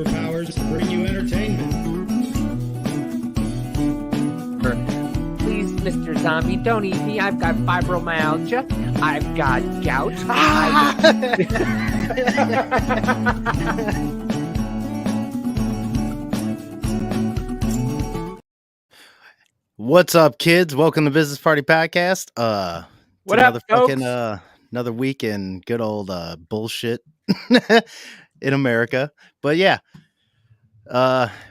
superpowers to bring you entertainment. Please, Mr. Zombie, don't eat me. I've got fibromyalgia. I've got gout. What's up, kids? Welcome to Business Party Podcast. What up, folks? Another week in good old bullshit in America. But yeah,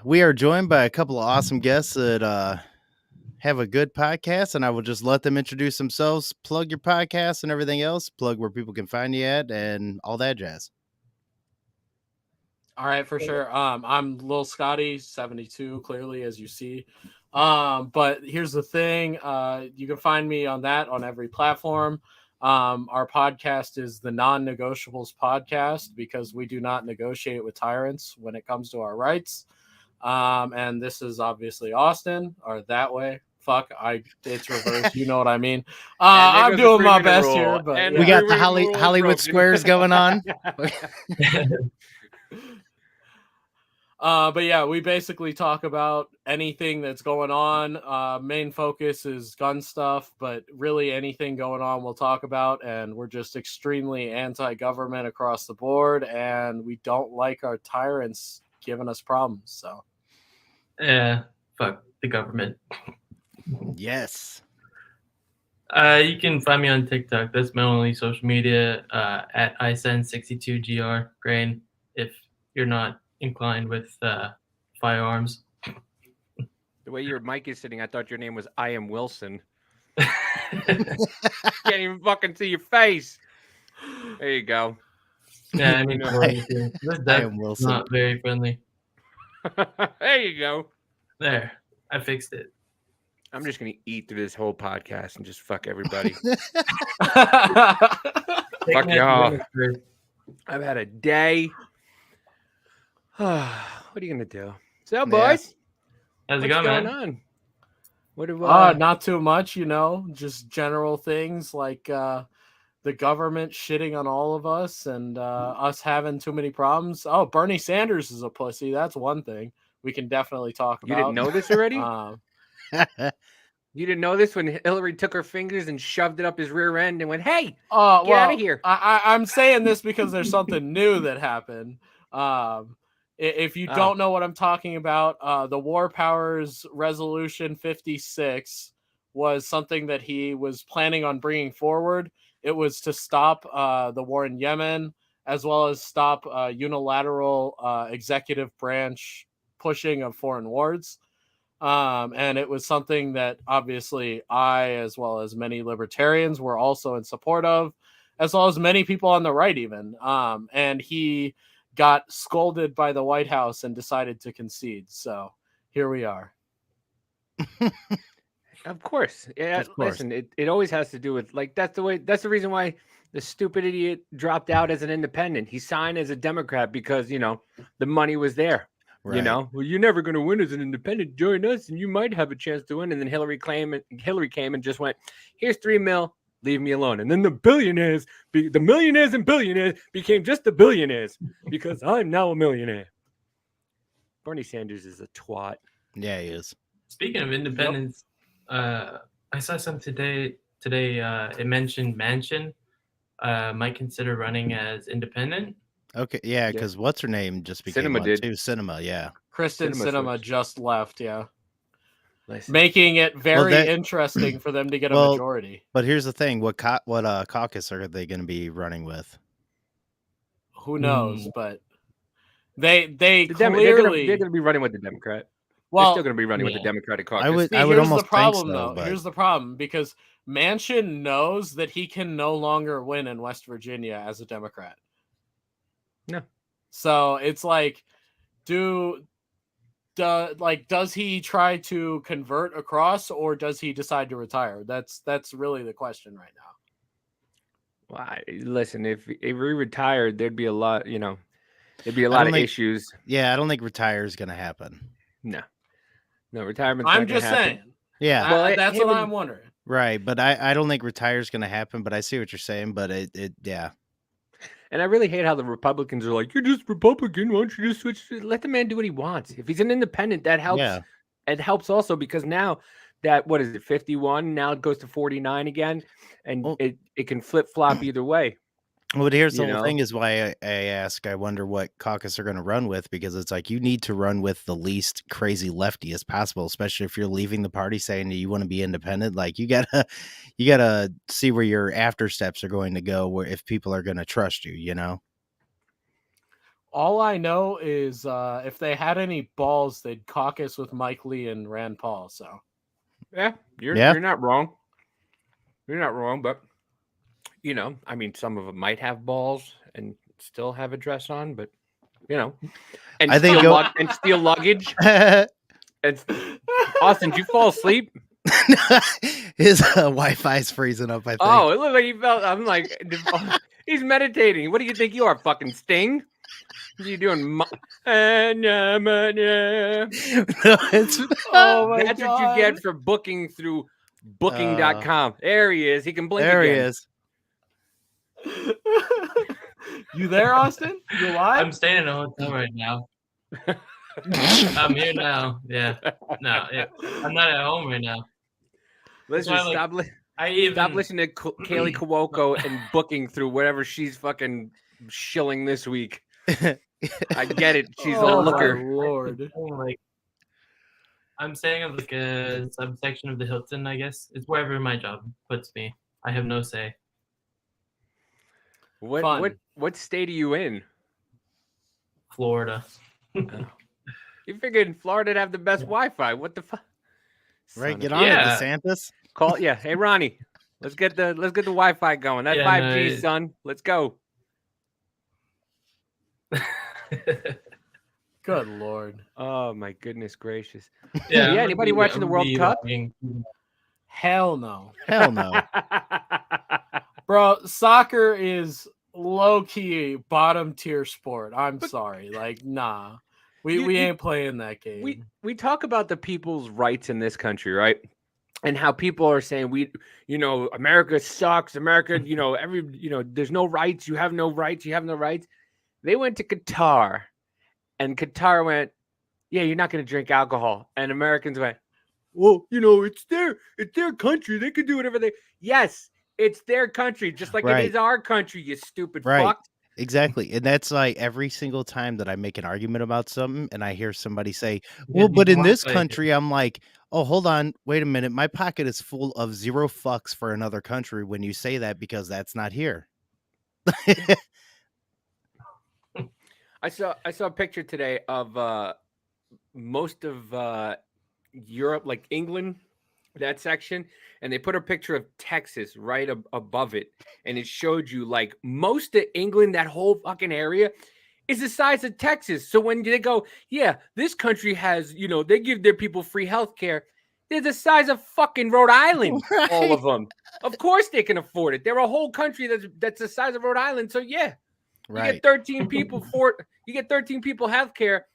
we are joined by a couple of awesome guests that have a good podcast, and I will just let them introduce themselves, plug your podcast and everything else, plug where people can find you at, and all that jazz. All right, for sure. I'm Lil Scotty, 72, clearly, as you see. But here's the thing. You can find me on every platform. Our podcast is the Non Negotiables podcast because we do not negotiate with tyrants when it comes to our rights. And this is obviously Austin, or that way. Fuck, it's reversed. You know what I mean. I'm doing my best here, but And We got the Hollywood squares going on. But yeah, we basically talk about anything that's going on. Main focus is gun stuff, but really anything going on we'll talk about. And we're just extremely anti-government across the board, and we don't like our tyrants giving us problems. So, yeah, fuck the government. Yes. You can find me on TikTok. That's my only social media. At iSend62GR Grain. If you're not inclined with firearms. The way your mic is sitting, I thought your name was I Am Wilson. Can't even fucking see your face. There you go. Yeah, I mean, I that's Am Wilson. not very friendly. There you go. There, I fixed it. I'm just gonna eat through this whole podcast and just fuck everybody. Fuck y'all. I've had a day. What are you gonna do? So, boys, How's what's it going, going man? on? What do not too much, just general things like the government shitting on all of us and us having too many problems. Oh, Bernie Sanders is a pussy. That's one thing we can definitely talk about. You didn't know this already? You didn't know this when Hillary took her fingers and shoved it up his rear end and went, "Hey, get out of here." I'm saying this because there's something new that happened. If you don't know what I'm talking about, the War Powers Resolution 56 was something that he was planning on bringing forward. It was to stop the war in Yemen, as well as stop unilateral executive branch pushing of foreign wars. And it was something that obviously I, as well as many libertarians, were also in support of, as well as many people on the right even. And he got scolded by the White House and decided to concede. So here we are. Of course. Yeah, Of course. Listen, it always has to do with, like, that's the reason why the stupid idiot dropped out as an independent. He signed as a Democrat because, the money was there. Right. Well, you're never going to win as an independent. Join us and you might have a chance to win. And then Hillary came and just went, "Here's $3 million. Leave me alone." And then the millionaires and billionaires became just the billionaires because I'm now a millionaire. Bernie Sanders is a twat. Yeah, he is. Speaking of independence, I saw something today. It mentioned Manchin might consider running as independent. Okay, yeah, because what's her name just became Cinema one did. too. Cinema, yeah. Kristen Cinema Sinema just left, yeah. Listen. Making it very that- interesting for them to get a Well, majority. But here's the thing: what caucus are they going to be running with? Who knows? But they They're clearly going to be running with the Democrat. They're well. still going to be running with the Democratic caucus. I would See, here's almost the problem, think so, though. but Here's the problem because Manchin knows that he can no longer win in West Virginia as a Democrat. No. So it's like, does he try to convert across or does he decide to retire? That's really the question right now. Well, listen, if he retired, there'd be a lot, there'd be a lot of issues. Yeah, I don't think retire is going to happen. No, retirement's I'm not gonna just happen. saying. Yeah, Well, That's him what and- I'm wondering. right. But I don't think retire is going to happen. But I see what you're saying. But it yeah. And I really hate how the Republicans are like, you're just Republican. Why don't you just switch? Let the man do what he wants. If he's an independent, that helps. Yeah. It helps also because now that, what is it, 51? Now it goes to 49 again. And Well- it can flip-flop either way. Well, but here's the You whole know? thing is why I ask, I wonder what caucus are going to run with, because it's like you need to run with the least crazy lefty as possible, especially if you're leaving the party saying that you want to be independent. Like you gotta see where your after steps are going to go, where if people are going to trust you, you know? All I know is if they had any balls, they'd caucus with Mike Lee and Rand Paul. So Yeah, Yeah. you're not wrong. You're not wrong, but you know, I mean, some of them might have balls and still have a dress on, but you know, and I think steal luggage. And Austin, did you fall asleep? His Wi-Fi's freezing up, I think. Oh, it looked like he felt. I'm like, he's meditating. What do you think you are, fucking Sting? What are you doing? No, it's Oh my That's what God. you get for booking through booking.com. There he is. He can blink there he again. is. You there, Austin? You alive? I'm staying in a hotel right now. I'm here now. Yeah. No, yeah. I'm not at home right now. Listen, That's why, stop, I even stop listening to Kaylee Cuoco and booking through whatever she's fucking shilling this week. I get it. She's a Oh, looker. my Lord. like I'm staying at like a subsection of the Hilton, I guess. It's wherever my job puts me. I have no say. Fun. What state are you in? Florida. You figured Florida'd have the best Wi-Fi. What the fuck? Right, get of- on Yeah. it, DeSantis. Call yeah. Hey Ronnie, let's get the Wi-Fi going. That Yeah, 5G, no, son. Let's go. Good Lord. Oh my goodness gracious. Yeah, Yeah, I'm anybody gonna be- watching I'm the gonna World be Cup? logging- Hell no. Hell no. Bro, soccer is low-key bottom tier sport. I'm sorry. Like, nah. We You- ain't playing that game. we talk about the people's rights in this country, right? And how people are saying America sucks. America, there's no rights. You have no rights. You have no rights. They went to Qatar, and Qatar went, yeah, you're not going to drink alcohol. And Americans went, well, it's their country. They can do whatever they. Yes, it's their country, just like Right. it is our country. You stupid Right. fuck. Exactly. And that's like every single time that I make an argument about something and I hear somebody say, Yeah, well, but you in this Wi-Fi. country, I'm like, oh, hold on. Wait a minute. My pocket is full of 0 fucks for another country when you say that, because that's not here. I saw a picture today of most of Europe, like England, that section, and they put a picture of Texas right above it, and it showed you like most of England, that whole fucking area, is the size of Texas. So when they go, yeah, this country has, they give their people free health care, they're the size of fucking Rhode Island, all of them. Of course they can afford it. They're a whole country that's the size of Rhode Island. So yeah, you Right. get 13 people you get 13 people health care.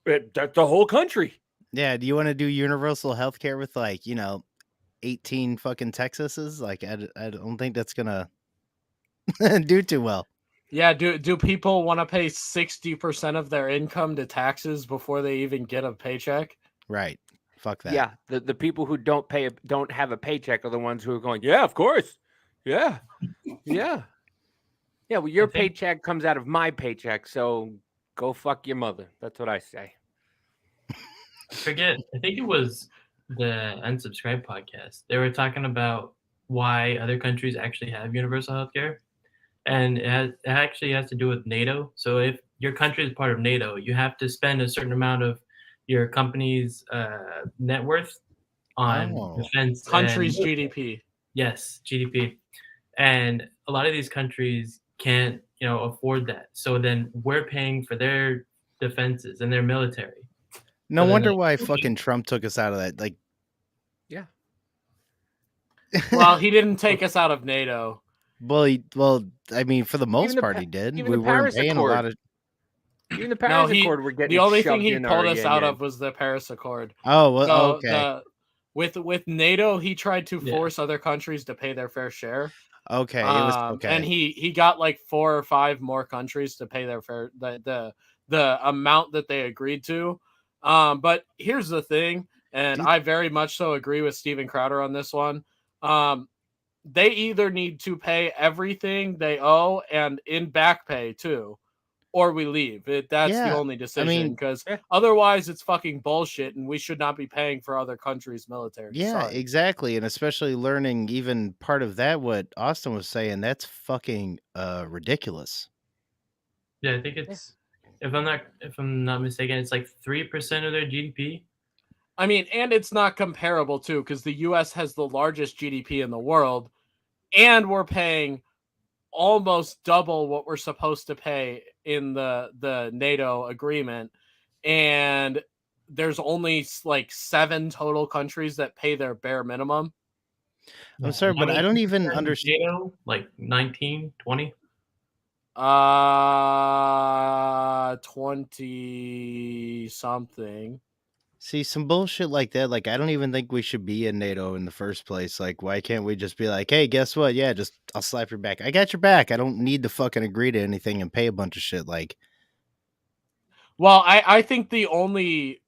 That's the whole country. Yeah. Do you want to do universal health care with 18 fucking Texases? Like, I don't think that's going to do too well. Yeah, do people want to pay 60% of their income to taxes before they even get a paycheck? Right. Fuck that. Yeah, the people who don't have a paycheck are the ones who are going, yeah, of course. Yeah. Yeah. Yeah, well, your think- paycheck comes out of my paycheck, so go fuck your mother. That's what I say. I forget. I think it was the Unsubscribe podcast. They were talking about why other countries actually have universal healthcare, and it actually has to do with NATO. So if your country is part of NATO, you have to spend a certain amount of your company's net worth on Oh. defense. Country's and- GDP. Yes, GDP. And a lot of these countries can't, afford that. So then we're paying for their defenses and their military. No So then, wonder like, why fucking Trump took us out of that. Like, Yeah. Well, he didn't take us out of NATO. I mean, for the most the part, Pa- he did. even We the weren't Paris paying Accord. a lot of. Even the Paris Accord, we're getting The only thing shoved he in pulled our us out yin-yang. of was the Paris Accord. Oh, well, So okay. with NATO, he tried to Yeah. force other countries to pay their fair share. Okay, it was okay. And he got like 4 or 5 more countries to pay their fair the amount that they agreed to. But here's the thing, and I very much so agree with Steven Crowder on this one. They either need to pay everything they owe and in back pay too, or we leave. That's the only decision, because otherwise it's fucking bullshit, and we should not be paying for other countries' military. Yeah, Sorry. exactly. And especially learning even part of that, what Austin was saying, that's fucking ridiculous. Yeah, I think it's if I'm not mistaken, it's like 3% of their GDP. I mean, and it's not comparable too, because the US has the largest GDP in the world, and we're paying almost double what we're supposed to pay in the NATO agreement. And there's only like 7 total countries that pay their bare minimum. I'm sorry, but I don't even understand. NATO, like 19, 20. 20 something. See, some bullshit like that, like, I don't even think we should be in NATO in the first place. Like, why can't we just be like, hey, guess what? Yeah, just I'll slap your back. I got your back. I don't need to fucking agree to anything and pay a bunch of shit. Like, well, I think the only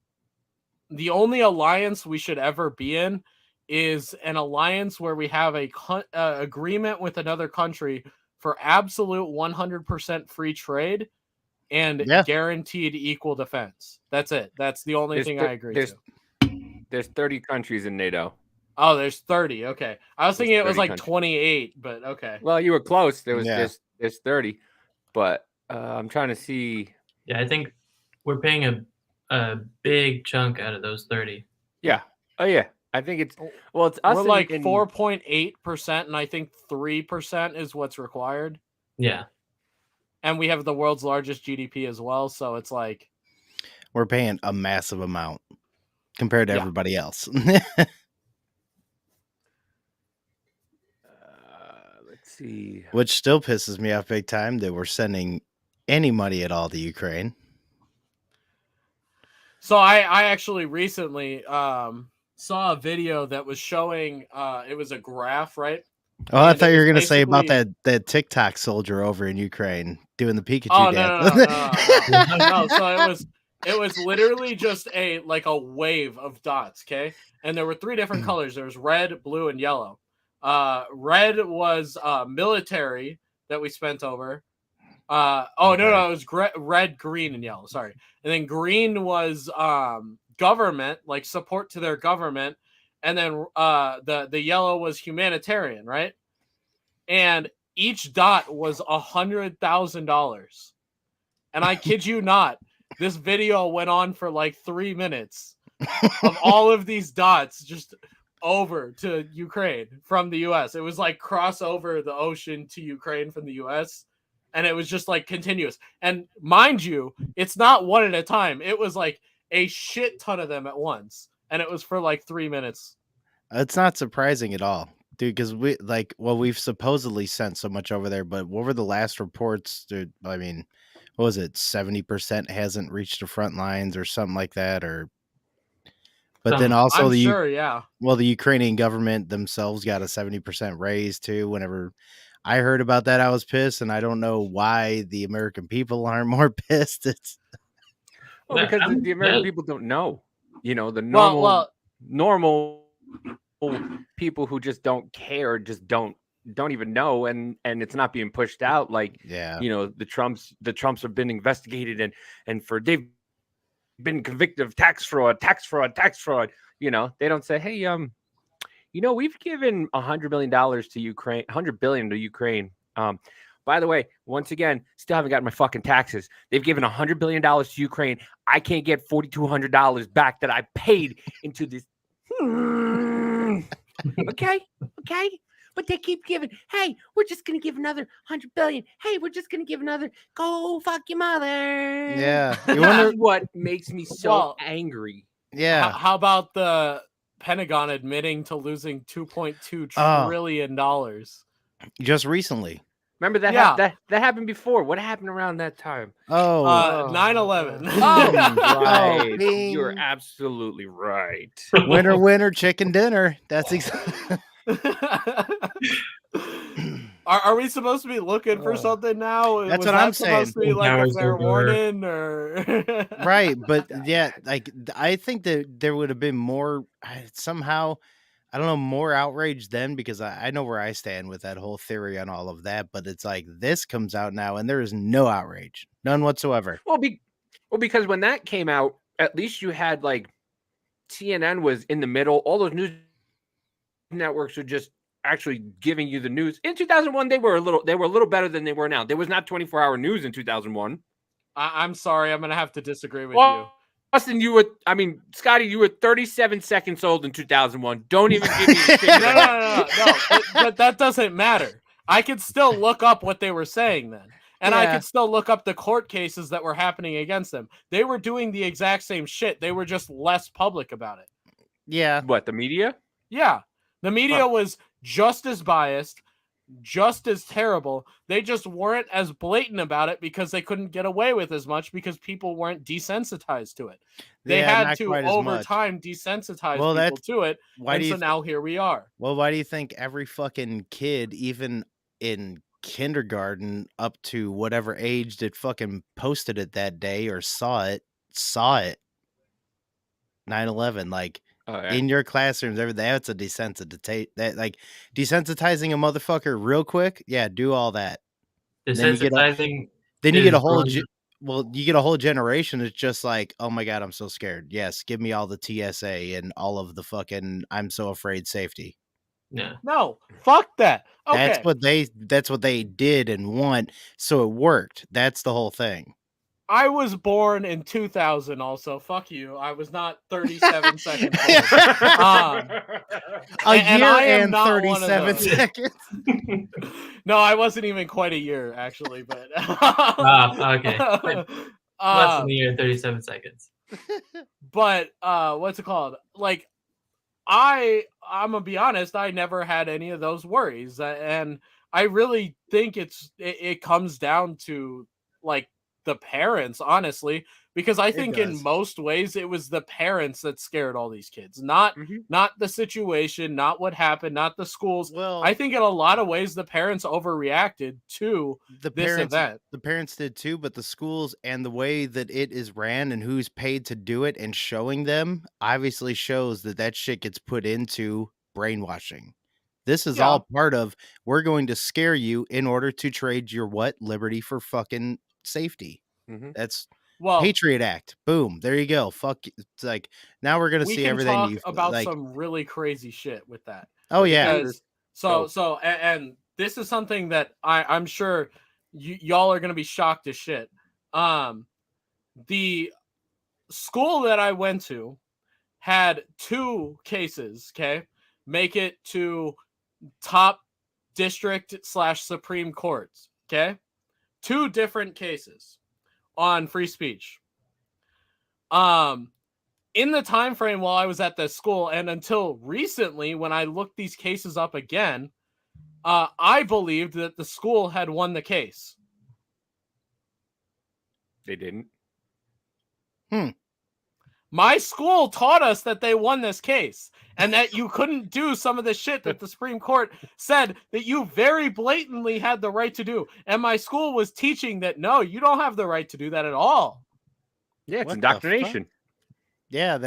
alliance we should ever be in is an alliance where we have a agreement with another country for absolute 100% free trade and guaranteed equal defense. That's it. That's the only thing I agree to. There's 30 countries in NATO. Oh, there's 30. Okay. I was thinking it was like 28, but okay. Well, you were close. There's 30. But I'm trying to see. Yeah, I think we're paying a big chunk out of those 30. Yeah. Oh yeah. I think it's it's us. We're like 4.8%, and I think 3% is what's required. Yeah. And we have the world's largest GDP as well, so it's like we're paying a massive amount compared to everybody else. Let's see. Which still pisses me off big time that we're sending any money at all to Ukraine. So I actually recently saw a video that was showing it was a graph, right? Oh, I thought you were going to say about that TikTok soldier over in Ukraine doing the Pikachu dance. No. So it was literally just a wave of dots, okay? And there were 3 different colors. There was red, blue, and yellow. Red was military that we spent over. No, it was red, green, and yellow. Sorry. And then green was government, like support to their government. And then the yellow was humanitarian, right? And each dot was $100,000. And I kid you not, this video went on for like 3 minutes of all of these dots just over to Ukraine from the US. It was like cross over the ocean to Ukraine from the US. And it was just like continuous. And mind you, it's not one at a time. It was like a shit ton of them at once. And it was for like 3 minutes. It's not surprising at all, dude, because we've supposedly sent so much over there, but what were the last reports? Dude, I mean, what was it? 70% hasn't reached the front lines or something like that, but then also the Ukrainian government themselves got a 70% raise too. Whenever I heard about that, I was pissed, and I don't know why the American people aren't more pissed. It's because the American people don't know, the normal people who just don't care, just don't even know, and it's not being pushed out. Like, the Trumps have been investigated and for they've been convicted of tax fraud. They don't say, hey, we've given $100 million to Ukraine, $100 billion to Ukraine. By the way, once again, still haven't gotten my fucking taxes. They've given $100 billion to Ukraine. I can't get $4,200 back that I paid into this. Okay. But they keep giving. Hey, we're just going to give another $100 billion. Hey, we're just going to give another. Go fuck your mother. Yeah. That's what makes me so angry. Yeah. How about the Pentagon admitting to losing $2.2 trillion? Just recently. Remember that that happened before. What happened around that time? 9/11. Right. You're absolutely right. Winner, chicken dinner. That's exactly. Are we supposed to be looking for something now? That's Was what that I'm supposed to be saying. like a Powers fair over. warning, or Right, but yeah, like I think that there would have been more somehow, I don't know, more outrage then, because I know where I stand with that whole theory on all of that, but it's like this comes out now and there is no outrage, none whatsoever. Well, because when that came out, at least you had like CNN was in the middle. All those news networks were just actually giving you the news. In 2001, they were a little better than they were now. There was not 24-hour news in 2001. I'm sorry, I'm gonna have to disagree with Well, you. Austin, Scotty, you were 37 seconds old in 2001. Don't even give me the shit. No. But that doesn't matter. I could still look up what they were saying then. And I Yeah. could still look up the court cases that were happening against them. They were doing the exact same shit. They were just less public about it. Yeah. What, the media? Yeah. The media was just as biased, just as terrible. They just weren't as blatant about it because they couldn't get away with as much because people weren't desensitized to it. They Yeah, had not to, quite as over much. time, desensitize Well, people that's- to it. Why And do so you now here we are. Well, why do you think every fucking kid, even in kindergarten up to whatever age that fucking posted it that day or saw it 9/11, like in your classrooms, everything? That's a desensitization. That, like, desensitizing a motherfucker real quick. Yeah, do all that. Then you get Desensitizing. a whole you get a whole generation that's just like, oh my god, I'm so scared. Yes, give me all the TSA and all of the fucking I'm so afraid safety. Yeah. No, fuck that. Okay. That's what they did and want, so it worked. That's the whole thing. I was born in 2000 also. Fuck you. I was not 37 seconds old. A And year I am and not one of 37 those. seconds. No, I wasn't even quite a year, actually, but Okay. Less than a year and 37 seconds. But what's it called? Like, I'm gonna be honest, I never had any of those worries. And I really think it comes down to like the parents, honestly, because I think in does. most ways it was the parents that scared all these kids, not the situation, not what happened, not the schools. Well, I think in a lot of ways the parents overreacted to the this parents event. the parents did too, but the schools and the way that it is ran and who's paid to do it and showing them obviously shows that shit gets put into brainwashing. This is all part of, we're going to scare you in order to trade your liberty for fucking safety. That's Patriot Act. Boom. There you go. Fuck. It's like, now we're gonna see everything. We can talk about some really crazy shit with that. Oh yeah. Because, and this is something that I'm sure y'all are gonna be shocked as shit. The school that I went to had 2 cases. Okay, make it to top district / Supreme Courts. Okay, 2 different cases on free speech. In the time frame while I was at the school and until recently, when I looked these cases up again, I believed that the school had won the case. They didn't. My school taught us that they won this case and that you couldn't do some of the shit that the Supreme Court said that you very blatantly had the right to do. And my school was teaching that, no, you don't have the right to do that at all. Yeah, it's indoctrination. Yeah,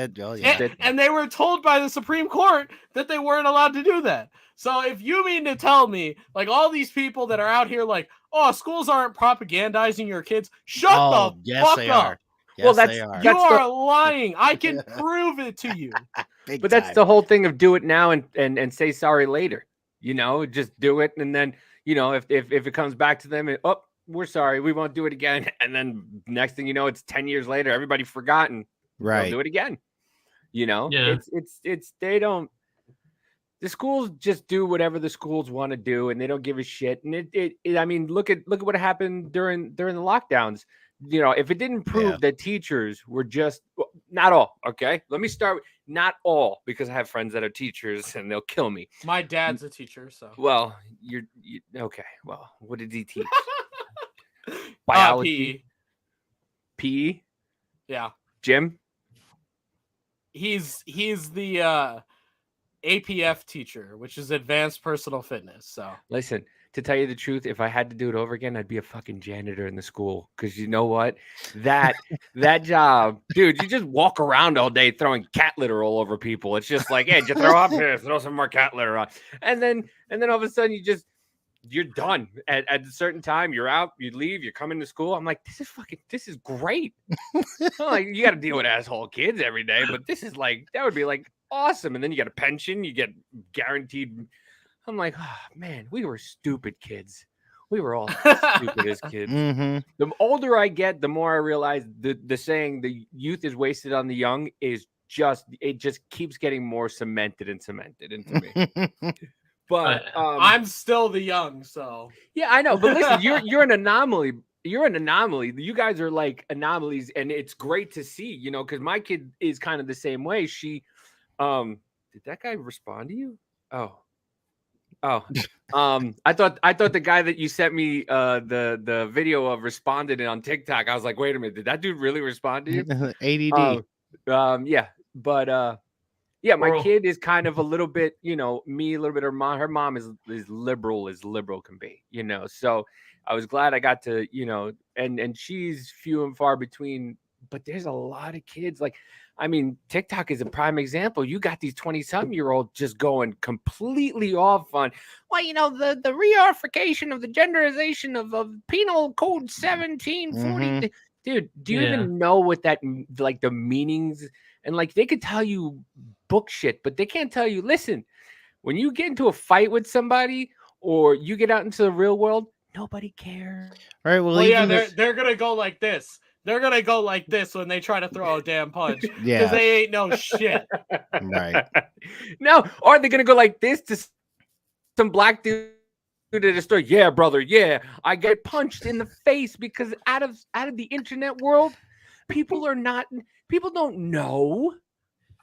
and they were told by the Supreme Court that they weren't allowed to do that. So if you mean to tell me, like, all these people that are out here like, oh, schools aren't propagandizing your kids, shut the fuck up. Yes, they are. You are lying. I can prove it to you. But that's the whole thing of do it now and say sorry later. You know, just do it, and then, you know, if it comes back to them, we're sorry, we won't do it again. And then next thing you know, it's 10 years later, everybody forgotten. Right. They'll do it again. You know, Yeah. the schools just do whatever the schools want to do, and they don't give a shit. And I mean, look at what happened during the lockdowns. You know, if it didn't prove that teachers were not all, okay? Let me start with not all, because I have friends that are teachers and they'll kill me. My dad's a teacher, so. Well, you okay. Well, what did he teach? Biology. PE? Yeah. Jim? He's the APF teacher, which is advanced personal fitness. So listen, to tell you the truth, if I had to do it over again, I'd be a fucking janitor in the school. Because you know what? That job, dude, you just walk around all day throwing cat litter all over people. It's just like, hey, did you throw up here? Throw some more cat litter on. And then all of a sudden you're done. At a certain time, you're out, you leave, you're coming to school. I'm like, this is great. Like, you got to deal with asshole kids every day, but this is like, that would be like awesome. And then you get a pension, you get guaranteed. I'm like, oh, man, we were stupid kids. We were all stupid as kids. Mm-hmm. The older I get, the more I realize the saying the youth is wasted on the young is just keeps getting more cemented into me. But I'm still the young, so yeah, I know. But listen, you're an anomaly. You're an anomaly. You guys are like anomalies, and it's great to see, you know, because my kid is kind of the same way. She, did that guy respond to you? Oh, I thought the guy that you sent me the video of responded on TikTok. I was like, wait a minute, did that dude really respond to you? ADD. Yeah, but yeah, my kid is kind of a little bit, you know, me a little bit. Her mom is liberal as liberal can be, you know. So I was glad I got to, you know, and she's few and far between. But there's a lot of kids. Like, I mean, TikTok is a prime example. You got these 20-something-year-olds just going completely off on, well, you know, the reification of the genderization of Penal Code 1740. Mhm. Dude, do you even know what that, like, the meanings? And like, they could tell you book shit, but they can't tell you, listen, when you get into a fight with somebody or you get out into the real world, nobody cares. Right. Well, yeah, even they're gonna go like this. They're gonna go like this when they try to throw a damn punch. Yeah. Because they ain't no shit. Right. No, or they're gonna go like this to some black dude at a store. Yeah, brother. Yeah, I get punched in the face because out of the internet world, people don't know.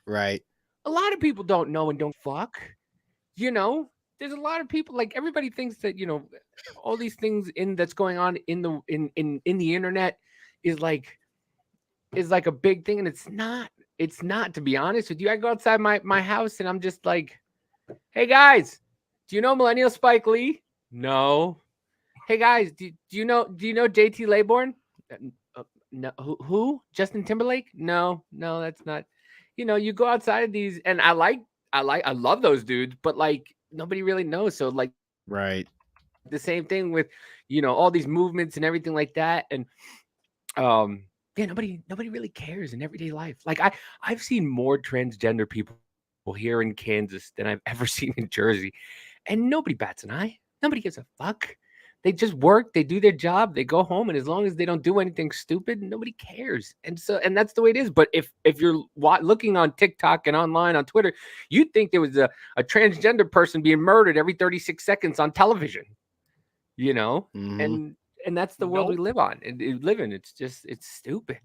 Right. A lot of people don't know and don't fuck. You know, there's a lot of people, like, everybody thinks that, you know, all these things that's going on in the internet is like a big thing, and it's not, to be honest with you. I go outside my house and I'm just like, hey guys, do you know Millennial Spike Lee? No. Hey guys, do you know JT Laybourne? No. Who? Justin Timberlake? No, that's not. You know, you go outside of these, and I love those dudes, but like, nobody really knows. So like, Right. the same thing with, you know, all these movements and everything like that. And yeah, nobody really cares in everyday life. Like, I've seen more transgender people here in Kansas than I've ever seen in Jersey, and nobody bats an eye. Nobody gives a fuck. They just work, they do their job, they go home, and as long as they don't do anything stupid, nobody cares. And that's the way it is. But if you're looking on TikTok and online on Twitter, you'd think there was a transgender person being murdered every 36 seconds on television. You know, Mhm. and that's the world we live in. It's stupid.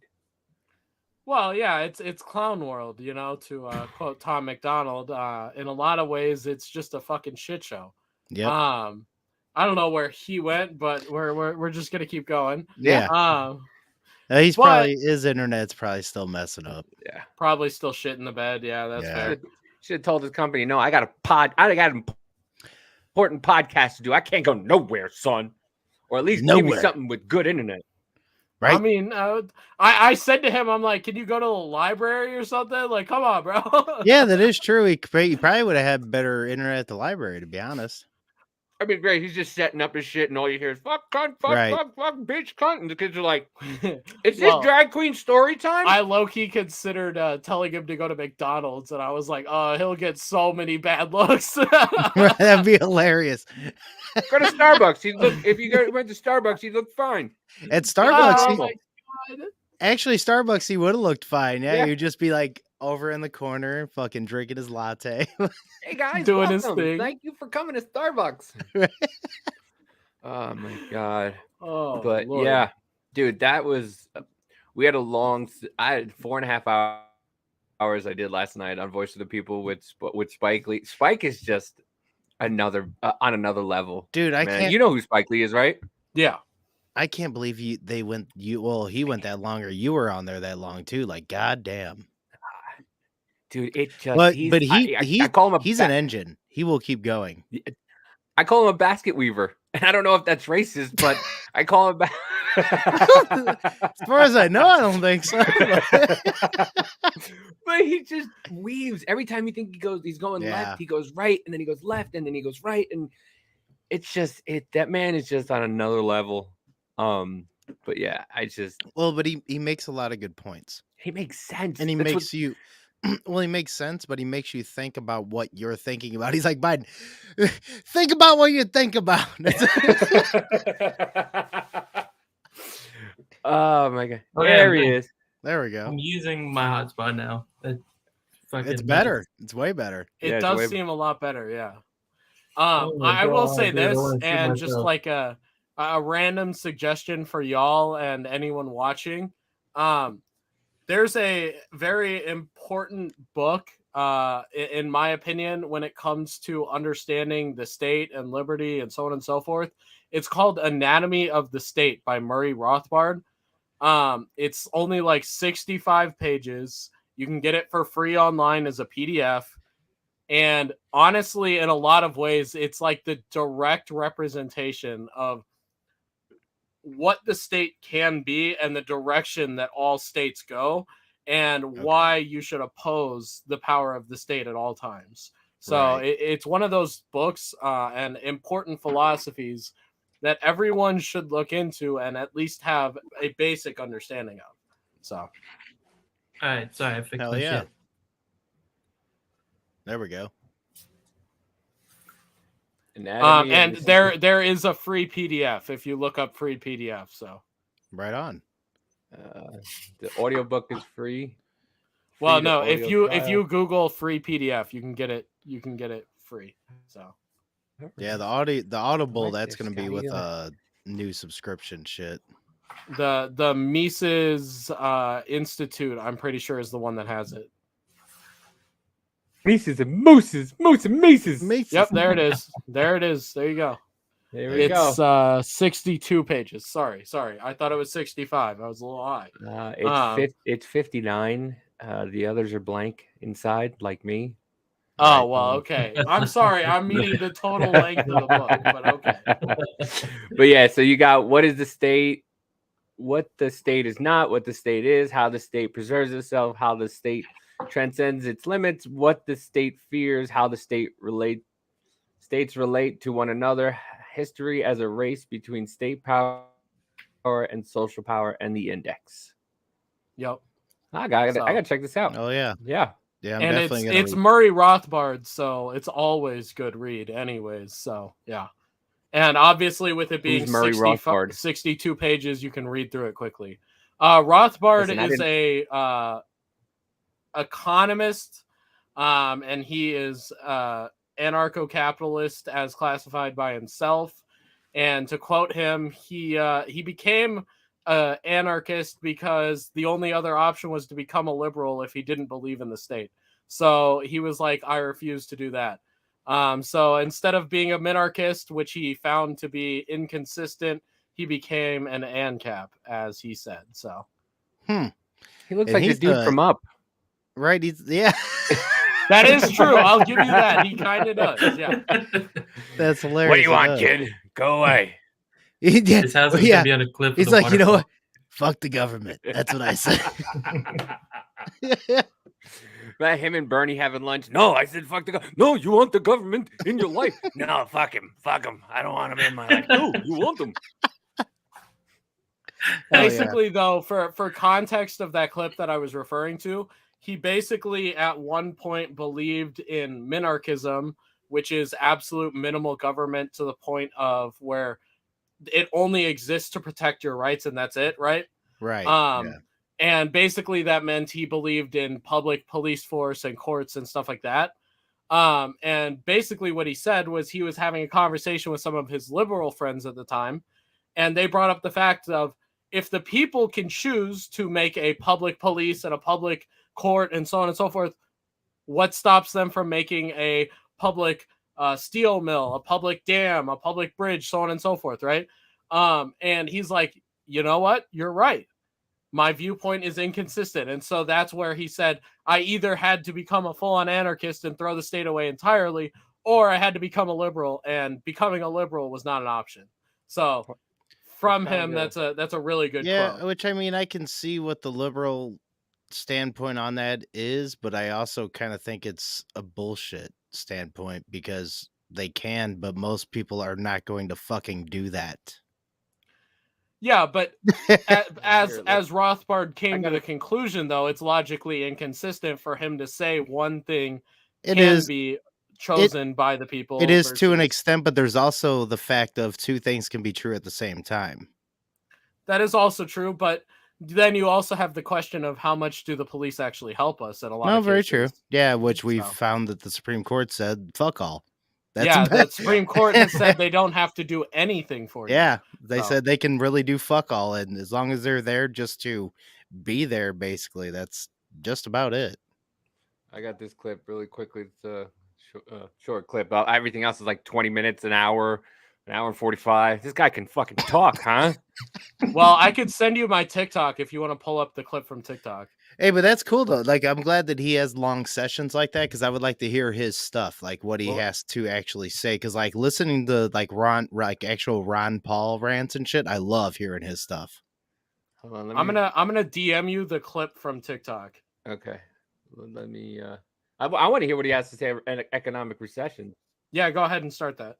Well, yeah, it's clown world, you know, to quote Tom McDonald. In a lot of ways, it's just a fucking shit show. Yep. I don't know where he went, but we're just gonna keep going. Yeah. But His internet's probably still messing up. Yeah. Probably still shit in the bed. Yeah, that's Yeah. fair. Should have told his company, no, I got an important podcast to do. I can't go nowhere, son. Or at least give me Nowhere. something with good internet. Right. I mean, I said to him, I'm like, can you go to the library or something? Like, come on, bro. Yeah, that is true. He probably would have had better internet at the library, to be honest. I mean, great. He's just setting up his shit, and all you hear is fuck, cunt, fuck, Right. fuck, bitch, cunt. And the kids are like, is Well, this drag queen story time? I low-key considered telling him to go to McDonald's, and I was like, he'll get so many bad looks. That'd be hilarious. Go to Starbucks. If you went to Starbucks, he'd look fine. At Starbucks, Oh he- my God. actually, Starbucks, he would have looked fine. Yeah, Yeah. he'd just be like over in the corner, fucking drinking his latte. Hey guys, Doing his welcome. thing. Thank you for coming to Starbucks. Oh my God. Oh, But Lord. yeah, dude, that was, we had I had 4.5 hours I did last night on Voice of the People with Spike Lee. Spike is just on another level. Dude, I Man, can't. you know who Spike Lee is, right? Yeah. I can't believe he went that long, or you were on there that long too. Like, goddamn. Dude, it just, But I call him he's an engine. He will keep going. I call him a basket weaver. And I don't know if that's racist, but I call it back. As far as I know, I don't think so. But he just weaves every time you think he's going Yeah. left, he goes right, and then he goes left, and then he goes right, and it's just that man is just on another level. But yeah, Well, but he makes a lot of good points, he makes sense, and he That's makes you. Well, he makes sense, but he makes you think about what you're thinking about. He's like, Biden, think about what you think about. Oh my god, Oh, there yeah, he man. is. There we go. I'm using my hotspot now. It's better. It's way better. It Yeah, it's does way- seem a lot better, yeah. Oh my I will God, say dude, I this, wanna shoot and just myself. like a random suggestion for y'all and anyone watching. There's a very important book, in my opinion, when it comes to understanding the state and liberty and so on and so forth. It's called Anatomy of the State by Murray Rothbard. It's only like 65 pages. You can get it for free online as a PDF. And honestly, in a lot of ways, it's like the direct representation of what the state can be and the direction that all states go, and why you should oppose the power of the state at all times. So Right. it's one of those books and important philosophies that everyone should look into and at least have a basic understanding of. So, All right, sorry, I fixed Hell my yeah. shit. There we go. Anatomy of and the- there is a free PDF if you look up free PDF. So, Right on. the audiobook is free. well, Free to no, audio if trial. you Google free PDF, you can get it free. So, Yeah, the Audible, Right that's there, gonna be Scotty, with yeah. new subscription shit. the Mises Institute, I'm pretty sure, is the one that has it. Mises and mooses, moose and Mises. Yep, there it is. There it is. There you go. There we go. It's 62 pages. Sorry. I thought it was 65. I was a little high. It's 59. The others are blank inside, like me. Oh, well, okay. I'm sorry. I'm meaning the total length of the book, but okay. But yeah, so you got what is the state, what the state is not, what the state is, how the state preserves itself, how the state transcends its limits, what the state fears, how the states relate to one another, history as a race between state power and social power, and the index. Yep. I gotta check this out. Oh yeah. Yeah. Yeah, I'm And definitely gonna it's read. Murray Rothbard, so it's always good read anyways. So, yeah. And obviously with it being Who's Murray Rothbard? 62 pages, you can read through it quickly. Rothbard Listen, I is a economist, and he is anarcho-capitalist as classified by himself. And to quote him, he became anarchist because the only other option was to become a liberal if he didn't believe in the state. So he was like, I refuse to do that. So instead of being a minarchist, which he found to be inconsistent, he became an ANCAP, as he said. So He looks And like the he's dude the- from Up. Right. Yeah. that is true. I'll give you that. He kind of does. Yeah. That's hilarious. What do you He want, does. kid? Go away. Yeah. His house is yeah. gonna be on a cliff. He's with a like, you know what? waterfall. Fuck the government. That's what I said. About him and Bernie having lunch. No, I said fuck the government. No, you want the government in your life. No, fuck him. Fuck him. I don't want him in my life. No, you want them. Hell yeah. Basically, though, for context of that clip that I was referring to, he basically at one point believed in minarchism, which is absolute minimal government to the point of where it only exists to protect your rights and that's it, right? Right. Yeah. Yeah. And basically that meant he believed in public police force and courts and stuff like that. And basically what he said was he was having a conversation with some of his liberal friends at the time, and they brought up the fact of, if the people can choose to make a public police and a public court and so on and so forth, what stops them from making a public steel mill, a public dam, a public bridge, so on and so forth, right? And he's like, you know what? You're right. My viewpoint is inconsistent. And so that's where he said, I either had to become a full-on anarchist and throw the state away entirely, or I had to become a liberal, and becoming a liberal was not an option. So from him, that's a really good quote. Which, I mean, I can see what the liberal standpoint on that is, but I also kind of think it's a bullshit standpoint because they can, but most people are not going to fucking do that. Yeah, but as Rothbard came to the conclusion, though, it's logically inconsistent for him to say one thing can be chosen by the people. It is to an extent, but there's also the fact of two things can be true at the same time. That is also true, but then you also have the question of how much do the police actually help us in a lot of cases. No, very true. Yeah, which we found that the Supreme Court said, fuck all. The Supreme Court has said they don't have to do anything for you. Yeah, they said they can really do fuck all, and as long as they're there just to be there, basically, that's just about it. I got this clip really quickly. It's a short clip. Everything else is like 20 minutes, an hour and 45. This guy can fucking talk, huh? Well, I could send you my TikTok if you want to pull up the clip from TikTok. Hey, but that's cool though. Like, I'm glad that he has long sessions like that because I would like to hear his stuff, like what he has to actually say. Because like listening to like actual Ron Paul rants and shit, I love hearing his stuff. Hold on, I'm gonna DM you the clip from TikTok. Okay, let me. I want to hear what he has to say about economic recession. Yeah, go ahead and start that.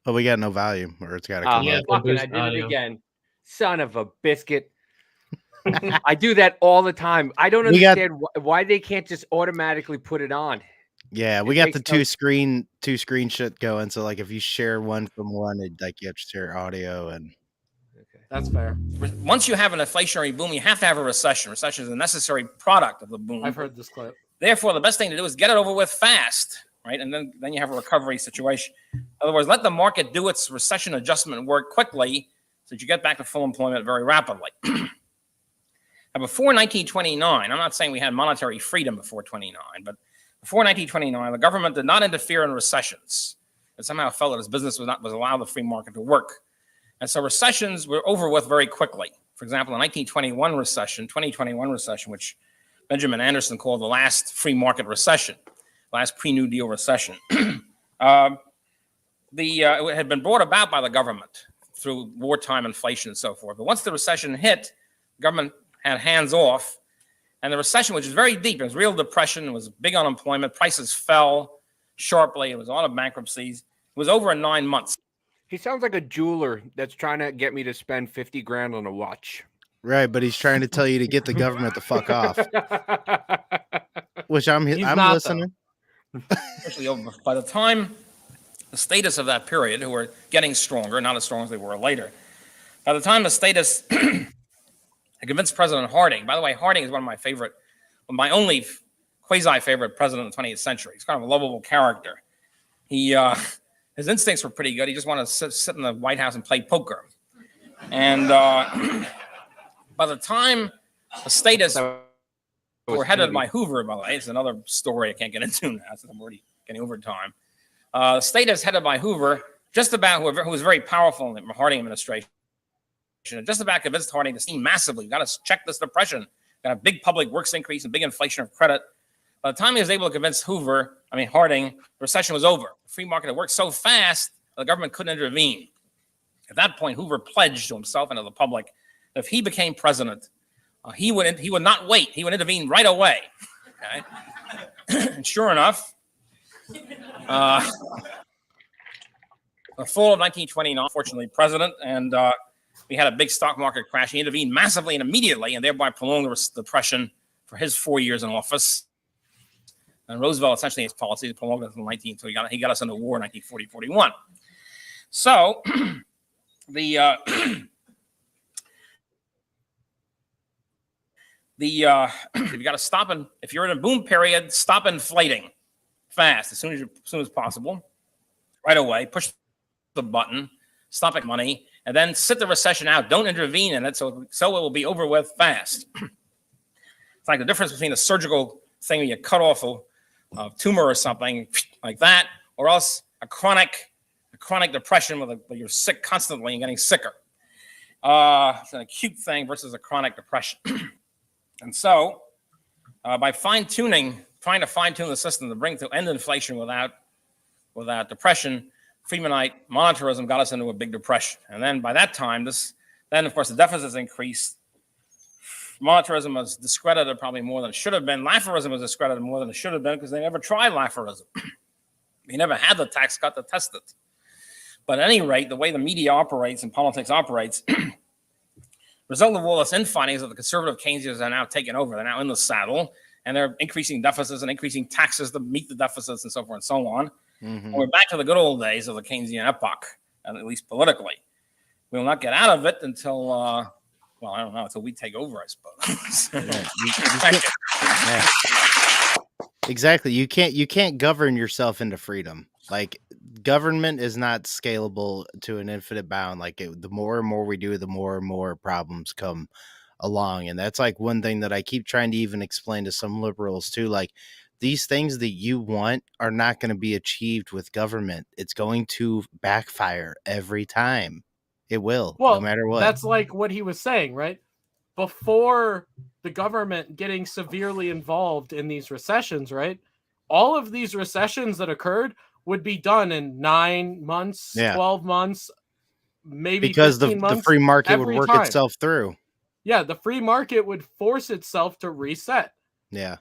Oh, we got no volume, or it's got to come up. Fucking, I did it again. Son of a biscuit. I do that all the time. I don't understand why they can't just automatically put it on. Yeah, we got the two screen shit going. So like if you share one from one, you have to share audio and. Okay, that's fair. Once you have an inflationary boom, you have to have a recession. Recession is a necessary product of the boom. I've heard this clip. Therefore, the best thing to do is get it over with fast. Right, and then you have a recovery situation. In other words, let the market do its recession adjustment work quickly so that you get back to full employment very rapidly. Now, before 1929, I'm not saying we had monetary freedom before 29, but before 1929, the government did not interfere in recessions. It somehow felt that its business was allowed the free market to work. And so recessions were over with very quickly. For example, the 2021 recession, which Benjamin Anderson called the last free market recession, last pre-New Deal recession. It had been brought about by the government through wartime inflation and so forth. But once the recession hit, the government had hands off. And the recession, which was very deep, it was real depression, it was big unemployment, prices fell sharply, it was a lot of bankruptcies. It was over in 9 months. He sounds like a jeweler that's trying to get me to spend 50 grand on a watch. Right, but he's trying to tell you to get the government the fuck off. Which I'm listening. Especially by the time the status of that period, who were getting stronger, not as strong as they were later, by the time the status had convinced President Harding, by the way, Harding is my only quasi-favorite president of the 20th century. He's kind of a lovable character. His instincts were pretty good. He just wanted to sit in the White House and play poker. And by the time the status were headed by Hoover, by the way, it's another story I can't get into now since I'm already getting over time. Status headed by Hoover, just about who was very powerful in the Harding administration, just about convinced Harding to steam massively. We've got to check this depression. Got a big public works increase and big inflation of credit. By the time he was able to convince Harding, the recession was over. The free market had worked so fast, the government couldn't intervene. At that point, Hoover pledged to himself and to the public that if he became president, he would not wait. He would intervene right away. Okay? And sure enough, the fall of 1929, fortunately, president, and we had a big stock market crash. He intervened massively and immediately, and thereby prolonged the depression for his 4 years in office. And Roosevelt, essentially, his policy prolonged it until so he got us into war in 1940-41. So you got to stop, and if you're in a boom period, stop inflating fast as soon as possible, right away. Push the button, stop making money, and then sit the recession out. Don't intervene in it, so it will be over with fast. It's like the difference between a surgical thing where you cut off a tumor or something like that, or else a chronic depression where you're sick constantly and getting sicker. It's an acute thing versus a chronic depression. And so, by trying to fine-tune the system to end inflation without depression, Friedmanite monetarism got us into a big depression. And then by that time, then of course the deficits increased. Monetarism was discredited probably more than it should have been. Lafferism was discredited more than it should have been because they never tried Lafferism. They never had the tax cut to test it. But at any rate, the way the media operates and politics operates, result of all this infighting is that the conservative Keynesians are now taking over. They're now in the saddle, and they're increasing deficits and increasing taxes to meet the deficits and so forth and so on. And we're back to the good old days of the Keynesian epoch, at least politically. We will not get out of it until, well, I don't know, until we take over, I suppose. Exactly. You can't govern yourself into freedom. Like, government is not scalable to an infinite bound. Like, the more and more we do, the more and more problems come along. And that's like one thing that I keep trying to even explain to some liberals too. Like, these things that you want are not going to be achieved with government. It's going to backfire every time. It will, no matter what. That's like what he was saying, right? Before the government getting severely involved in these recessions, right? All of these recessions that occurred would be done in 9 months, 12 months, maybe because 15 months. The free market would work itself through. Yeah, the free market would force itself to reset. Yeah.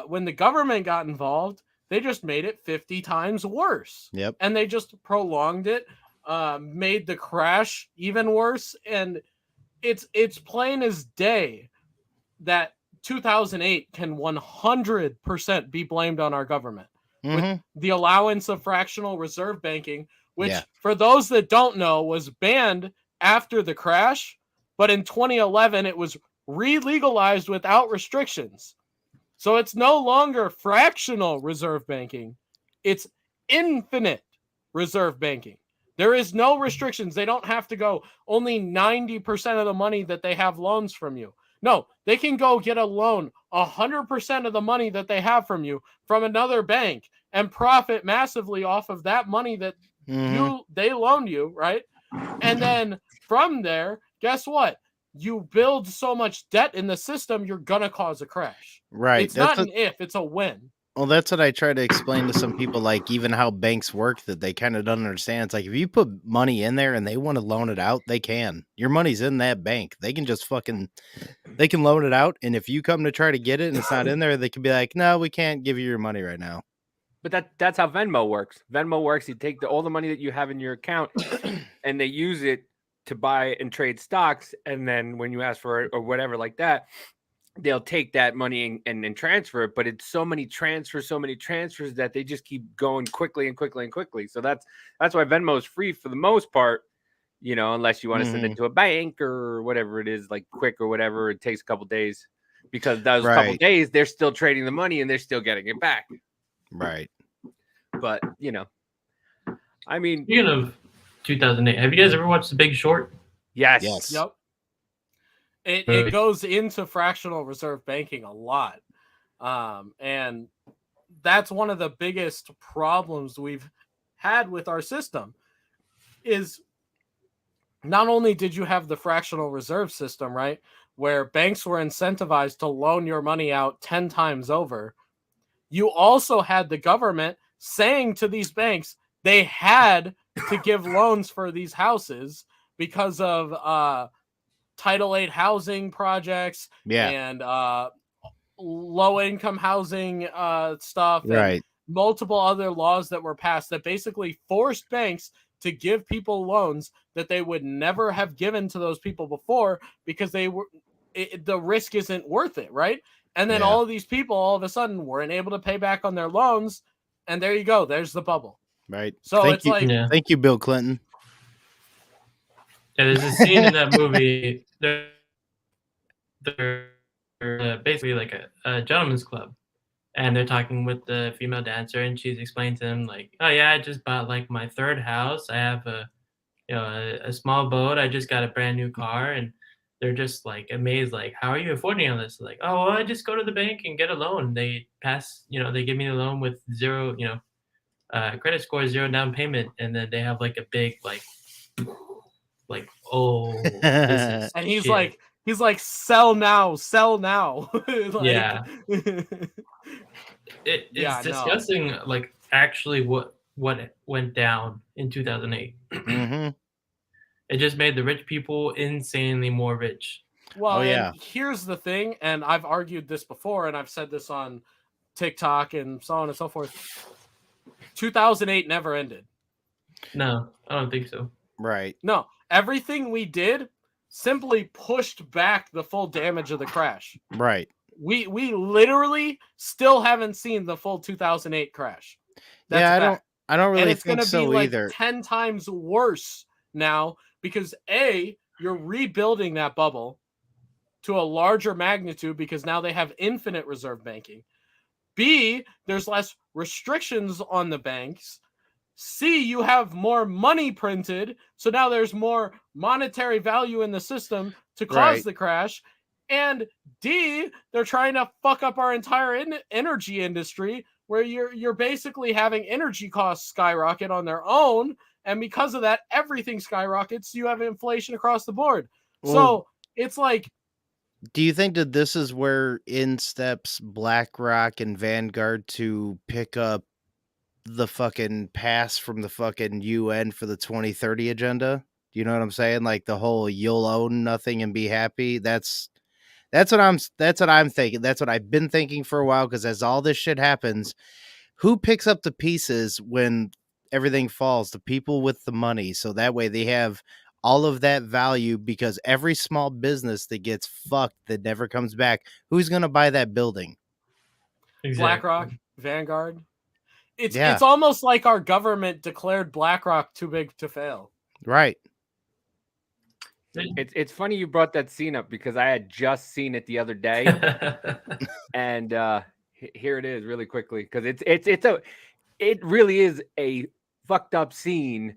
When the government got involved, they just made it 50 times worse. Yep. And they just prolonged it, made the crash even worse. And it's plain as day that 2008 can 100% be blamed on our government. With the allowance of fractional reserve banking, which for those that don't know was banned after the crash, but in 2011 it was re-legalized without restrictions. So it's no longer fractional reserve banking. It's infinite reserve banking. There is no restrictions. They don't have to go only 90% of the money that they have loans from you. No, they can go get a loan 100% of the money that they have from you from another bank and profit massively off of that money that they loaned you, right? And then from there, guess what? You build so much debt in the system, you're gonna cause a crash. Right. It's not an if, it's a when. Well, that's what I try to explain to some people, like even how banks work, that they kind of don't understand. It's like, if you put money in there and they want to loan it out, they can. Your money's in that bank. They can just they can loan it out. And if you come to try to get it and it's not in there, they can be like, no, we can't give you your money right now. But that's how Venmo works. Venmo works. You take all the money that you have in your account and they use it to buy and trade stocks. And then when you ask for it or whatever like that, they'll take that money and transfer it. But it's so many transfers that they just keep going quickly and quickly and quickly. So that's why Venmo is free for the most part, you know, unless you want to send it to a bank or whatever it is, like Quick or whatever. It takes a couple days, because those couple days they're still trading the money and they're still getting it back. Right. But, you know, I mean, speaking of 2008, have you guys ever watched The Big Short? Yes. Yep. It goes into fractional reserve banking a lot. And that's one of the biggest problems we've had with our system is not only did you have the fractional reserve system, right, where banks were incentivized to loan your money out 10 times over, you also had the government saying to these banks they had to give loans for these houses because of Title 8 housing projects and low-income housing stuff, and multiple other laws that were passed that basically forced banks to give people loans that they would never have given to those people before because the risk isn't worth it, right? And then all of these people all of a sudden weren't able to pay back on their loans, and there you go. There's the bubble. Right. So Thank you, Bill Clinton. Yeah, there's a scene in that movie. They're basically like a gentleman's club, and they're talking with the female dancer, and she's explaining to them like, "Oh yeah, I just bought like my third house. I have a small boat. I just got a brand new car." And they're just like amazed, like, "How are you affording all this?" Like, "Oh, well, I just go to the bank and get a loan. They they give me a loan with zero, credit score, 0 down payment, and then they have like a big this is and he's shit." He's like, sell now, sell now. Like, Yeah. It's Yeah, no. disgusting, like actually what went down in 2008. Mm-hmm. It just made the rich people insanely more rich. Well, Oh, yeah. and here's the thing, and I've argued this before, and I've said this on TikTok and so on and so forth. 2008 never ended. No, I don't think so. Right. No, everything we did simply pushed back the full damage of the crash. Right. We literally still haven't seen the full 2008 crash. That's Yeah, a fact. I don't really And it's think going to so be like either. 10 times worse now because A, you're rebuilding that bubble to a larger magnitude because now they have infinite reserve banking. B, there's less restrictions on the banks. C, you have more money printed, so now there's more monetary value in the system to cause Right. the crash. And D, they're trying to fuck up our entire energy industry, where you're basically having energy costs skyrocket on their own, and because of that, everything skyrockets. You have inflation across the board. Well, So it's like, do you think that this is where in steps BlackRock and Vanguard to pick up the fucking pass from the fucking UN for the 2030 agenda? Do you know what I'm saying? Like the whole you'll own nothing and be happy. That's what I'm thinking. That's what I've been thinking for a while, because as all this shit happens, who picks up the pieces when everything falls? The people with the money. So that way they have all of that value, because every small business that gets fucked that never comes back, who's going to buy that building? Exactly. BlackRock, Vanguard. It's Yeah. it's almost like our government declared BlackRock too big to fail. Right. It's funny you brought that scene up because I had just seen it the other day, and here it is really quickly, because it really is a fucked up scene,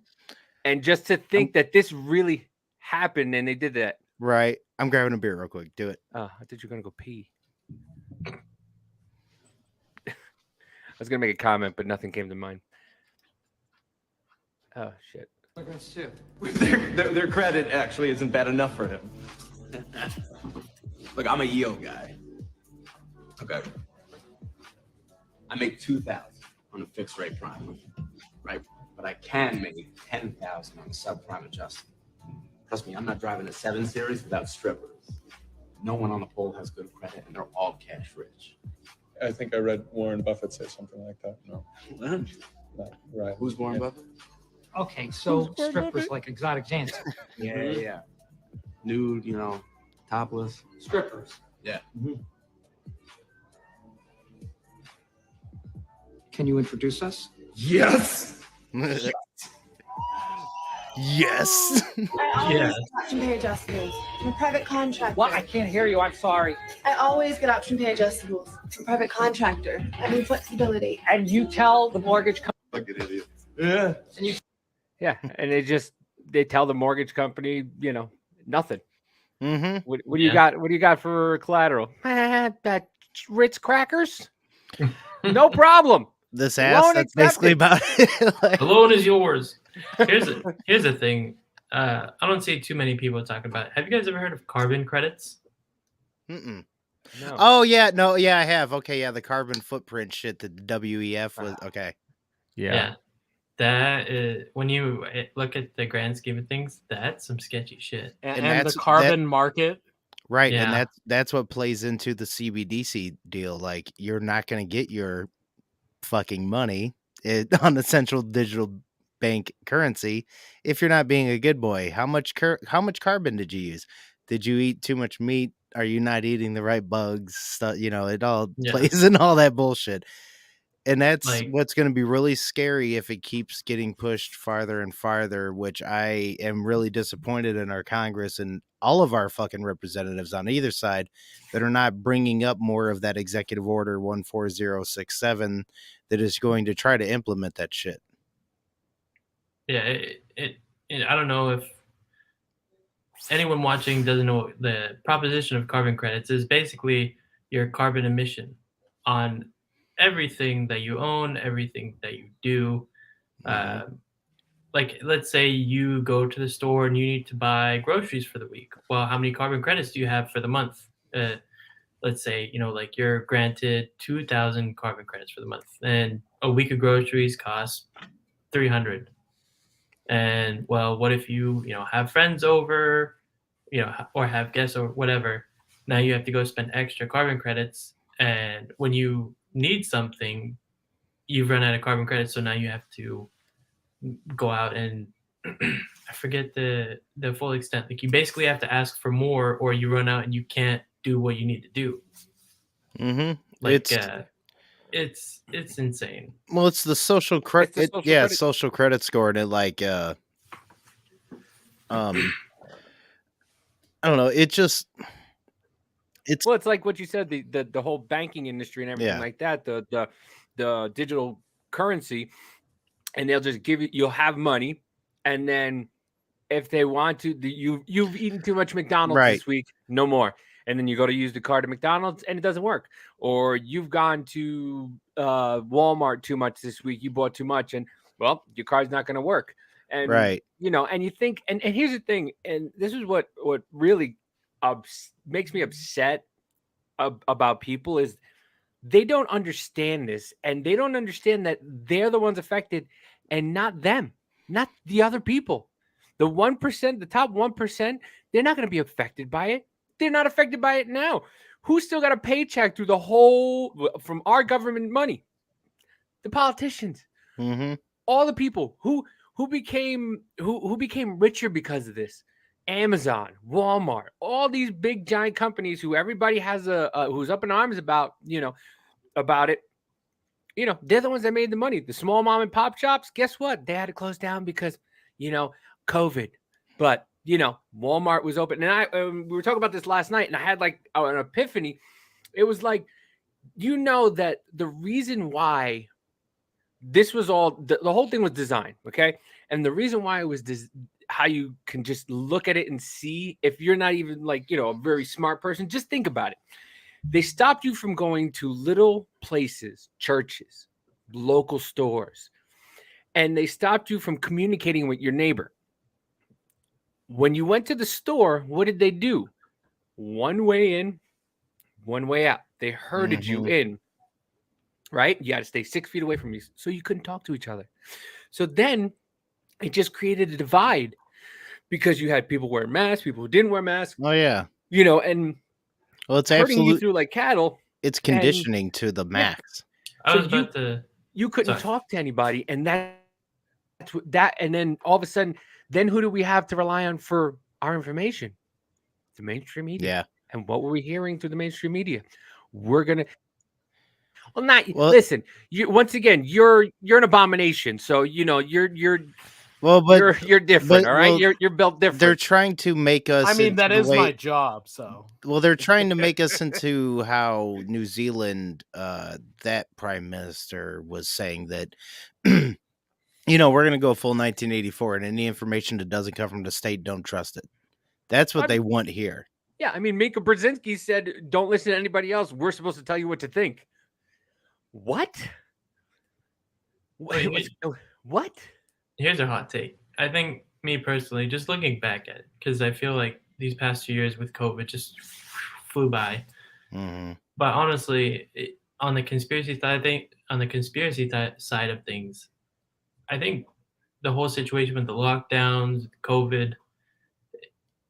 and just to think that this really happened and they did that. Right. I'm grabbing a beer real quick. Do it. I thought you were gonna go pee. I was gonna make a comment, but nothing came to mind. Oh shit. Their credit actually isn't bad enough for him. Look, I'm a yield guy. Okay. I make 2,000 on a fixed rate prime, right? But I can make 10,000 on a subprime adjustment. Trust me, I'm not driving a 7 Series without strippers. No one on the pole has good credit, and they're all cash rich. I think I read Warren Buffett say something like that. No, What? not right. Who's Warren Yeah. Buffett? Okay, so strippers like exotic dancers. Yeah. Nude, topless. Strippers. Yeah. Can you introduce us? Yes. Yes. I Yeah. always get option pay adjustables. I'm a private contractor. What? I can't hear you. I'm sorry. I always get option pay adjustables. I'm a private contractor. I need flexibility. And you tell the mortgage company. Like an idiot. Yeah. And you Yeah, and they tell the mortgage company, nothing. Mm-hmm. What do you Yeah. got? What do you got for collateral? That Ritz crackers? No problem. This Loan ass. That's basically about it. Like, The loan is yours. Here's the thing. I don't see too many people talking about it. Have you guys ever heard of carbon credits? mm-mm. No. Oh yeah, no, yeah, I have. Okay, yeah, the carbon footprint shit that the WEF was. Okay. Yeah. That is, when you look at the grand scheme of things, that's some sketchy shit. And, And and that's- the carbon market. Right, and Yeah. that's what plays into the CBDC deal. Like, you're not going to get your fucking money on the central digital bank currency if you're not being a good boy. How much carbon did you use? Did you eat too much meat? Are you not eating the right bugs? Stuff, it all Yeah. plays in all that bullshit. And that's Like- what's going to be really scary if it keeps getting pushed farther and farther, which I am really disappointed in our Congress and all of our fucking representatives on either side that are not bringing up more of that executive order 14067 that is going to try to implement that shit. Yeah, I don't know if anyone watching doesn't know the proposition of carbon credits is basically your carbon emission on everything that you own, everything that you do. like let's say you go to the store and you need to buy groceries for the week. Well, how many carbon credits do you have for the month? Let's say, like you're granted 2,000 carbon credits for the month, and a week of groceries costs 300. And well, what if you have friends over, or have guests or whatever? Now you have to go spend extra carbon credits, and when you need something, you've run out of carbon credits, so now you have to go out and I forget the full extent. Like you basically have to ask for more, or you run out and you can't do what you need to do. Mm-hmm. Like it's insane. Well, it's the social credit. It's the social Yeah, credit. social credit score, and it like I don't know. It's Well, it's like what you said, the whole banking industry and everything Yeah. like that, the digital currency, and they'll just give you, you'll have money, and then if they want to, you've eaten too much McDonald's Right. this week, no more. And then you go to use the card at McDonald's and it doesn't work. Or you've gone to Walmart too much this week, you bought too much, and well, your card's not going to work. And Right. and you think, and here's the thing, and this is what really makes me upset about people is they don't understand this, and they don't understand that they're the ones affected and not them, not the other people. The 1%, the top 1%, they're not going to be affected by it. They're not affected by it now. Who's still got a paycheck through the whole from our government money? The politicians. Mm-hmm. All the people who became richer because of this. Amazon, Walmart, all these big giant companies who everybody has who's up in arms about, about it. They're the ones that made the money. The small mom and pop shops, guess what? They had to close down because, COVID. But, Walmart was open. And we were talking about this last night, and I had like an epiphany. It was like, that the reason why this was all, the whole thing was designed, okay? And the reason why it was how you can just look at it and see, if you're not even like, a very smart person, just think about it. They stopped you from going to little places, churches, local stores, and they stopped you from communicating with your neighbor. When you went to the store, what did they do? One way in, one way out. They herded you in, right? You got to stay 6 feet away from you, so you couldn't talk to each other. So then it just created a divide because you had people wearing masks, people who didn't wear masks. Oh yeah. And Well, it's herding you absolute. through like cattle. It's conditioning to the max. I So was about to. You couldn't Sorry. talk to anybody, and that, and then all of a sudden, then who do we have to rely on for our information? The mainstream media. Yeah. And what were we hearing through the mainstream media? Well, Well- listen. You once again, you're an abomination. So you're Well, but you're different. but- All right, well, you're built different. they're trying to make us. I mean, that into the is way- my job. So Well, they're trying to make us into how New Zealand, that prime minister was saying that, we're going to go full 1984, and any information that doesn't come from the state, don't trust it. That's what they want here. Yeah, I mean, Mika Brzezinski said, "Don't listen to anybody else. We're supposed to tell you what to think." What? Wait, What? Here's a hot take. I think, me personally, just looking back at it, because I feel like these past 2 years with COVID just flew by. Mhm. But honestly, on the conspiracy side, side of things, I think the whole situation with the lockdowns, COVID,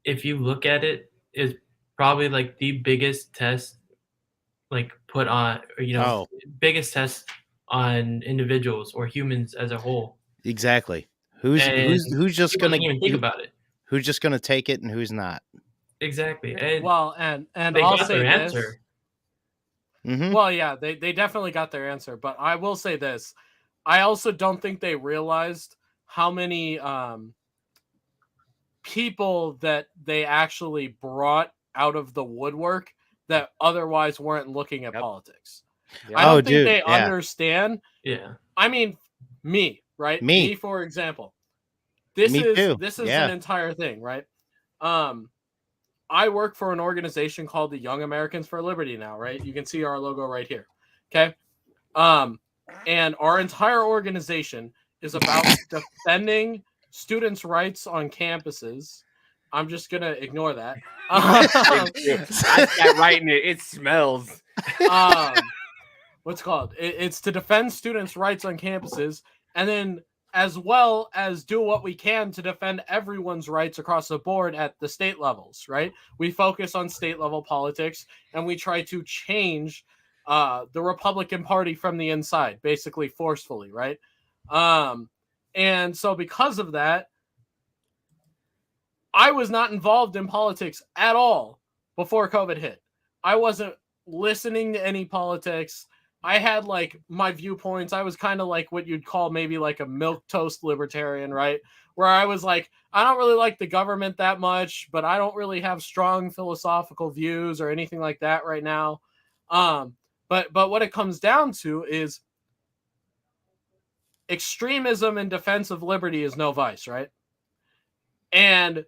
if you look at it, is probably like the biggest test, like put on, or biggest test on individuals or humans as a whole. Exactly. Who's just People going don't even think about it. Who's just going to take it and who's not? Exactly. And well, and they I'll got say their this. answer. Mhm. Well, yeah, they definitely got their answer, but I will say this. I also don't think they realized how many people that they actually brought out of the woodwork that otherwise weren't looking at politics. I don't think they understand. Yeah. I mean, me, right? Me. For example. This Me is too. an entire thing, right? I work for an organization called the Young Americans for Liberty now, right? You can see our logo right here. Okay. And our entire organization is about defending students' rights on campuses. I'm just gonna ignore that. That right in it. It smells. What's it called? It's to defend students' rights on campuses, and then as well as do what we can to defend everyone's rights across the board at the state levels, right? We focus on state level politics, and we try to change the Republican Party from the inside, basically forcefully, right? And so because of that, I was not involved in politics at all before COVID hit. I wasn't listening to any politics. I had like my viewpoints. I was kind of like what you'd call maybe like a milquetoast libertarian, right? Where I was like, I don't really like the government that much, but I don't really have strong philosophical views or anything like that right now. But what it comes down to is extremism in defense of liberty is no vice, right? And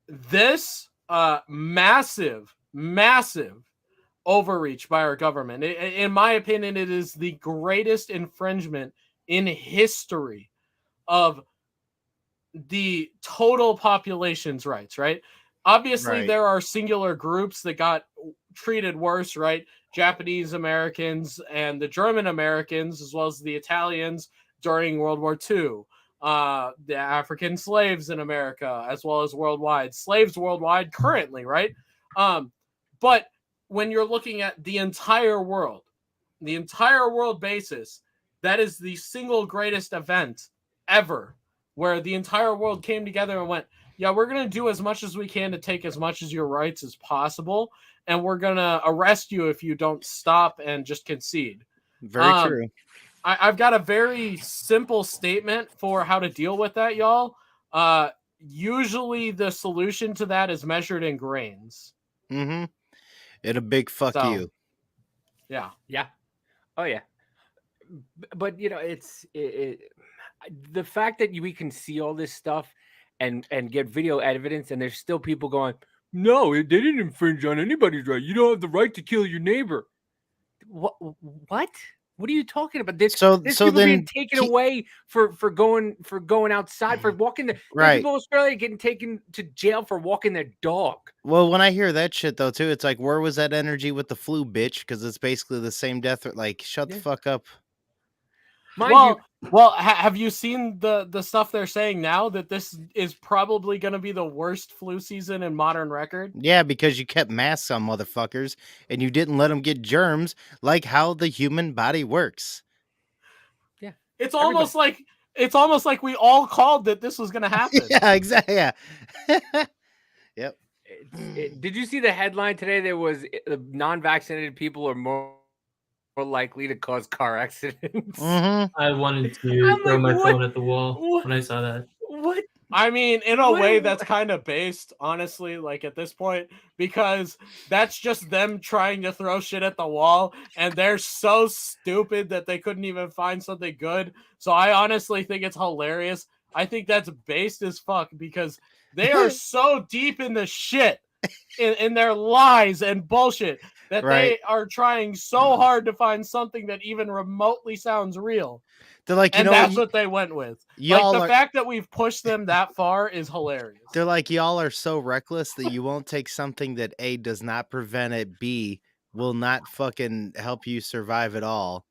this massive overreach by our government, in my opinion, it is the greatest infringement in history of the total population's rights, right? Obviously, Right. there are singular groups that got treated worse, right? Japanese Americans and the German Americans, as well as the Italians during World War II. The African slaves in America, as well as worldwide. Slaves worldwide currently, right? But when you're looking at the entire world basis, that is the single greatest event ever, where the entire world came together and went, yeah, we're going to do as much as we can to take as much as your rights as possible, and we're going to arrest you if you don't stop and just concede. Very true. I've got a very simple statement for how to deal with that, y'all. Usually the solution to that is measured in grains. Mm-hmm. And a big fuck So, you. Yeah. Yeah. Oh yeah. But you know, it's the fact that we can see all this stuff and get video evidence, and there's still people going, no, they didn't infringe on anybody's right. You don't have the right to kill your neighbor. What? What are you talking about? There's So people then being taken away for going outside, for walking. There's Right. people in Australia getting taken to jail for walking their dog. Well, when I hear that shit though too, it's like, where was that energy with the flu, bitch? Because it's basically the same death. Like, shut the fuck up. Mind Well, have you seen the stuff they're saying now that this is probably going to be the worst flu season in modern record? Yeah, because you kept masks on motherfuckers and you didn't let them get germs, like how the human body works. Yeah, it's almost like we all called that this was going to happen. Yeah, exactly. Yeah. Yep. Did you see the headline today? There was the non-vaccinated people are more likely to cause car accidents. Mm-hmm. I wanted to throw my phone at the wall when I saw that. What? I mean, in a way, that's kind of based, honestly, like at this point, because that's just them trying to throw shit at the wall, and they're so stupid that they couldn't even find something good. So I honestly think it's hilarious. I think that's based as fuck because they are so deep in the shit, in their lies and bullshit, that they are trying so hard to find something that even remotely sounds real. They're like, you and know, that's what they went with. Like the fact that we've pushed them that far is hilarious. They're like, y'all are so reckless that you won't take something that A, does not prevent it, B, will not fucking help you survive at all,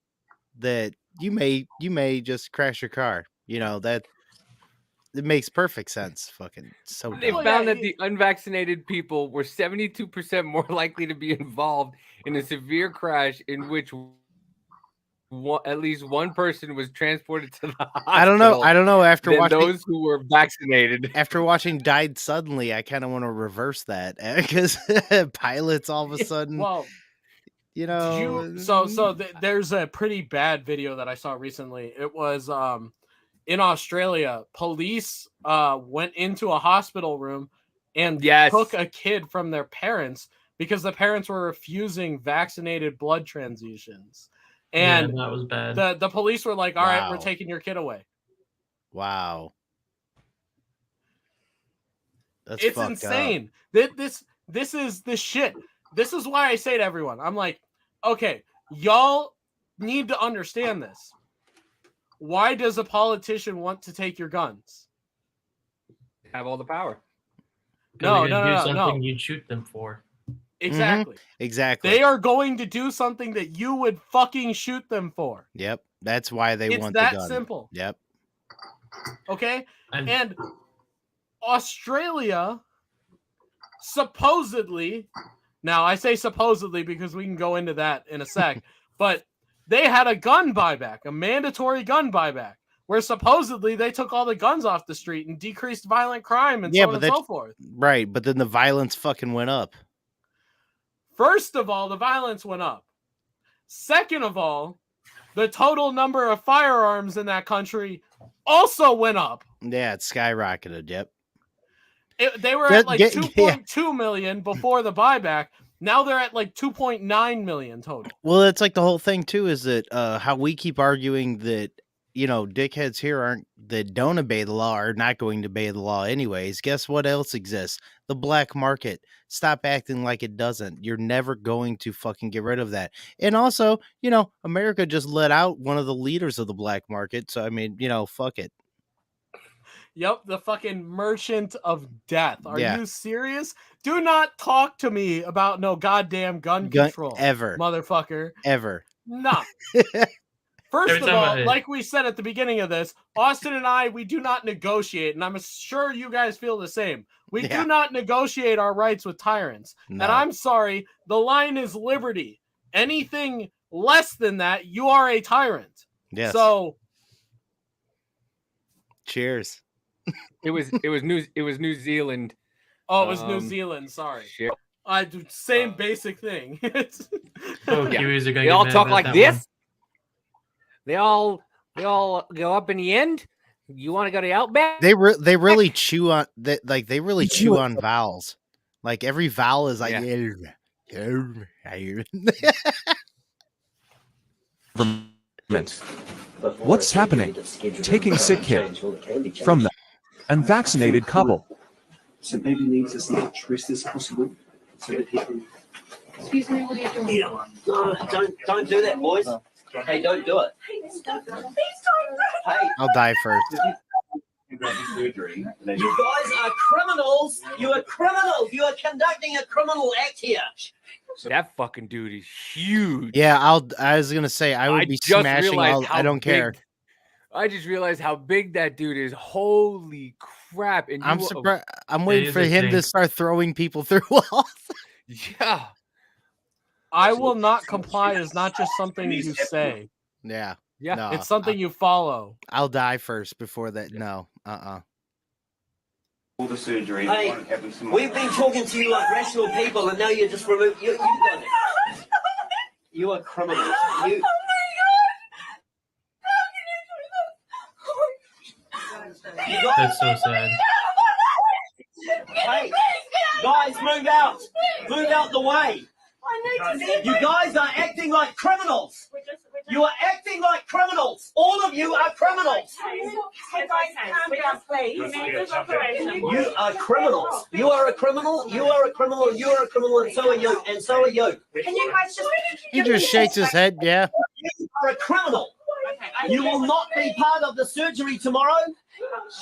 that you may just crash your car. You know, that it makes perfect sense. Fucking so They dumb. found that the unvaccinated people were 72% more likely to be involved in a severe crash in which at least one person was transported to the hospital. I don't know. After watching those who were vaccinated, after watching Died Suddenly, I kind of want to reverse that because pilots all of a sudden, you know. There's a pretty bad video that I saw recently. It was in Australia. Police went into a hospital room and took a kid from their parents because the parents were refusing vaccinated blood transfusions. And that was bad. The police were like, all right, we're taking your kid away. Wow. It's insane. This is the shit. This is why I say to everyone, I'm like, okay, y'all need to understand this. Why does a politician want to take your guns? have all the power. No, They're gonna do no. something you'd shoot them for. Exactly. Exactly. They are going to do something that you would fucking shoot them for. Yep. That's why they It's want that the gun. simple. Yep. Okay? And Australia supposedly, now I say supposedly because we can go into that in a sec, but they had a gun buyback, a mandatory gun buyback, where supposedly they took all the guns off the street and decreased violent crime and so on and so forth. Right, but then the violence fucking went up. First of all, the violence went up. Second of all, the total number of firearms in that country also went up. Yeah, it skyrocketed. Yep. They were at like 2.2 million before the buyback. Now they're at like 2.9 million total. Well, it's like the whole thing too is that how we keep arguing that, you know, dickheads here that don't obey the law are not going to obey the law anyways. Guess what else exists? The black market. Stop acting like it doesn't. You're never going to fucking get rid of that. And also, you know, America just let out one of the leaders of the black market. So, I mean, you know, fuck it. Yep, the fucking merchant of death. Are you serious? Do not talk to me about no goddamn gun control. Ever. Motherfucker. Ever. Nah. First of all, like we said at the beginning of this, Austin and I, we do not negotiate, and I'm sure you guys feel the same. We do not negotiate our rights with tyrants. No. And I'm sorry, the line is liberty. Anything less than that, you are a tyrant. Yes. So cheers. It was New Zealand. Oh, it was New Zealand. Sorry. Shit. I do same basic thing. Kiwis are gonna They all get talk mad like about this. that They all go up in the end. You want to go to Outback? They really chew on that. Like they really chew on vowels. Like every vowel is like. What's happening? Taking sick kid from the unvaccinated couple. So baby needs as much rest as possible so that he can. Excuse me, what are you doing? No, don't do that, boys. Hey, don't do it. Hey, I'll die first. you guys are criminals. You are criminals. You are conducting a criminal act here. That fucking dude is huge. Yeah, I was gonna say I would be smashing all. I don't care. I just realized how big that dude is. Holy crap! And I'm surprised. I'm waiting for him to start throwing people through walls. Yeah. I will not comply is not just something you say. Yeah. Yeah. No, It's something you follow. I'll die first before that. No. All the surgery. Hey, we've been talking to you like rational people, and now you're just removed. You got it. You are criminals. You. That's so sad. Hey, guys, move out. Move out the way. You guys are acting like criminals. You are acting like criminals. All of you are criminals. You are criminals. You are a criminal. You are a criminal. You are a criminal, and so are you. And so are you. Can you guys just? He just shakes his head. Yeah. You are a criminal. You will not be part of the surgery tomorrow.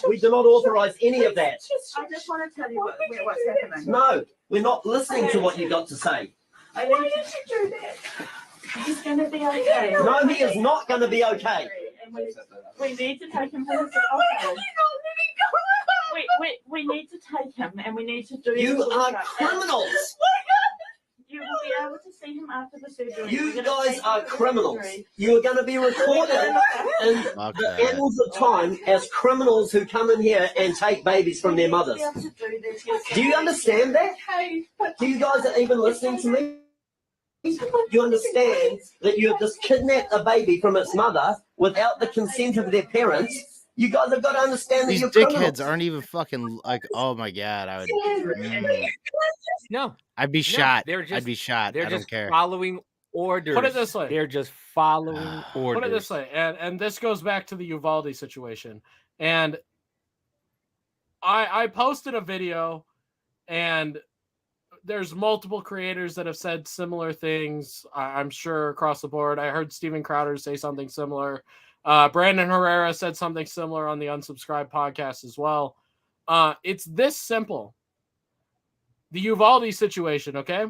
We do not authorize any of that. I just want to tell you what's happening. No, we're not listening to what you've got to say. I want you to do that. He's going to be okay. No, he is not going to be okay. We need to take him to his we need to take him and we need to do. You are criminals. You will be able to see him after the surgery. You guys are criminals. You are going to be recorded in the annals of time as criminals who come in here and take babies from their mothers. Do you understand that? Do you guys are even listening to me? You understand that you have just kidnapped a baby from its mother without the consent of their parents? You guys have got to understand that These you're dickheads criminals. aren't even fucking like. Oh my god, I would. No, I'd be shot. They're just, I'd be shot. They're I just don't care. following orders. Put it this way. They're just following orders. Put it this way, and this goes back to the Uvalde situation. And I posted a video, and there's multiple creators that have said similar things. I'm sure across the board. I heard Steven Crowder say something similar. Brandon Herrera said something similar on the Unsubscribed podcast as well. It's this simple. The Uvalde situation, okay?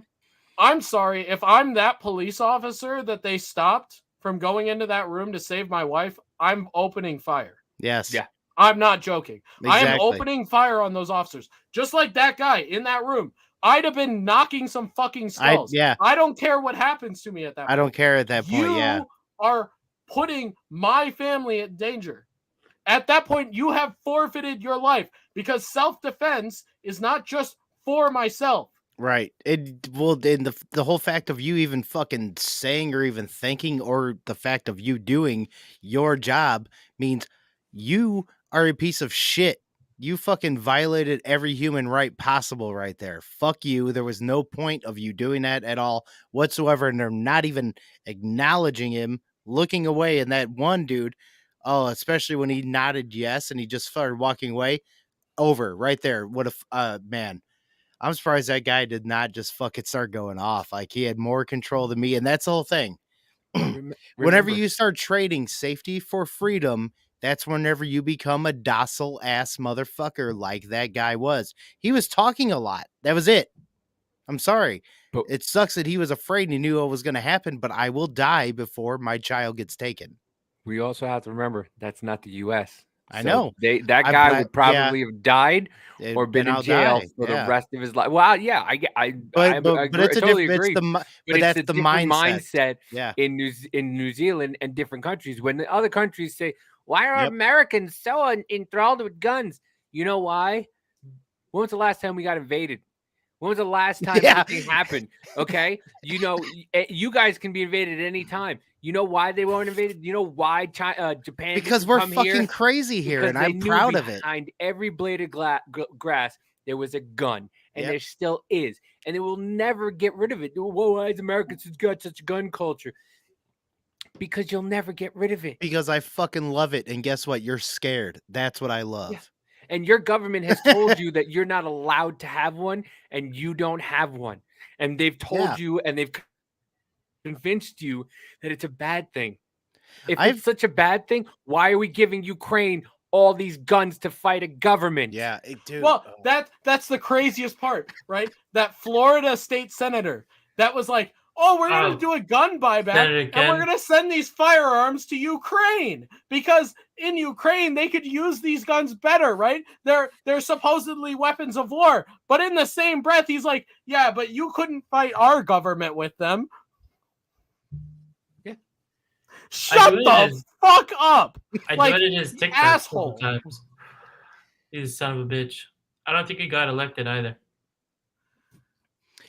I'm sorry if I'm that police officer that they stopped from going into that room to save my wife. I'm opening fire. Yes. Yeah. I'm not joking. I am Exactly. opening fire on those officers. Just like that guy in that room. I'd have been knocking some fucking skulls. yeah. I don't care what happens to me at that point. I don't care at that point. You Yeah. are putting my family at danger. At that point, you have forfeited your life because self-defense is not just for myself. Right. And the whole fact of you even fucking saying or even thinking, or the fact of you doing your job, means you are a piece of shit. You fucking violated every human right possible right there. Fuck you. There was no point of you doing that at all whatsoever. And they're not even acknowledging him, looking away. And that one dude, oh, especially when he nodded yes and he just started walking away, over right there. What if, man. I'm surprised that guy did not just fucking start going off. Like, he had more control than me. And that's the whole thing. Whenever you start trading safety for freedom, that's whenever you become a docile ass motherfucker like that guy was. He was talking a lot. That was it. I'm sorry. But it sucks that he was afraid and he knew what was going to happen, but I will die before my child gets taken. We also have to remember that's not the U.S. I know. That guy would probably have died or been in jail for the rest of his life. Well, yeah, I totally agree. But that's the mindset yeah. in New Zealand and different countries. When the other countries say, "Why are Americans so enthralled with guns?" You know why? When was the last time we got invaded? When was the last time anything happened? Okay, you guys can be invaded at any time. You know why they weren't invaded? You know why Japan? Because we're fucking crazy here, and I'm proud of it. Behind every blade of grass, there was a gun, and there still is, and they will never get rid of it. Whoa, why is Americans got such a gun culture? Because you'll never get rid of it. Because I fucking love it, and guess what? You're scared. That's what I love. Yeah. And your government has told you that you're not allowed to have one, and you don't have one, and they've told you, and they've convinced you that it's a bad thing. If it's such a bad thing, why are we giving Ukraine all these guns to fight a government? Yeah, dude. Well, that's the craziest part, right? That Florida state senator that was like, "Oh, we're going to do a gun buyback, and we're going to send these firearms to Ukraine because in Ukraine they could use these guns better, right? They're supposedly weapons of war." But in the same breath, he's like, "Yeah, but you couldn't fight our government with them." Shut the fuck up! I like, donated his TikTok asshole. times. He's a son of a bitch. I don't think he got elected either.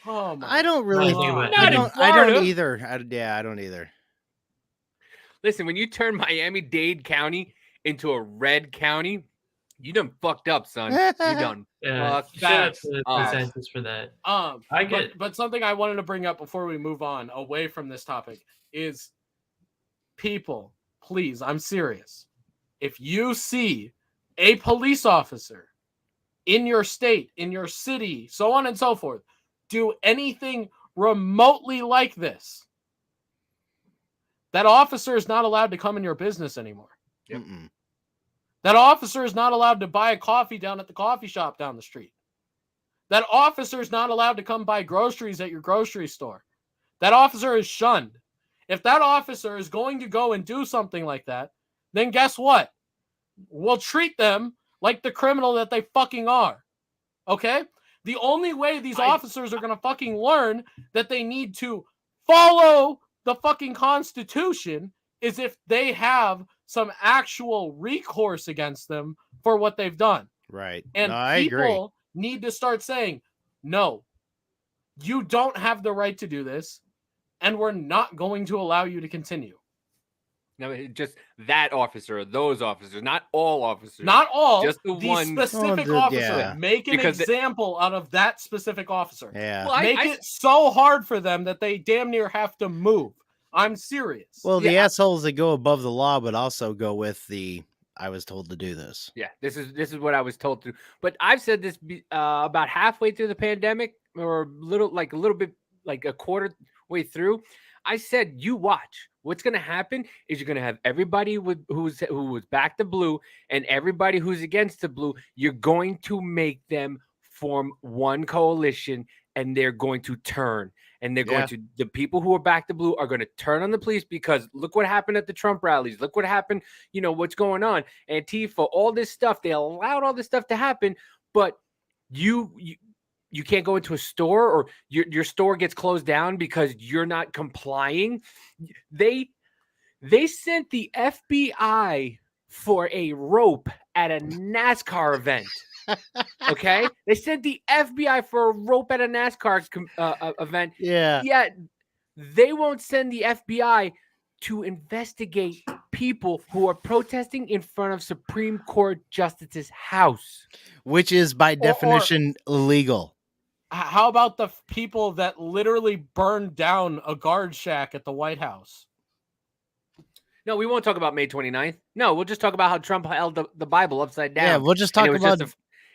Oh my I don't really. God. I don't either. I don't either. Listen, when you turn Miami-Dade County into a red county, you done fucked up, son. You done fucked up. For that. I get but something I wanted to bring up before we move on away from this topic is, people, please, I'm serious. If you see a police officer in your state, in your city, so on and so forth, do anything remotely like this, that officer is not allowed to come in your business anymore. Yep. That officer is not allowed to buy a coffee down at the coffee shop down the street. That officer is not allowed to come buy groceries at your grocery store. That officer is shunned. If that officer is going to go and do something like that, then guess what? We'll treat them like the criminal that they fucking are. Okay? The only way these officers are going to fucking learn that they need to follow the fucking Constitution is if they have some actual recourse against them for what they've done. Right. And no, I agree. people need to start saying, no, you don't have the right to do this, and we're not going to allow you to continue. No, just that officer, those officers, not all officers. Not all, just the one specific officer. Make an example out of that specific officer. Yeah. Well, Make it so hard for them that they damn near have to move. I'm serious. Well, the assholes that go above the law, but also go with the I was told to do this. Yeah, this is what I was told to. But I've said this about halfway through the pandemic, or a little bit like a quarter way through. I said, you watch. What's going to happen is you're going to have everybody who was back to blue and everybody who's against the blue. You're going to make them form one coalition, and they're going to turn. And they're going to, the people who are back to blue are going to turn on the police, because look what happened at the Trump rallies. Look what happened, what's going on. Antifa, all this stuff. They allowed all this stuff to happen, but you can't go into a store, or your store gets closed down because you're not complying. They sent the FBI for a rope at a NASCAR event. Okay, they sent the FBI for a rope at a NASCAR event. Yeah. Yet they won't send the FBI to investigate people who are protesting in front of Supreme Court Justice's house, which is by definition illegal. How about the people that literally burned down a guard shack at the White House? No, we won't talk about May 29th. No, we'll just talk about how Trump held the Bible upside down. Yeah, we'll just talk about...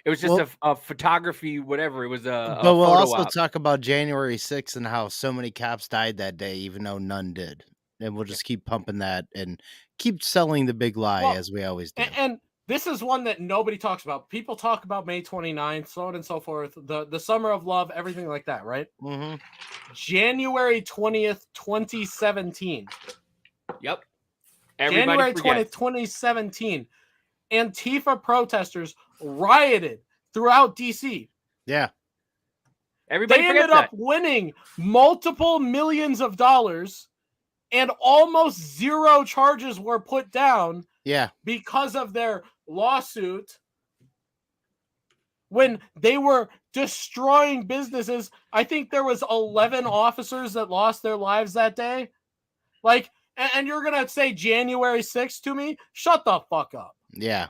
It was just a photography, whatever. It was a But we'll photo also op. talk about January 6th and how so many cops died that day, even though none did. And we'll just keep pumping that and keep selling the big lie, as we always do. And this is one that nobody talks about. People talk about May 29th, so on and so forth, the summer of love, everything like that, right? Mm-hmm. January 20th, 2017. Yep. January 20th, 2017. Antifa protesters rioted throughout DC. Yeah. Everybody they ended up winning multiple millions of dollars, and almost zero charges were put down. Yeah. Because of their lawsuit, when they were destroying businesses. I think there was 11 officers that lost their lives that day. Like, and you're going to say January 6th to me? Shut the fuck up. Yeah.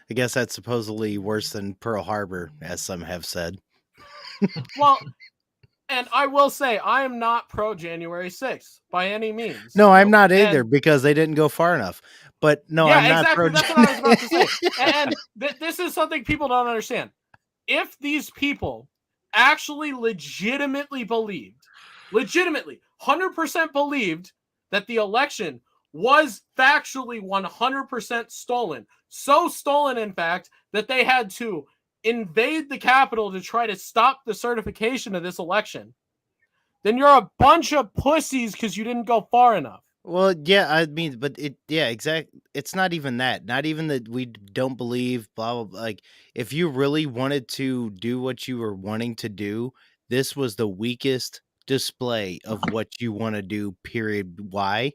I guess that's supposedly worse than Pearl Harbor, as some have said. Well, and I will say, I am not pro January 6th by any means. No, I'm not either, because they didn't go far enough. But no, yeah, I'm not exactly. pro. That's what I was about to say. And this is something people don't understand. If these people actually legitimately believed, 100% believed that the election was factually 100% stolen, so stolen, in fact, that they had to invade the Capitol to try to stop the certification of this election, then you're a bunch of pussies because you didn't go far enough. Well, yeah, I mean, but exactly. It's not even that. Not even that we don't believe, blah, blah, blah. Like, if you really wanted to do what you were wanting to do, this was the weakest display of what you want to do, period. Why?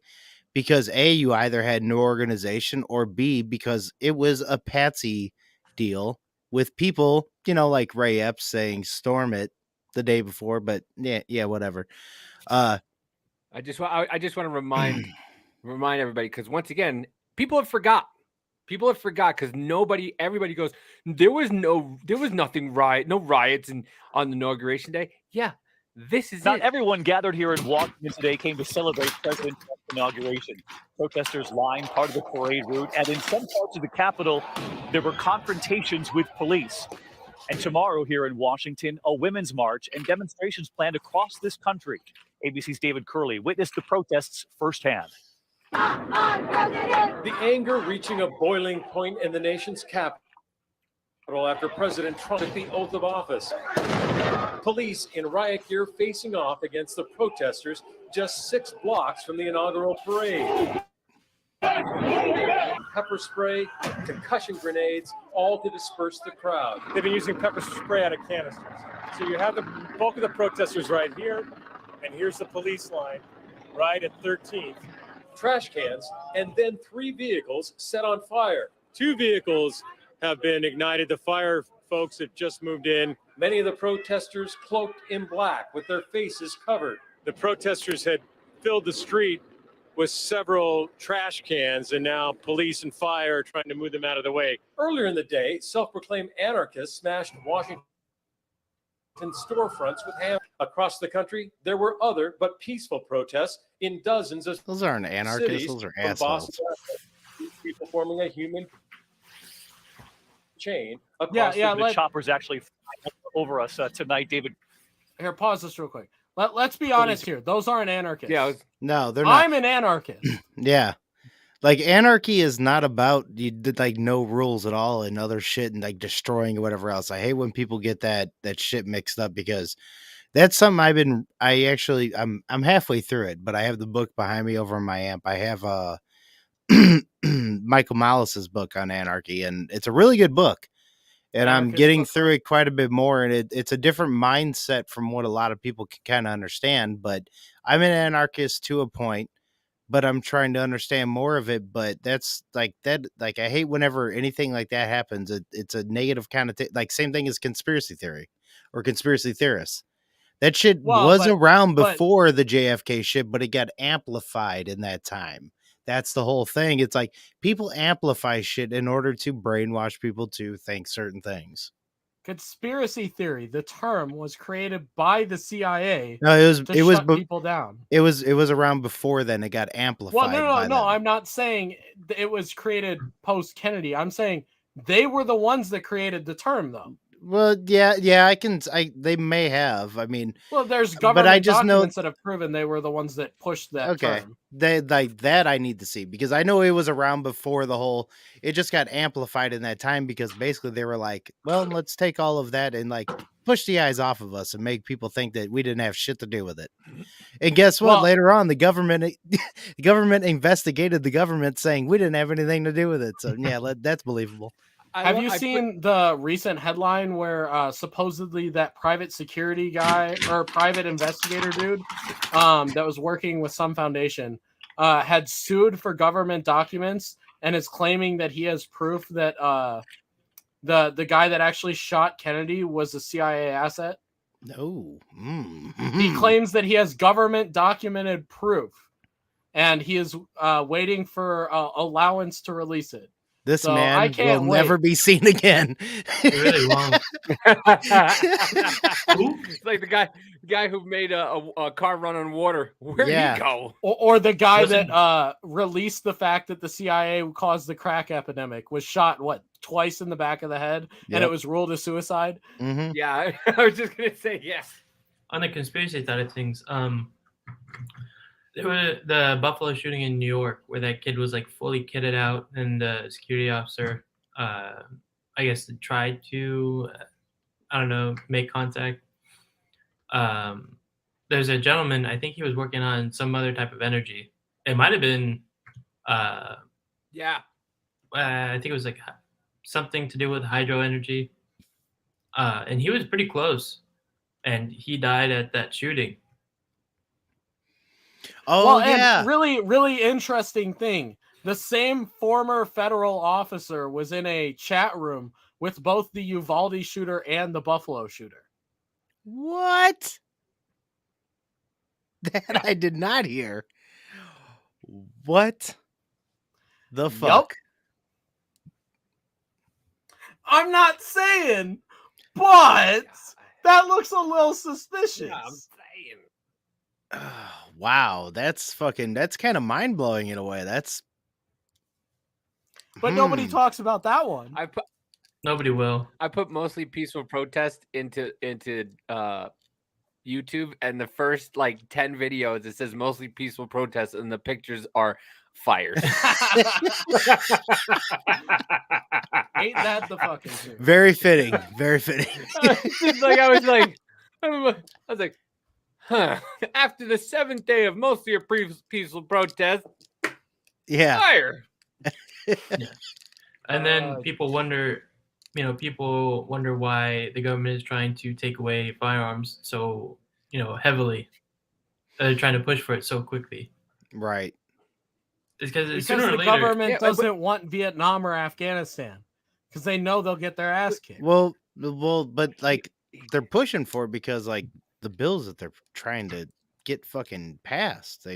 Because A, you either had no organization, or B, because it was a patsy deal with people, like Ray Epps saying storm it the day before, but yeah, whatever. I just want to remind everybody, because once again, people have forgot because everybody goes, there was nothing no riots on the inauguration day. Yeah, this is Not everyone gathered here in Washington today came to celebrate President Trump's inauguration. Protesters lined part of the parade route, and in some parts of the Capitol, there were confrontations with police. And tomorrow here in Washington, a women's march and demonstrations planned across this country. ABC's David Curley witnessed the protests firsthand. The anger reaching a boiling point in the nation's capital after President Trump took the oath of office. Police in riot gear facing off against the protesters just 6 blocks from the inaugural parade. Pepper spray, concussion grenades, all to disperse the crowd. They've been using pepper spray out of canisters. So you have the bulk of the protesters right here, and here's the police line right at 13th. Trash cans, and then 3 vehicles set on fire. 2 vehicles have been ignited. The fire folks have just moved in. Many of the protesters cloaked in black with their faces covered. The protesters had filled the street with several trash cans, and now police and fire are trying to move them out of the way. Earlier in the day, self-proclaimed anarchists smashed Washington storefronts with hammers. Across the country, there were other but peaceful protests in dozens of Those aren't anarchists, cities, those are from assholes. Boston, people forming a human chain across the choppers actually over us tonight, David. Here, pause this real quick. Let's be honest here. Those aren't anarchists. Yeah, No, they're not. I'm an anarchist. Yeah. Like anarchy is not about you did like no rules at all and other shit and like destroying or whatever else. I hate when people get that shit mixed up because that's something I'm halfway through it, but I have the book behind me over my amp. I have Michael Malice's book on anarchy, and it's a really good book. And I'm getting through it quite a bit more, and it's a different mindset from what a lot of people can kind of understand. But I'm an anarchist to a point, but I'm trying to understand more of it. But that's like that. Like I hate whenever anything like that happens. It's a negative kind of like same thing as conspiracy theory or conspiracy theorists. That shit was around before the JFK shit, but it got amplified in that time. That's the whole thing. It's like people amplify shit in order to brainwash people to think certain things. Conspiracy theory. The term was created by the CIA. No, it was shut people down. It was around before then. It got amplified. Well, no. I'm not saying it was created post Kennedy. I'm saying they were the ones that created the term, though. Well, yeah, they may have. I mean, well, there's government but I just documents that have proven they were the ones that pushed that term. They like that I need to see because I know it was around before the whole. It just got amplified in that time because basically they were like, well, let's take all of that and like push the eyes off of us and make people think that we didn't have shit to do with it. And guess what? Well, later on, the government investigated the government saying we didn't have anything to do with it. So yeah, that's believable. Have you seen the recent headline where supposedly that private security guy or private investigator dude that was working with some foundation had sued for government documents and is claiming that he has proof that the guy that actually shot Kennedy was a CIA asset? No. He claims that he has government documented proof and he is waiting for allowance to release it. This man will never be seen again. Really won't. It's like the guy who made a car run on water. Where'd he go? Or the guy that released the fact that the CIA caused the crack epidemic was shot twice in the back of the head, and it was ruled a suicide. Mm-hmm. Yeah, I was just gonna say yes. On the conspiracy side of things, there was the Buffalo shooting in New York where that kid was like fully kitted out and the security officer, I guess, tried to, make contact. There's a gentleman, I think he was working on some other type of energy. It might have been, I think it was like something to do with hydro energy. And he was pretty close and he died at that shooting. Oh, yeah. And really, really interesting thing. The same former federal officer was in a chat room with both the Uvalde shooter and the Buffalo shooter. What? That I did not hear. What the fuck? Yep. I'm not saying, but that looks a little suspicious. Yeah, I'm saying. Wow, that's kind of mind blowing in a way. But nobody talks about that one. Nobody will. I put mostly peaceful protest into YouTube, and the first 10 videos it says mostly peaceful protest, and the pictures are fires. Ain't that the fucking truth? Very fitting. Very fitting. I was like, huh. After the 7th day of mostly a peaceful protest, fire. And then people wonder why the government is trying to take away firearms so, heavily. They're trying to push for it so quickly. Right. It's because the government doesn't want Vietnam or Afghanistan because they know they'll get their ass kicked. Well, but they're pushing for it because the bills that they're trying to get fucking passed.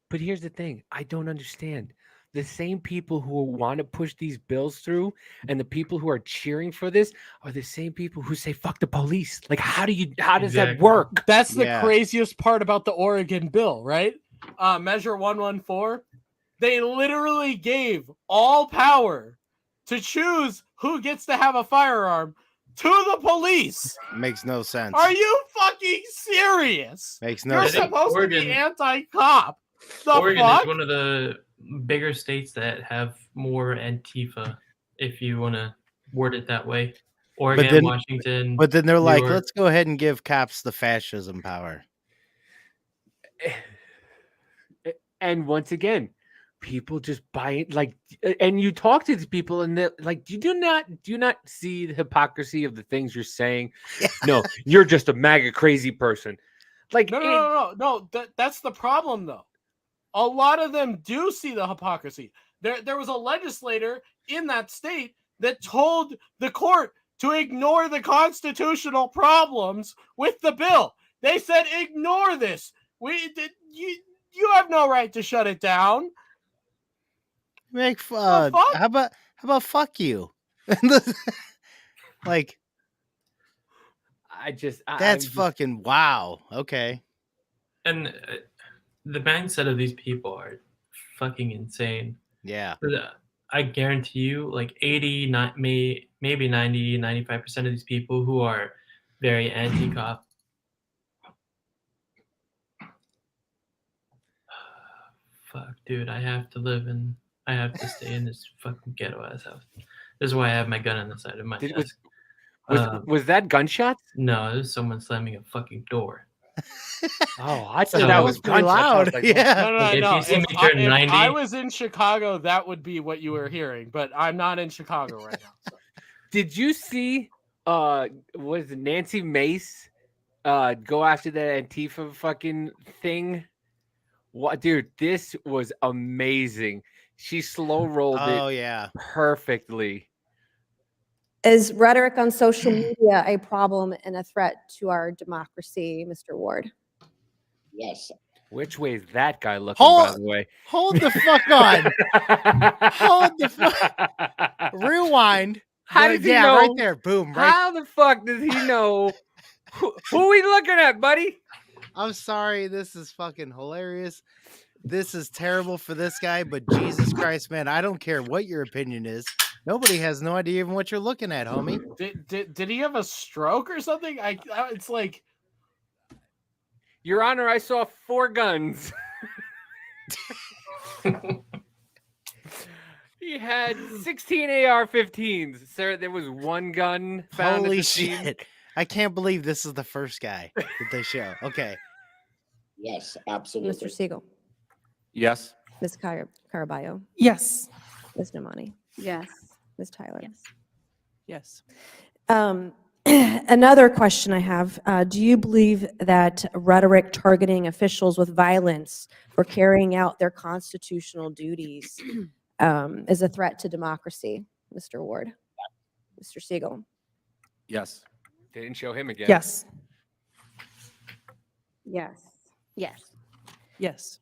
But here's the thing. I don't understand. The same people who want to push these bills through and the people who are cheering for this are the same people who say, fuck the police. How does that work? That's the craziest part about the Oregon bill, right? Measure 114. They literally gave all power to choose who gets to have a firearm to the police. Makes no sense. Are you fucking serious? Makes no You're sense. supposed to Oregon- be anti-cop. The Oregon fuck? is one of the bigger states that have more Antifa, if you want to word it that way. Oregon, Washington. But then they're New like, York. let's go ahead and give cops the fascism power. And once again, people just buy it. Like, and you talk to these people, and they're like, do you not see the hypocrisy of the things you're saying? No, you're just a MAGA crazy person. Like, No. That's the problem, though. A lot of them do see the hypocrisy. There was a legislator in that state that told the court to ignore the constitutional problems with the bill. They said, ignore this. You have no right to shut it down. Make fun. How about fuck you? Like, that's fucking wow. Okay. And the mindset of these people are fucking insane. Yeah. But, I guarantee you, like 80, maybe 90, 95% of these people who are very anti-cop. Fuck, dude, I have to stay in this fucking ghetto ass house. This is why I have my gun on the side of my desk. Was that gunshots? No, it was someone slamming a fucking door. Oh, I thought that was pretty gunshots. loud. Yeah. If you see me turn 90, I was in Chicago, that would be what you were hearing, but I'm not in Chicago right now. So. Did you see was it Nancy Mace go after that Antifa fucking thing? What, dude, this was amazing. She slow rolled it perfectly. Is rhetoric on social media a problem and a threat to our democracy, Mr. Ward? Yes. Which way is that guy looking, by the way? Hold the fuck on. Hold the fuck. Rewind. How does he know? Right there. Boom. Right. How the fuck does he know? Who are we looking at, buddy? I'm sorry. This is fucking hilarious. This is terrible for this guy, but Jesus Christ, man, I don't care what your opinion is. Nobody has no idea even what you're looking at, homie. Did he have a stroke or something? It's like, Your Honor, I saw 4 guns. He had 16 AR-15s. Sir, there was 1 gun found Holy at the scene. shit. I can't believe this is the first guy that they show. Okay. Yes, absolutely. Mr. Siegel. Yes. Ms. Caraballo. Yes. Ms. Nomani. Yes. Ms. Tyler. Yes. Another question I have, do you believe that rhetoric targeting officials with violence for carrying out their constitutional duties is a threat to democracy, Mr. Ward? Mr. Siegel? Yes. They didn't show him again. Yes. Yes. Yes. Yes.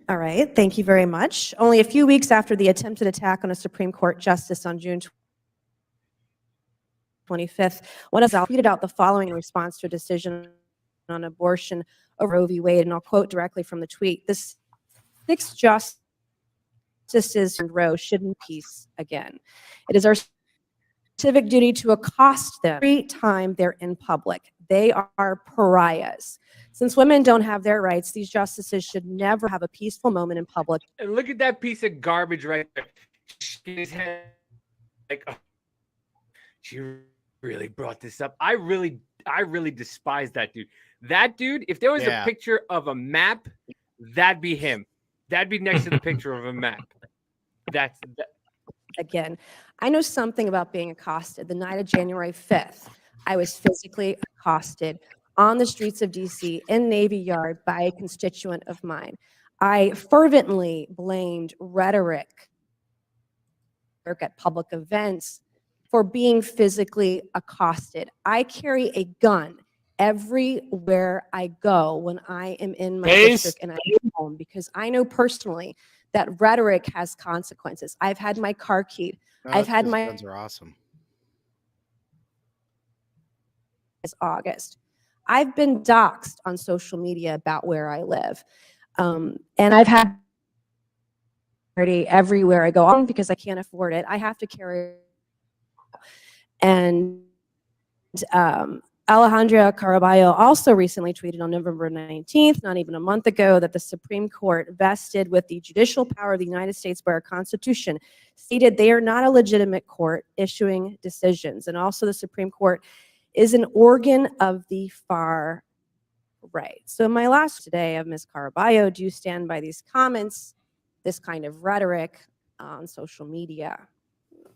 All right, thank you very much. Only a few weeks after the attempted attack on a Supreme Court justice on June 25th, one of us tweeted out the following in response to a decision on abortion over Roe v. Wade, and I'll quote directly from the tweet. The 6 justices in Roe shouldn't peace again. It is our civic duty to accost them every time they're in public. They are pariahs. Since women don't have their rights, these justices should never have a peaceful moment in public. And look at that piece of garbage right there. His head, like, oh, she really brought this up. I really despise that dude. That dude, if there was a picture of a map, that'd be him. That'd be next to the picture of a map. That's that. Again, I know something about being accosted. The night of January 5th, I was physically accosted on the streets of DC in Navy Yard by a constituent of mine. I fervently blamed rhetoric at public events for being physically accosted. I carry a gun everywhere I go when I am in my district and I'm home, because I know personally that rhetoric has consequences. I've had my car keyed. I've had my guns are awesome. August. I've been doxxed on social media about where I live. And I've had everywhere I go on because I can't afford it. I have to carry. And Alejandra Caraballo also recently tweeted on November 19th, not even a month ago, that the Supreme Court, vested with the judicial power of the United States by our Constitution, stated they are not a legitimate court issuing decisions. And also the Supreme Court is an organ of the far right. So my last today of Ms. Caraballo, do you stand by these comments, this kind of rhetoric on social media?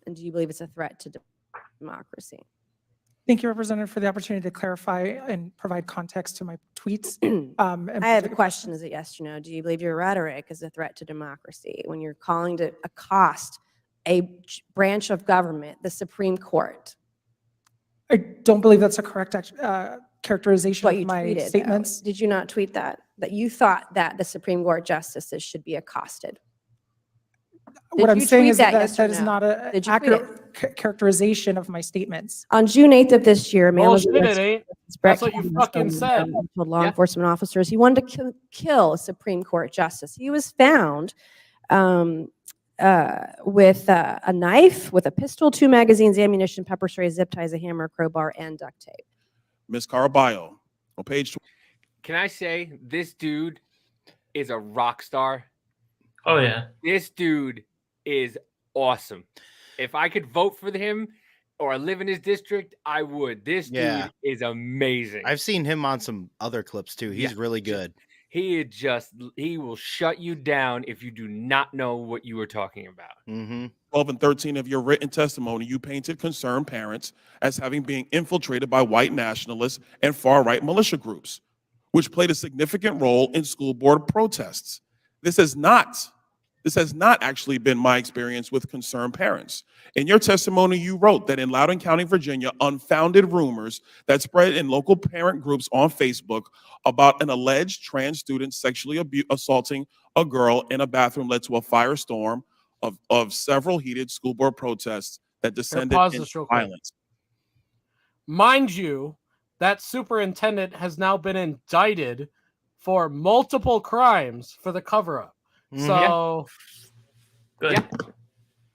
And do you believe it's a threat to democracy? Thank you, Representative, for the opportunity to clarify and provide context to my tweets. I have a question. Is it yes or no? Do you believe your rhetoric is a threat to democracy when you're calling to accost a branch of government, the Supreme Court? I don't believe that's a correct characterization What of you my tweeted, statements. though. Did you not tweet that? That you thought that the Supreme Court justices should be accosted? What I'm saying is that yes or that is no? not an Did you tweet accurate characterization of my statements. On June 8th of this year, a man was Bullshit, it arrested. ain't. Brett That's what you Kavanaugh fucking said. told law enforcement officers he wanted to kill a Supreme Court justice. He was found with a knife, with a pistol, 2 magazines, ammunition, pepper spray, zip ties, a hammer, crowbar, and duct tape. Ms. Caraballo, on page 2. Can I say this dude is a rock star? Oh yeah. This dude is awesome. If I could vote for him or live in his district, I would. This Yeah. dude is amazing. I've seen him on some other clips too. He's really good. He will shut you down if you do not know what you were talking about. 12 and 13 of your written testimony, you painted concerned parents as having been infiltrated by white nationalists and far-right militia groups, which played a significant role in school board protests. This has not actually been my experience with concerned parents. In your testimony, you wrote that in Loudoun County, Virginia, unfounded rumors that spread in local parent groups on Facebook about an alleged trans student sexually assaulting a girl in a bathroom led to a firestorm of several heated school board protests that descended pause into this real quick. violence. Mind you, that superintendent has now been indicted for multiple crimes for the cover-up. So, yeah,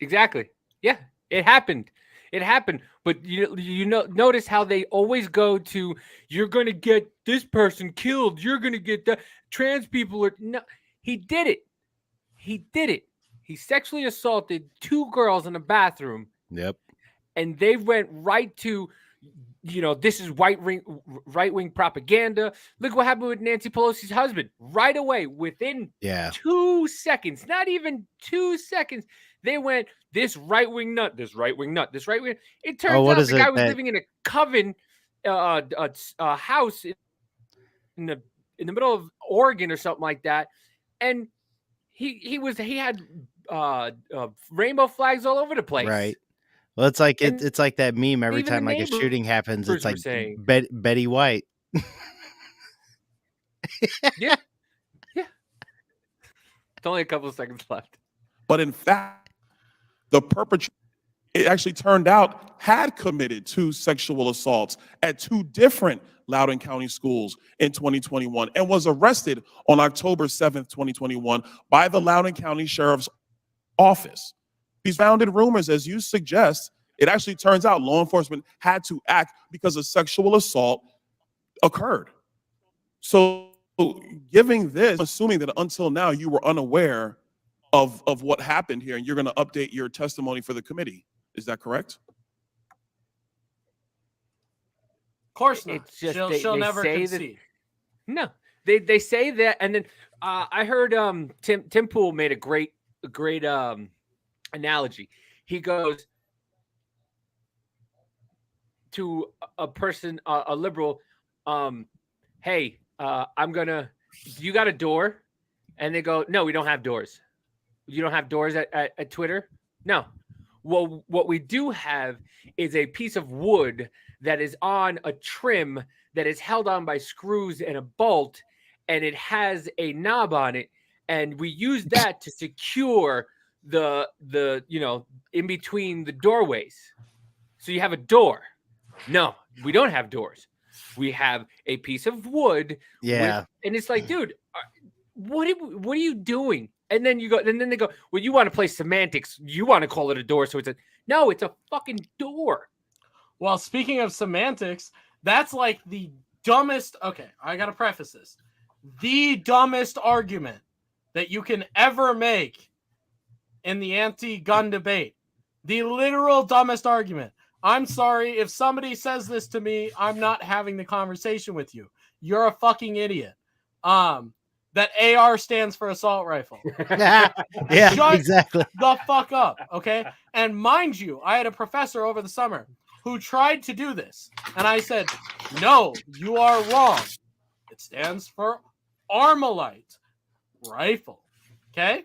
exactly. Yeah, it happened. It happened. But notice how they always go to, you're going to get this person killed. You're going to get the trans people. No, he did it. He did it. He sexually assaulted 2 girls in a bathroom. Yep. And they went right to, this is right-wing propaganda. Look what happened with Nancy Pelosi's husband. Right away, within 2 seconds, not even 2 seconds, they went, this right-wing nut, this right-wing nut, this right-wing. It turns out the guy was living in a coven house in the middle of Oregon or something like that. And he had rainbow flags all over the place. Right. Well, it's like it's like that meme every even time the like a shooting happens. It's were like saying- Betty White. Yeah. It's only a couple of seconds left. But in fact, the perpetrator, it actually turned out, had committed 2 sexual assaults at 2 different Loudoun County schools in 2021 and was arrested on October 7th, 2021 by the Loudoun County Sheriff's Office. These founded rumors, as you suggest, it actually turns out law enforcement had to act because a sexual assault occurred. So giving this, assuming that until now you were unaware of what happened here, and you're going to update your testimony for the committee. Is that correct? of course not. It's just She'll never say concede. No, they say that, and then I heard Tim Pool made a great analogy. He goes to a person, a liberal, hey, you got a door? And they go, no, we don't have doors. You don't have doors at Twitter? No. Well, what we do have is a piece of wood that is on a trim that is held on by screws and a bolt, and it has a knob on it, and we use that to secure the in between the doorways. So you have a door. No, we don't have doors. We have a piece of wood. Yeah. And it's like, dude, what are you doing? And then then they go, well, you want to play semantics. You want to call it a door. So it's no, it's a fucking door. Well, speaking of semantics, that's like the dumbest. Okay, I gotta preface this. The dumbest argument that you can ever make in the anti-gun debate. The literal dumbest argument. I'm sorry if somebody says this to me, I'm not having the conversation with you. You're a fucking idiot. That AR stands for assault rifle. Yeah, Shut exactly. the fuck up, okay? And mind you, I had a professor over the summer who tried to do this, and I said, "No, you are wrong. It stands for Armalite rifle." Okay?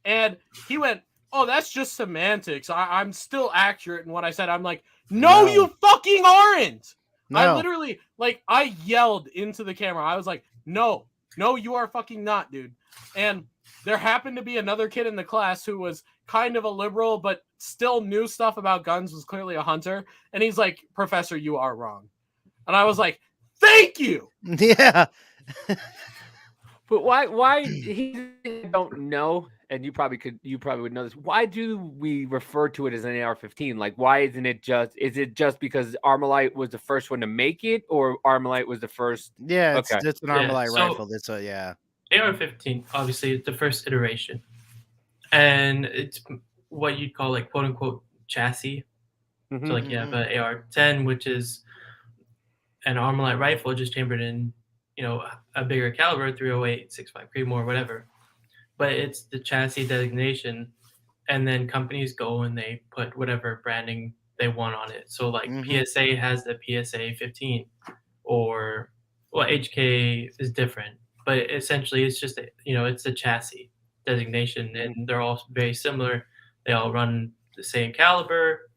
And he went, "Oh, that's just semantics. I'm still accurate in what I said." I'm like, no, you fucking aren't. I No. literally, like, I yelled into the camera. I was like, no, you are fucking not, dude. And there happened to be another kid in the class who was kind of a liberal, but still knew stuff about guns, was clearly a hunter. And he's like, "Professor, you are wrong." And I was like, thank you. Yeah. But why he don't know, and you probably would know this. Why do we refer to it as an AR-15? Like, why isn't it is it just because Armalite was the first one to make it, or Armalite was the first? Yeah, it's Okay. an Armalite rifle. That's yeah. AR-15 obviously is the first iteration, and it's what you'd call like quote unquote chassis. Mm-hmm. So like you have an AR-10, which is an Armalite rifle just chambered in, a bigger caliber, 308, 6.5 Creedmoor, whatever. But it's the chassis designation, and then companies go and they put whatever branding they want on it. So like PSA has the PSA 15, or HK is different, but essentially it's just it's a chassis designation, and they're all very similar. They all run the same caliber,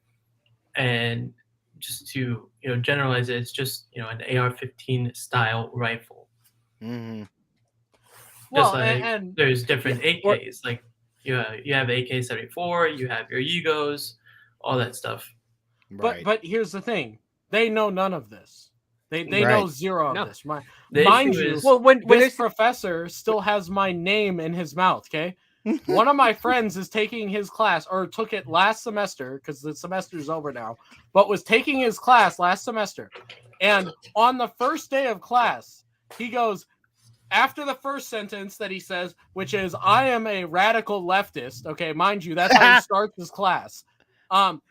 and just to generalize it, it's just an AR-15 style rifle. Mm-hmm. Just there's different AKs, like you have AK-74, you have your Yugos, all that stuff. But here's the thing: they know none of this. They know zero of this. Mind you, this professor still has my name in his mouth. Okay. One of my friends is taking his class, or took it last semester because the semester's over now, but was taking his class last semester. And on the first day of class, he goes, after the first sentence that he says, which is, "I am a radical leftist." Okay, mind you, that's how he starts his class.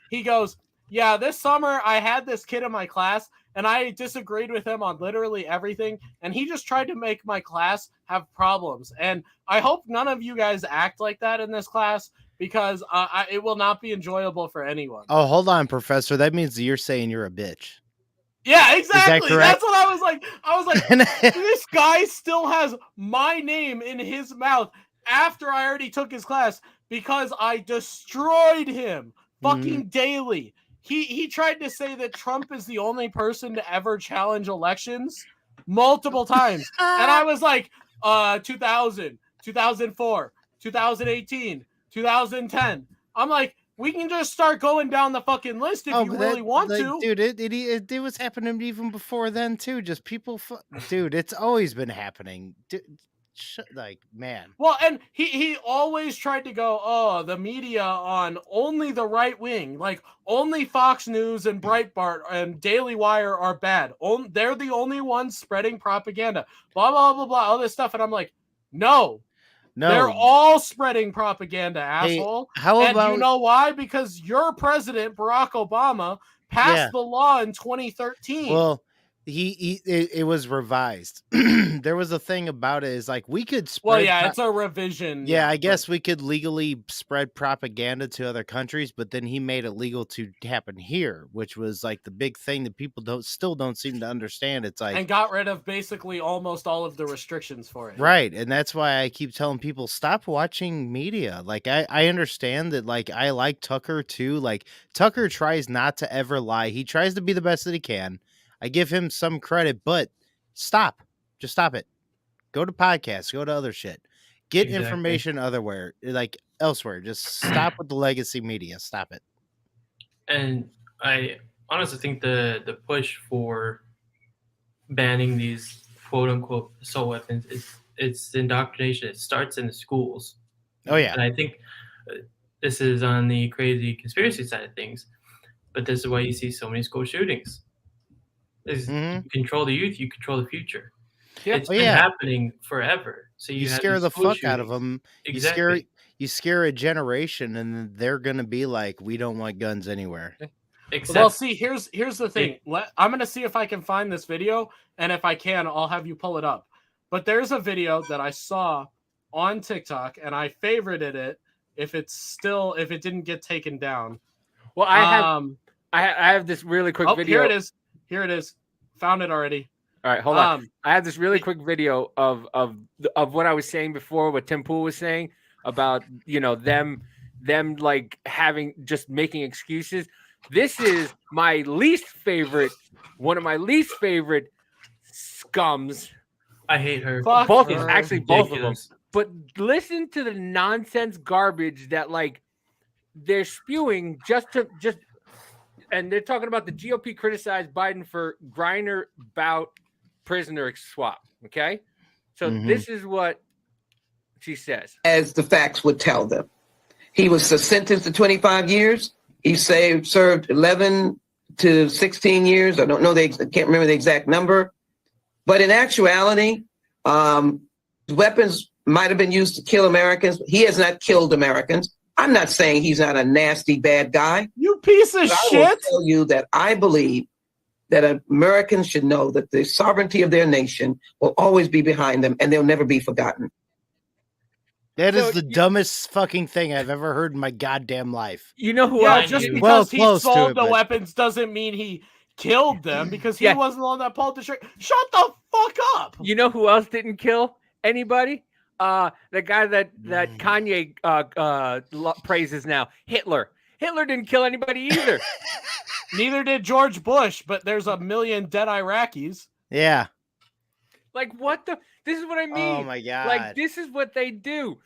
He goes, "Yeah, this summer I had this kid in my class, and I disagreed with him on literally everything, and he just tried to make my class have problems. And I hope none of you guys act like that in this class, because it will not be enjoyable for anyone." Oh, hold on, Professor. That means you're saying you're a bitch. Yeah, exactly. Is that That's what I was like. I was like, this guy still has my name in his mouth after I already took his class because I destroyed him fucking daily. He tried to say that Trump is the only person to ever challenge elections multiple times. And I was like, 2000, 2004, 2018, 2010. I'm like, we can just start going down the fucking list if you really want to. Dude, it was happening even before then, too. Just people, dude, it's always been happening. Dude, man. Well, and he always tried to go, oh, the media on only the right wing, like only Fox News and Breitbart and Daily Wire are bad. They're the only ones spreading propaganda, blah, blah, blah, blah, all this stuff. And I'm like, no, they're all spreading propaganda, asshole. Hey, how about, and you know why? Because your president, Barack Obama, passed the law in 2013. Well, it was revised. There was a thing about it is like we could spread. Well, yeah, it's a revision. Yeah, I guess we could legally spread propaganda to other countries, but then he made it legal to happen here, which was like the big thing that people still don't seem to understand. It's like, and got rid of basically almost all of the restrictions for it. Right, and that's why I keep telling people stop watching media. Like I understand that, like I like Tucker too. Like Tucker tries not to ever lie. He tries to be the best that he can. I give him some credit, but stop. Just stop it. Go to podcasts, go to other shit. Get information elsewhere. Just stop with the legacy media. Stop it. And I honestly think the push for banning these quote unquote assault weapons it's indoctrination. It starts in the schools. Oh yeah. And I think this is on the crazy conspiracy side of things. But this is why you see so many school shootings. You control the youth, you control the future. Yeah. It's been happening forever. So You have scare these the school fuck out of shootings. them. Exactly. You scare a generation, and then they're gonna be like, we don't want guns anywhere. Well, see, here's the thing. I'm gonna see if I can find this video, and if I can, I'll have you pull it up. But there's a video that I saw on TikTok, and I favorited it. If it didn't get taken down. Well, I have this really quick video. Here it is. Here it is. Found it already. All right, hold on. I have this really quick video of what I was saying before, what Tim Pool was saying about them like making excuses. This is my least favorite, one of my least favorite scums. I hate her. Both her. Both of them. But listen to the nonsense garbage that like they're spewing and they're talking about the GOP criticized Biden for Griner bout prisoner swap. Okay. So this is what she says. As the facts would tell them. He was sentenced to 25 years. He served 11 to 16 years. I don't know. I can't remember the exact number. But in actuality, weapons might have been used to kill Americans. He has not killed Americans. I'm not saying he's not a nasty, bad guy. You piece of shit. I will tell you that I believe that Americans should know that the sovereignty of their nation will always be behind them and they'll never be forgotten. That is the dumbest fucking thing I've ever heard in my goddamn life. You know who else? Just because he sold the weapons doesn't mean he killed them, because he wasn't the one that pulled the trigger. Shut the fuck up. You know who else didn't kill anybody? The guy that Kanye praises now, Hitler. Hitler didn't kill anybody either. Neither did George Bush, but there's a million dead Iraqis. Yeah. Like, what the? This is what I mean. Oh, my God. Like, this is what they do.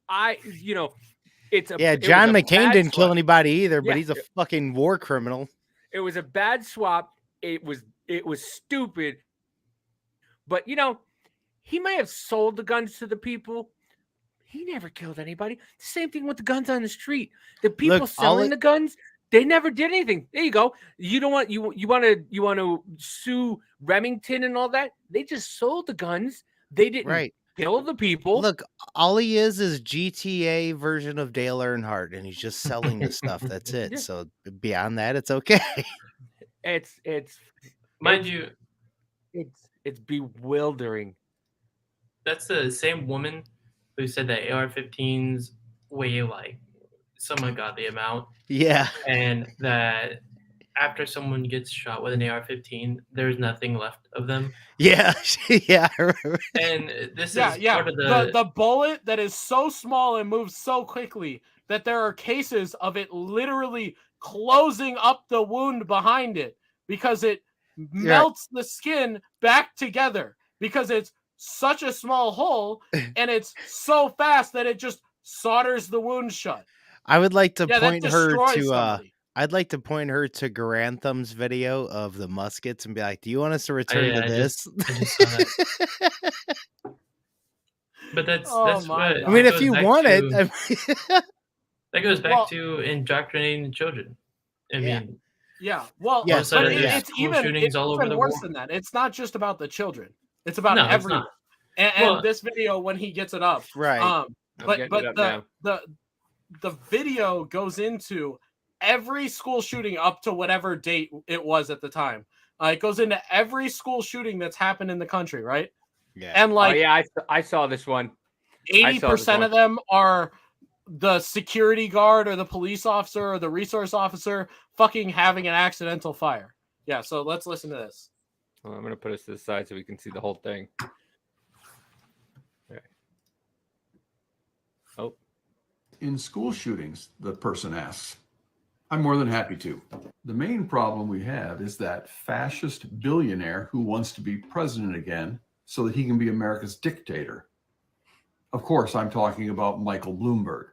It's a... Yeah, John McCain didn't kill anybody either, but he's a fucking war criminal. It was a bad swap. It was stupid. But, he may have sold the guns to the people. He never killed anybody. Same thing with the guns on the street. The people selling the guns, they never did anything. There you go. You don't want you want to sue Remington and all that. They just sold the guns. They didn't kill the people. Look, all he is GTA version of Dale Earnhardt, and he's just selling the stuff. That's it. Yeah. So beyond that, it's okay. It's mind you, it's bewildering. That's the same woman who said that AR-15s weigh like some ungodly amount. Yeah. And that after someone gets shot with an AR-15, there's nothing left of them. Yeah. Yeah. I remember. And this is part of the bullet that is so small and moves so quickly that there are cases of it literally closing up the wound behind it because it melts the skin back together because it's such a small hole and it's so fast that it just solders the wound shut. I would like to point her to somebody. I'd like to point her to Garantham's video of the muskets and be like, do you want us to return to this? I just saw that. But that's what I mean, if you want it. That goes back to indoctrinating the children. I mean, well, yes, but it's it's even all over the worse world. than that. It's not just about the children. It's about No, it's everyone. not. And this video, when he gets it up, right? But the video goes into every school shooting up to whatever date it was at the time. It goes into every school shooting that's happened in the country, right? Yeah. And like, I saw this one. 80% of them are the security guard or the police officer or the resource officer fucking having an accidental fire. Yeah, so let's listen to this. Well, I'm going to put us to the side so we can see the whole thing. Okay. Oh. In school shootings, the person asks, I'm more than happy to. The main problem we have is that fascist billionaire who wants to be president again so that he can be America's dictator. Of course, I'm talking about Michael Bloomberg.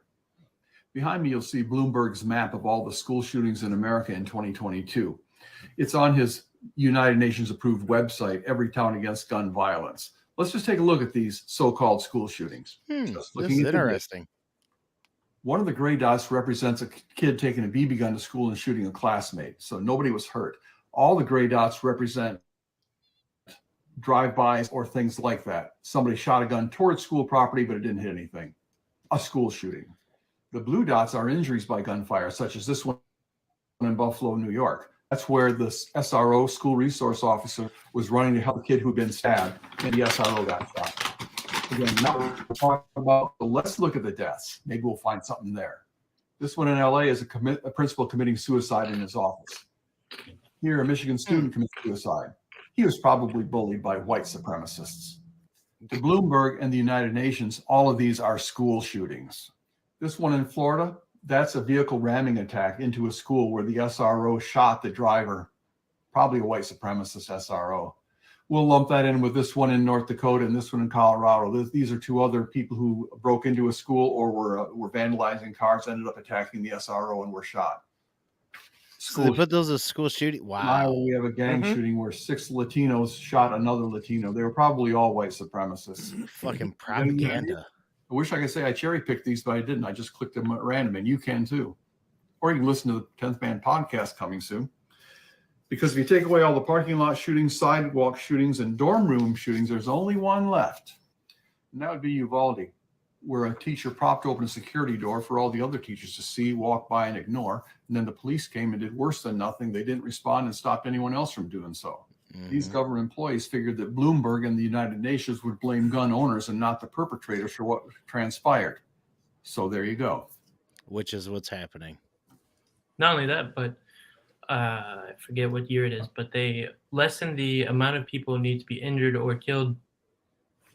Behind me, you'll see Bloomberg's map of all the school shootings in America in 2022. It's on his United Nations approved website, Every Town Against Gun Violence. Let's just take a look at these so-called school shootings. This is interesting. One of the gray dots represents a kid taking a BB gun to school and shooting a classmate. So nobody was hurt. All the gray dots represent drive-bys or things like that. Somebody shot a gun towards school property, but it didn't hit anything. A school shooting. The blue dots are injuries by gunfire, such as this one in Buffalo, New York. That's where the SRO, school resource officer, was running to help a kid who'd been stabbed, and the SRO got shot. Again, now we're talking about, let's look at the deaths. Maybe we'll find something there. This one in LA is a principal committing suicide in his office. Here, a Michigan student commits suicide. He was probably bullied by white supremacists. To Bloomberg and the United Nations, all of these are school shootings. This one in Florida, that's a vehicle ramming attack into a school where the SRO shot the driver, probably a white supremacist SRO. We'll lump that in with this one in North Dakota and this one in Colorado. These are two other people who broke into a school or were vandalizing cars, ended up attacking the SRO and were shot. So they put those as school shooting. In Wow. Iowa, we have a gang shooting where 6 Latinos shot another Latino. They were probably all white supremacists. Fucking propaganda. I wish I could say I cherry picked these, but I didn't. I just clicked them at random, and you can too. Or you can listen to the 10th Man podcast coming soon. Because if you take away all the parking lot shootings, sidewalk shootings, and dorm room shootings, there's only one left. And that would be Uvalde, where a teacher propped open a security door for all the other teachers to see, walk by, and ignore. And then the police came and did worse than nothing. They didn't respond and stopped anyone else from doing so. These government employees figured that Bloomberg and the United Nations would blame gun owners and not the perpetrators for what transpired. So there you go. Which is what's happening. Not only that, but I forget what year it is, but they lessened the amount of people who need to be injured or killed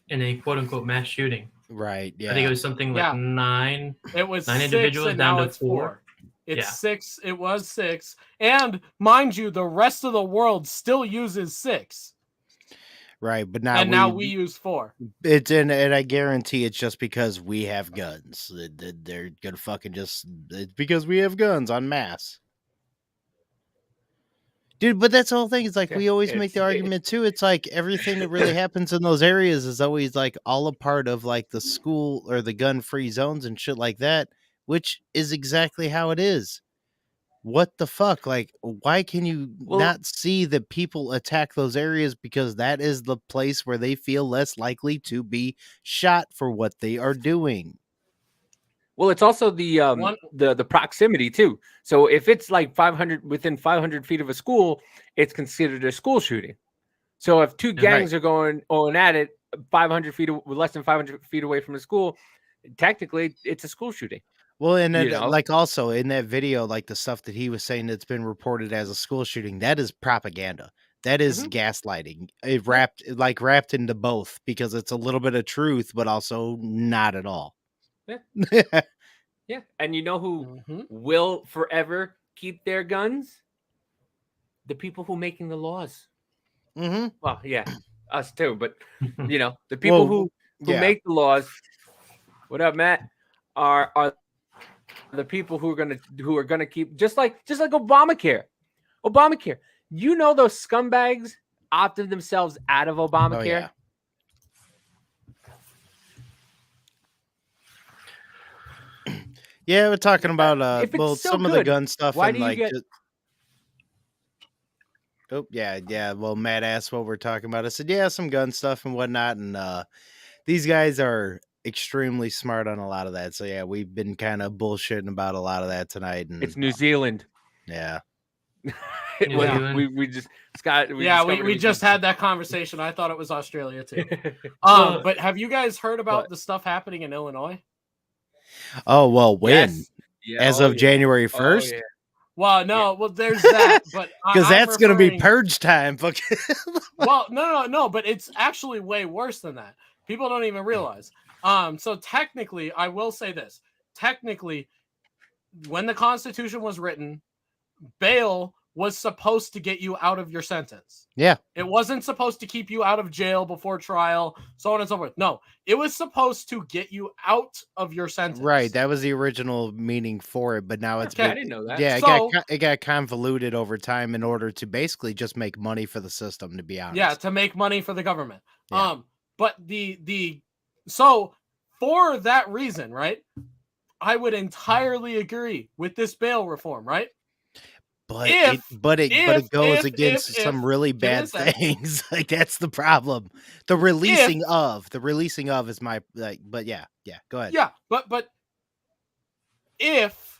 in a quote unquote mass shooting. Right. Yeah. I think it was something like nine. It was nine 6 individuals and down now to it's 4. It's 6. It was 6. And mind you, the rest of the world still uses 6. Right. But now we use 4. It's and I guarantee it's just because we have guns. They're gonna fucking it's because we have guns en masse. Dude, but that's the whole thing. It's like we always make the argument too. It's like everything that really happens in those areas is always like all a part of like the school or the gun-free zones and shit like that, which is exactly how it is. What the fuck? Like, why can you not see that people attack those areas because that is the place where they feel less likely to be shot for what they are doing? Well, it's also the proximity too. So if it's like within 500 feet of a school, it's considered a school shooting. So if two gangs are going at it 500 feet, less than 500 feet away from a school, technically it's a school shooting. Well, and then, like also in that video, like the stuff that he was saying that's been reported as a school shooting, that is propaganda. That is gaslighting. It wrapped into both because it's a little bit of truth, but also not at all. Yeah. Yeah. And you know who will forever keep their guns? The people who making the laws. Well, yeah, us too. But the people who make the laws. What up, Matt? Are the people who are gonna keep just like Obamacare. Obamacare. You know those scumbags opted themselves out of Obamacare. Oh, yeah. Yeah, we're talking about some of the gun stuff. Why and do you like get? Well, Matt asked what we're talking about. I said, yeah, some gun stuff and whatnot. And these guys are extremely smart on a lot of that. So yeah, we've been kind of bullshitting about a lot of that tonight. And It's New Zealand. Yeah. We just we just had that conversation. I thought it was Australia too. But have you guys heard about the stuff happening in Illinois? Oh, well, when? Yes. As of January 1st? Well, no, well, there's that, but because that's going to be purge time. Well, no, but it's actually way worse than that. People don't even realize. So technically, I will say this. Technically, when the Constitution was written, bail was supposed to get you out of your sentence. Yeah. It wasn't supposed to keep you out of jail before trial, so on and so forth. No, it was supposed to get you out of your sentence. Right. That was the original meaning for it, but now it's I didn't know that. Yeah, it got convoluted over time in order to basically just make money for the system, to be honest. Yeah, to make money for the government. Yeah. But so for that reason, right? I would entirely agree with this bail reform, right? But it goes against some really bad things. Like that's the problem. The releasing of is my but yeah, go ahead. Yeah, but if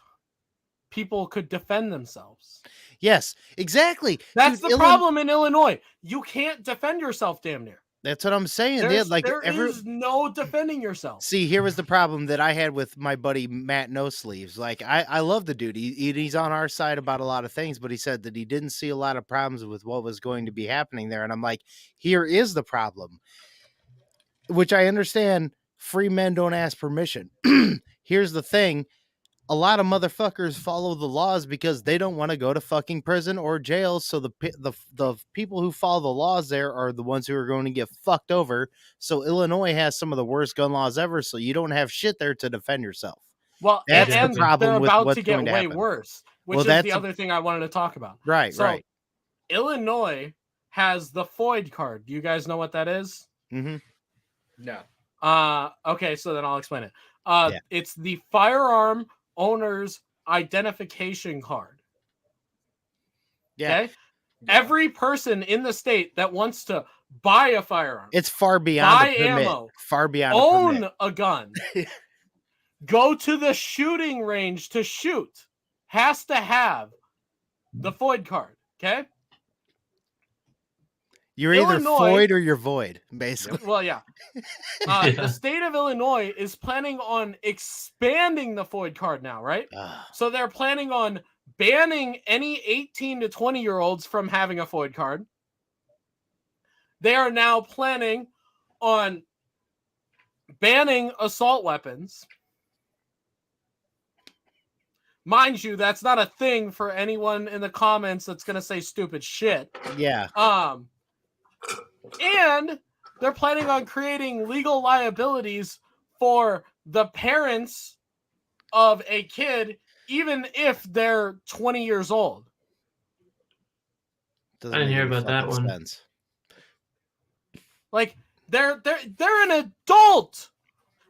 people could defend themselves. Yes, exactly. That's Dude, the problem in Illinois. You can't defend yourself damn near. That's what I'm saying. There is no defending yourself. See, here was the problem that I had with my buddy Matt No Sleeves. Like, I love the dude. He's on our side about a lot of things, but he said that he didn't see a lot of problems with what was going to be happening there. And I'm like, here is the problem, which I understand. Free men don't ask permission. Here's the thing. A lot of motherfuckers follow the laws because they don't want to go to fucking prison or jail. So the people who follow the laws there are the ones who are going to get fucked over. So Illinois has some of the worst gun laws ever. So you don't have shit there to defend yourself. Well, that's and the problem they're with about what's to get going to way happen. worse, which is the other thing I wanted to talk about. Right, so, right. Illinois has the FOID card. Do you guys know what that is? Mm-hmm. No. Okay, so then I'll explain it. It's the firearm owner's identification card. Yeah. Okay? Every person in the state that wants to buy a firearm, it's far beyond buy a permit. ammo, Far beyond own a gun, go to the shooting range to shoot, has to have the FOID card. Okay. You're either void or you're void, basically. Well, yeah. The state of Illinois is planning on expanding the FOID card now, right? So they're planning on banning any 18 to 20-year-olds from having a FOID card. They are now planning on banning assault weapons. Mind you, that's not a thing for anyone in the comments that's going to say stupid shit. Yeah. And they're planning on creating legal liabilities for the parents of a kid, even if they're 20 years old. I didn't hear about that one. Sense. Like they're an adult.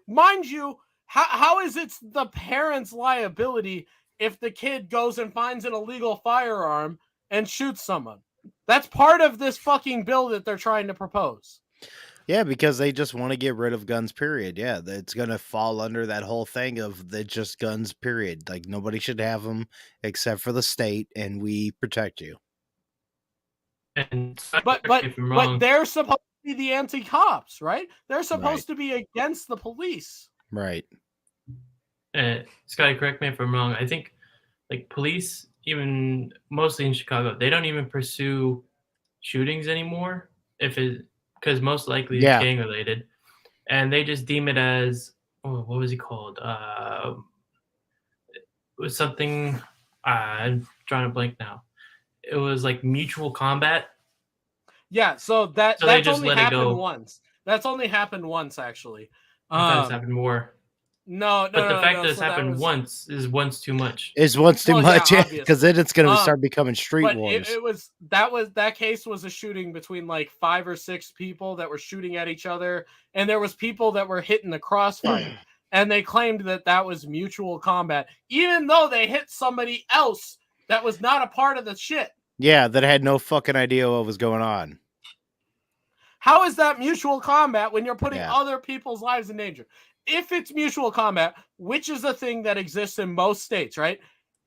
Mind you, how is it the parents' liability if the kid goes and finds an illegal firearm and shoots someone? That's part of this fucking bill that they're trying to propose. Yeah, because they just want to get rid of guns, period. Yeah, it's going to fall under that whole thing of the just guns, period. Like, nobody should have them except for the state, and we protect you. And but they're supposed to be the anti-cops, right? They're supposed to be against the police. Right. Scotty, correct me if I'm wrong. I think like police, even mostly in Chicago, they don't even pursue shootings anymore because most likely it's gang related, and they just deem it as what was he called? It was something. I'm drawing a blank now. It was like mutual combat. Yeah, so that's only happened once. That's only happened once, actually. I thought it's happened more. No, but the fact that it's happened once is once too much. Is once too much, because then it's going to start becoming street wars. That case was a shooting between like 5 or 6 people that were shooting at each other, and there was people that were hitting the crossfire, and they claimed that was mutual combat, even though they hit somebody else that was not a part of the shit. Yeah, that had no fucking idea what was going on. How is that mutual combat when you're putting other people's lives in danger? If it's mutual combat, which is a thing that exists in most states, right?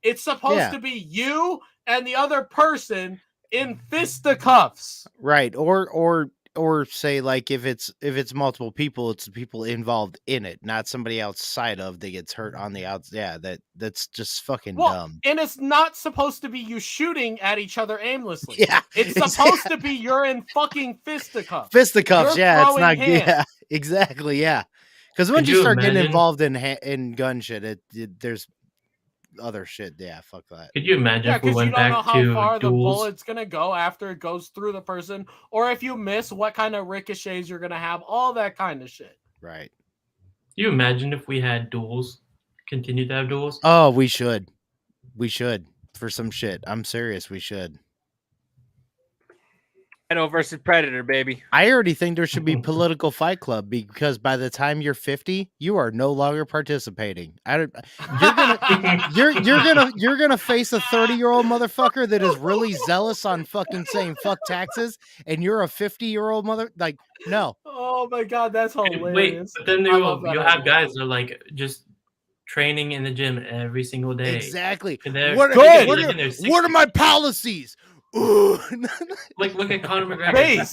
It's supposed to be you and the other person in fisticuffs. Right. Or say like if it's multiple people, it's the people involved in it, not somebody outside of that gets hurt on the outside. Yeah, that's just fucking dumb. And it's not supposed to be you shooting at each other aimlessly. Yeah. It's supposed to be you're in fucking fisticuffs. Fisticuffs, You're it's not hands. Yeah, exactly, yeah. Because once you start getting involved in gun shit, there's other shit. Yeah, fuck that. Could you imagine if we went back to you don't know how far the duels? bullet's gonna go after it goes through the person, or if you miss, what kind of ricochets you're gonna have, all that kind of shit. Right. Can you imagine if we had duels? Continue to have duels? Oh, we should for some shit. I'm serious. We should. Rhino versus Predator, baby. I already think there should be political fight club because by the time you're 50, you are no longer participating. You're gonna face a 30-year-old motherfucker that is really zealous on fucking saying fuck taxes, and you're a 50-year-old mother. Like, no. Oh my god, that's Wait, hilarious. but then I love that you'll have idea. guys that are like just training in the gym every single day. Exactly. And they're What they could be, like, in their are my policies? Ooh. Look at Conor McGregor. Base.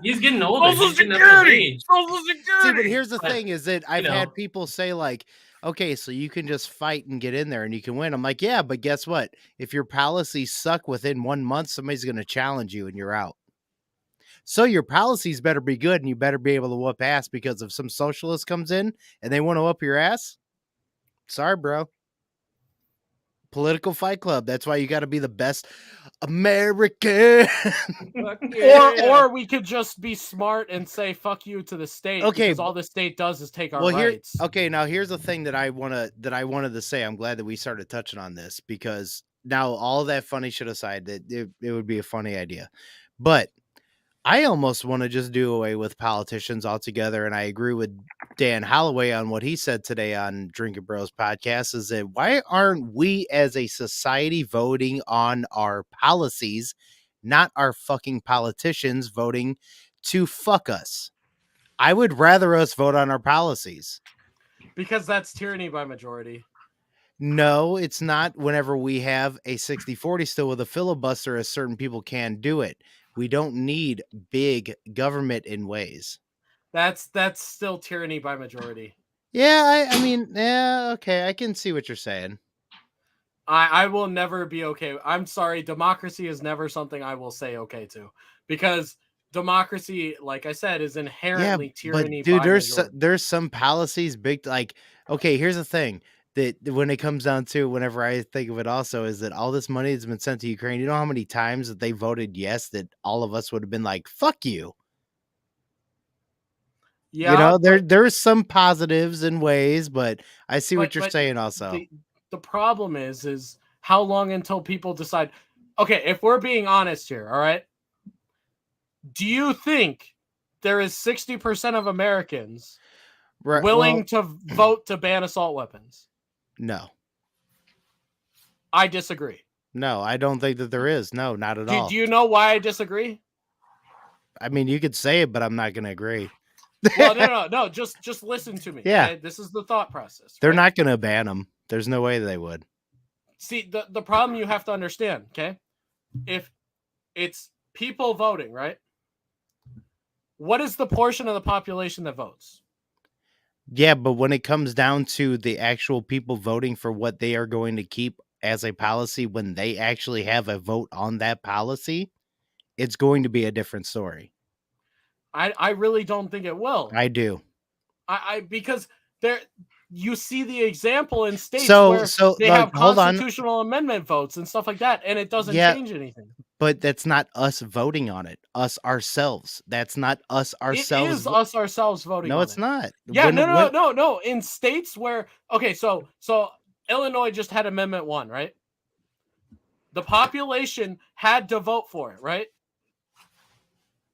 He's getting older. Social He's getting up there in age. Social See, Security. but here's the thing is that I've know. had people say like, okay, so you can just fight and get in there and you can win. I'm like, yeah, but guess what? If your policies suck within 1 month, somebody's going to challenge you and you're out. So your policies better be good and you better be able to whoop ass, because if some socialist comes in and they want to whoop your ass, sorry, bro. Political fight club. That's why you got to be the best American. Or we could just be smart and say fuck you to the state. Okay, because all the state does is take our well, rights. Now here's the thing that I wanted to say. I'm glad that we started touching on this, because now all that funny shit aside, that it would be a funny idea, but I almost want to just do away with politicians altogether. And I agree with Dan Holloway on what he said today on Drinking Bros podcast, is that why aren't we as a society voting on our policies, not our fucking politicians voting to fuck us? I would rather us vote on our policies. Because that's tyranny by majority. No, it's not. Whenever we have a 60-40 still with a filibuster, as certain people can do it. We don't need big government in ways. That's still tyranny by majority. Yeah, I mean, yeah, okay, I can see what you're saying. I will never be okay. I'm sorry, democracy is never something I will say okay to, because democracy, like I said, is inherently tyranny. But dude, by majority. there's some policies big, like, okay, here's the thing. That when it comes down to, whenever I think of it also, is that all this money has been sent to Ukraine. You know how many times that they voted yes, that all of us would have been like, fuck you. Yeah, you know, there's some positives in ways, but I see what you're saying also. The problem is how long until people decide, okay, if we're being honest here, all right, do you think there is 60% of Americans willing to vote to ban assault weapons? No. I disagree. No, I don't think that there is. No, not at all. Do you know why I disagree? I mean, you could say it, but I'm not going to agree. Well, no. Just listen to me. Yeah. Okay? This is the thought process. They're not going to ban them. There's no way they would. See, the problem you have to understand, okay? If it's people voting, right? What is the portion of the population that votes? Yeah, but when it comes down to the actual people voting for what they are going to keep as a policy, when they actually have a vote on that policy, it's going to be a different story. I really don't think it will. I do. I because there you see the example in states So they have hold on. constitutional amendment votes and stuff like that, and it doesn't change anything. But that's not us voting on it. Us ourselves. That's not us ourselves. It is us ourselves voting. No, on it's it. not. Yeah, no. In states where so Illinois just had Amendment 1, right? The population had to vote for it, right?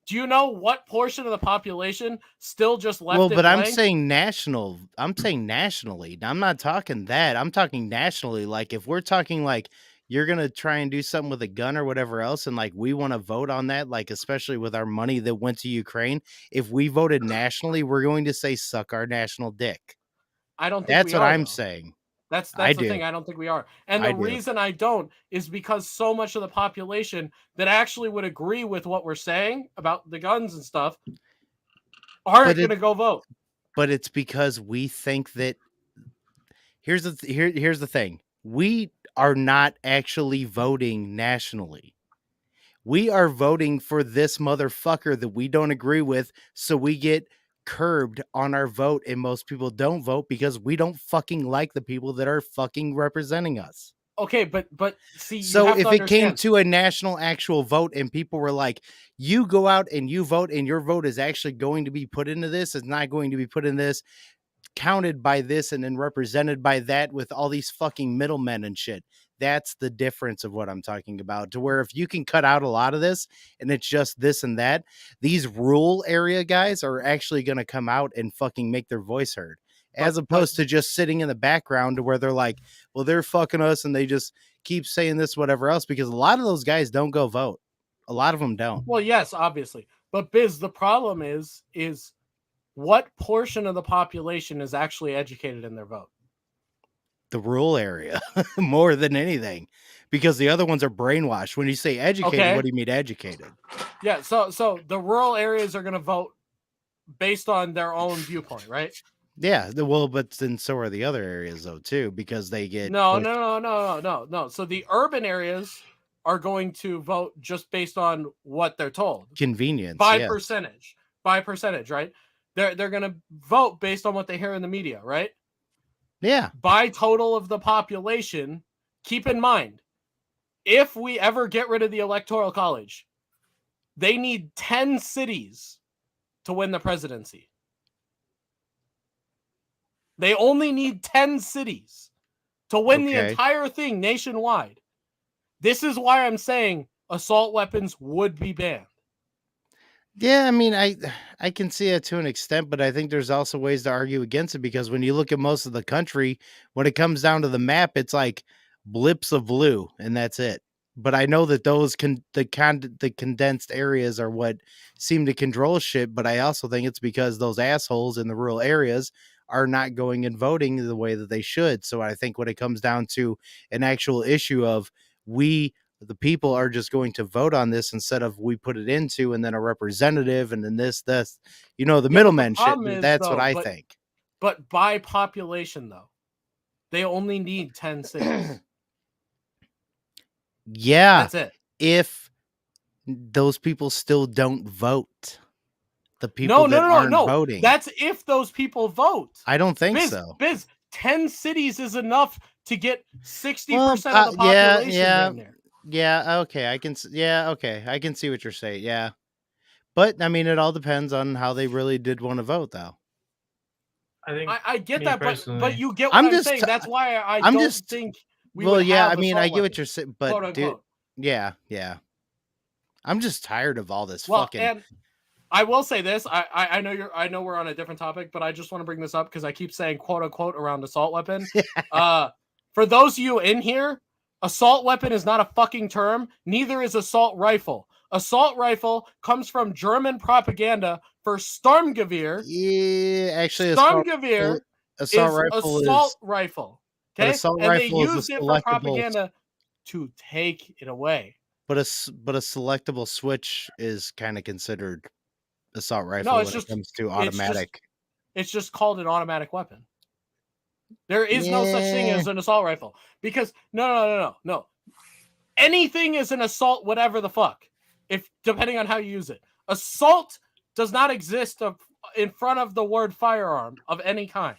Do you know what portion of the population still just left it blank? I'm saying national. I'm saying nationally. I'm not talking that. I'm talking nationally. Like, if we're talking like you're going to try and do something with a gun or whatever else, and like we want to vote on that, like especially with our money that went to Ukraine, if we voted nationally, we're going to say suck our national dick. I don't think that's we what are, I'm though. saying. That's the thing. I don't think we are. And the reason I don't is because so much of the population that actually would agree with what we're saying about the guns and stuff aren't going to go vote. But it's because we think that here's the thing. We are not actually voting nationally. We are voting for this motherfucker that we don't agree with, so we get curbed on our vote, and most people don't vote because we don't fucking like the people that are fucking representing us. Okay, but see, so if it came to a national actual vote and people were like, you go out and you vote and your vote is actually going to be put into this, it's not going to be put in this, counted by this and then represented by that with all these fucking middlemen and shit, That's the difference of what I'm talking about, to where if you can cut out a lot of this and it's just this and that, these rural area guys are actually going to come out and fucking make their voice heard, as opposed to just sitting in the background to where they're like, well, they're fucking us. And they just keep saying this, whatever else, because a lot of those guys don't go vote. A lot of them don't. Well, yes, obviously. But Biz, the problem is what portion of the population is actually educated in their vote? The rural area more than anything, because the other ones are brainwashed. When you say educated, Okay. what do you mean educated? Yeah, so the rural areas are going to vote based on their own viewpoint, right? Yeah, well, but then so are the other areas though too, because they get No. pushed. So the urban areas are going to vote just based on what they're told. Convenience, By yes. percentage, right? They're going to vote based on what they hear in the media, right? Yeah. By total of the population, keep in mind, if we ever get rid of the Electoral College, they need 10 cities to win the presidency. They only need 10 cities to win the entire thing nationwide. This is why I'm saying assault weapons would be banned. Yeah, I mean, I can see it to an extent, but I think there's also ways to argue against it, because when you look at most of the country, when it comes down to the map, it's like blips of blue and that's it. But I know that those the condensed areas are what seem to control shit, but I also think it's because those assholes in the rural areas are not going and voting the way that they should. So I think when it comes down to an actual issue of the people are just going to vote on this instead of we put it into and then a representative and then this, the middleman shit. That's what I think. But by population, though, they only need 10 cities. Yeah. That's it. If those people still don't vote. The people that aren't voting. That's if those people vote. I don't think so. Biz, 10 cities is enough to get 60% of the population in there. Yeah, okay. I can see what you're saying. Yeah. But I mean, it all depends on how they really did want to vote, though. I get that, but you get what I'm saying. That's why I don't think we would have I mean, I get what weapons, you're saying, but quote, dude, unquote. yeah. I'm just tired of all this And I will say this. I know we're on a different topic, but I just want to bring this up because I keep saying quote unquote around assault weapon. For those of you in here, assault weapon is not a fucking term. Neither is assault rifle. Assault rifle comes from German propaganda for Sturmgewehr. Yeah, actually, Sturmgewehr is assault rifle. Okay, assault and rifle they is used it for propaganda to take it away. But a selectable switch is kind of considered assault rifle No, when it comes to automatic. It's just called an automatic weapon. There is no such thing as an assault rifle because no. Anything is an assault, whatever the fuck. If depending on how you use it, assault does not exist in front of the word firearm of any kind.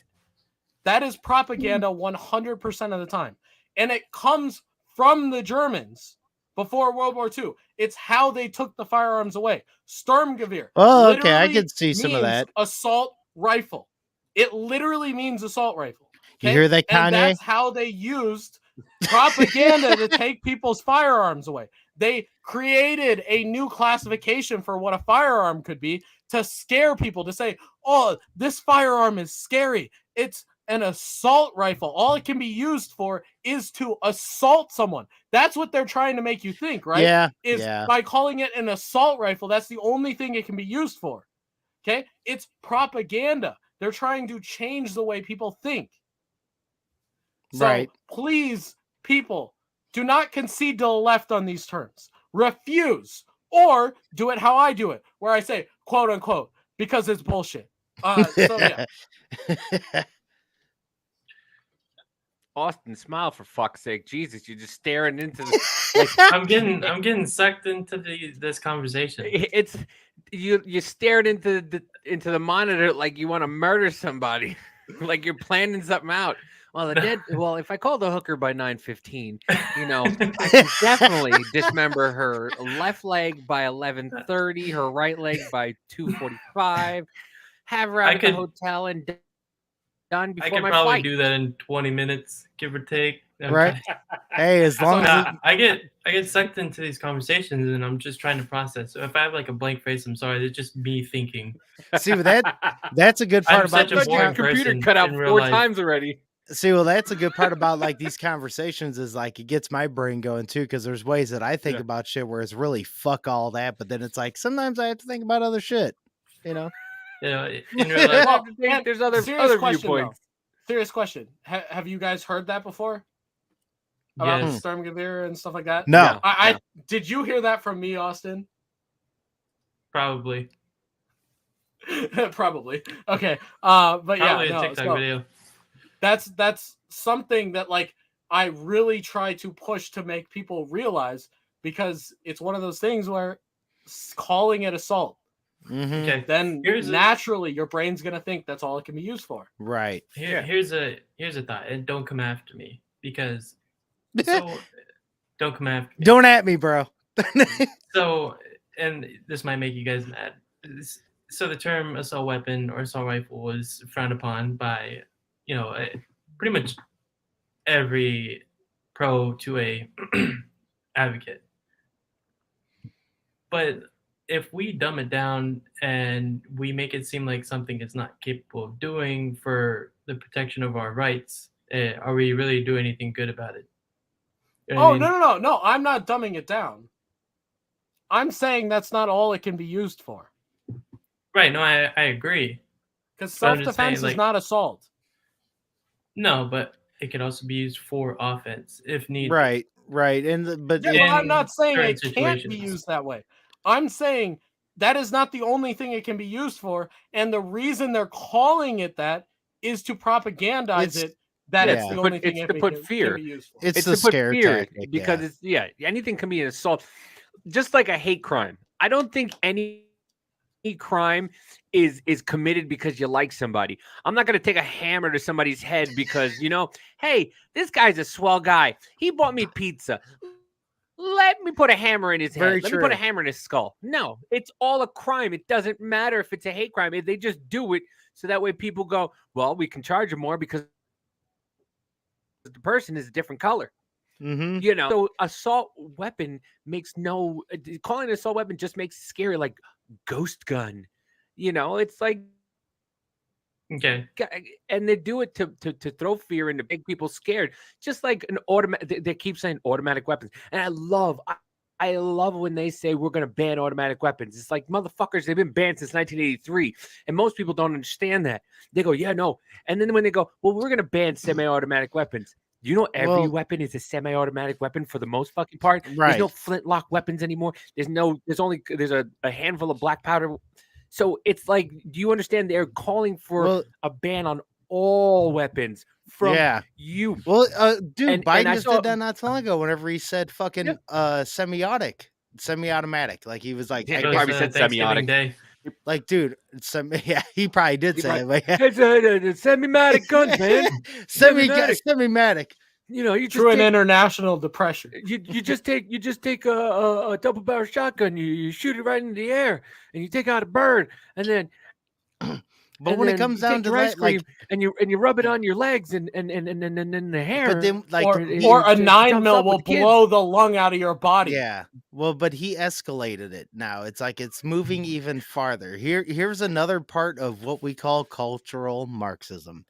That is propaganda 100% of the time, and it comes from the Germans before World War II. It's how they took the firearms away. Sturmgewehr. Oh, okay, I can see some of that. Assault rifle. It literally means assault rifle. Okay? You hear that, Kanye? And that's how they used propaganda to take people's firearms away. They created a new classification for what a firearm could be to scare people, to say, oh, this firearm is scary. It's an assault rifle. All it can be used for is to assault someone. That's what they're trying to make you think, right? Yeah. By calling it an assault rifle, that's the only thing it can be used for. Okay? It's propaganda. They're trying to change the way people think. So please, people, do not concede to the left on these terms. Refuse. Or do it how I do it, where I say, quote unquote, because it's bullshit. So yeah. Austin, smile for fuck's sake. Jesus, you're just staring into the I'm getting sucked into this conversation. It's you stared into the monitor like you want to murder somebody. Like you're planning something out. Well, if I call the hooker by 9:15, I can definitely dismember her left leg by 11:30, her right leg by 2:45, have her at the hotel and done I before can my probably flight. do that in 20 minutes, give or take. I'm Right. Hey, as long as it, I get sucked into these conversations and I'm just trying to process. So if I have like a blank face, I'm sorry. It's just me thinking. see that's a good part I'm about such a these boring Computer person cut out in real 4 life. times already. See, well, that's a good part about like these conversations is like it gets my brain going too, because there's ways that I think Yeah. about shit where it's really fuck all that, but then it's like sometimes I have to think about other shit, you know. You know, in real life. I have to think there's other question, viewpoints. Though. Serious question. Have you guys heard that before? About Yes. Sturmgewehr and stuff like that? No. I did you hear that from me, Austin? Probably. Probably. Okay. But yeah, Probably a no, TikTok so video. that's something that like I really try to push to make people realize, because it's one of those things where calling it assault, Okay. then Here's naturally your brain's gonna think that's all it can be used for. Right. Here's a thought, and don't come after me because don't come after me. Don't at me, bro. So, and this might make you guys mad. So the term assault weapon or assault rifle was frowned upon by, pretty much every pro to a advocate. But if we dumb it down and we make it seem like something it's not capable of doing for the protection of our rights, are we really doing anything good about it? You know what I mean? No, I'm not dumbing it down. I'm saying that's not all it can be used for. Right, no, I agree. Because But I'm just saying, self-defense is not assault. No, but it could also be used for offense if needed. Right. But I'm not saying certain it can't be situations. used that way. I'm saying that is not the only thing it can be used for, and the reason they're calling it that is to propagandize it. That it's the only thing it's to put fear. can be used for. It's to the put scare fear tactic, because anything can be an assault, just like a hate crime. I don't think any crime is committed because you like somebody. I'm not going to take a hammer to somebody's head because hey, this guy's a swell guy. He bought me pizza. Let me put a hammer in his head. Very Let true. me put a hammer in his skull. No, it's all a crime. It doesn't matter if it's a hate crime. If they just do it so that way people go, well, we can charge him more because the person is a different color. Mm-hmm. So assault weapon makes calling it assault weapon just makes it scary, like ghost gun. It's like, okay, and they do it to throw fear and to make people scared, just like an automatic. They keep saying automatic weapons, and I love when they say we're going to ban automatic weapons. It's like, motherfuckers, they've been banned since 1983, and most people don't understand that. They go, yeah, no, and then when they go, well, we're going to ban semi-automatic weapons. Every weapon is a semi-automatic weapon for the most fucking part. Right. There's no flintlock weapons anymore. There's a handful of black powder. So it's like, do you understand? They're calling for a ban on all weapons from you. Well, dude, And Biden I just saw- did that not so long ago. Whenever he said fucking semi-automatic, like he was like, Yeah, I he guess- probably said Thanksgiving semiotic. Day. like, dude, he probably did say it. Like, It's a semi-matic guns, man. semi-matic. You just Through an take, international depression. you just take a double barrel shotgun. You shoot it right in the air, and you take out a bird, and then. But and when it then comes you down take to your ice that, like, cream and you rub it on your legs and the hair. but then like, Or he- a it 9 jumps mil up with will the kids. blow the lung out of your body. yeah, well, but he escalated it. Now it's like it's moving even farther. Here's another part of what we call cultural Marxism.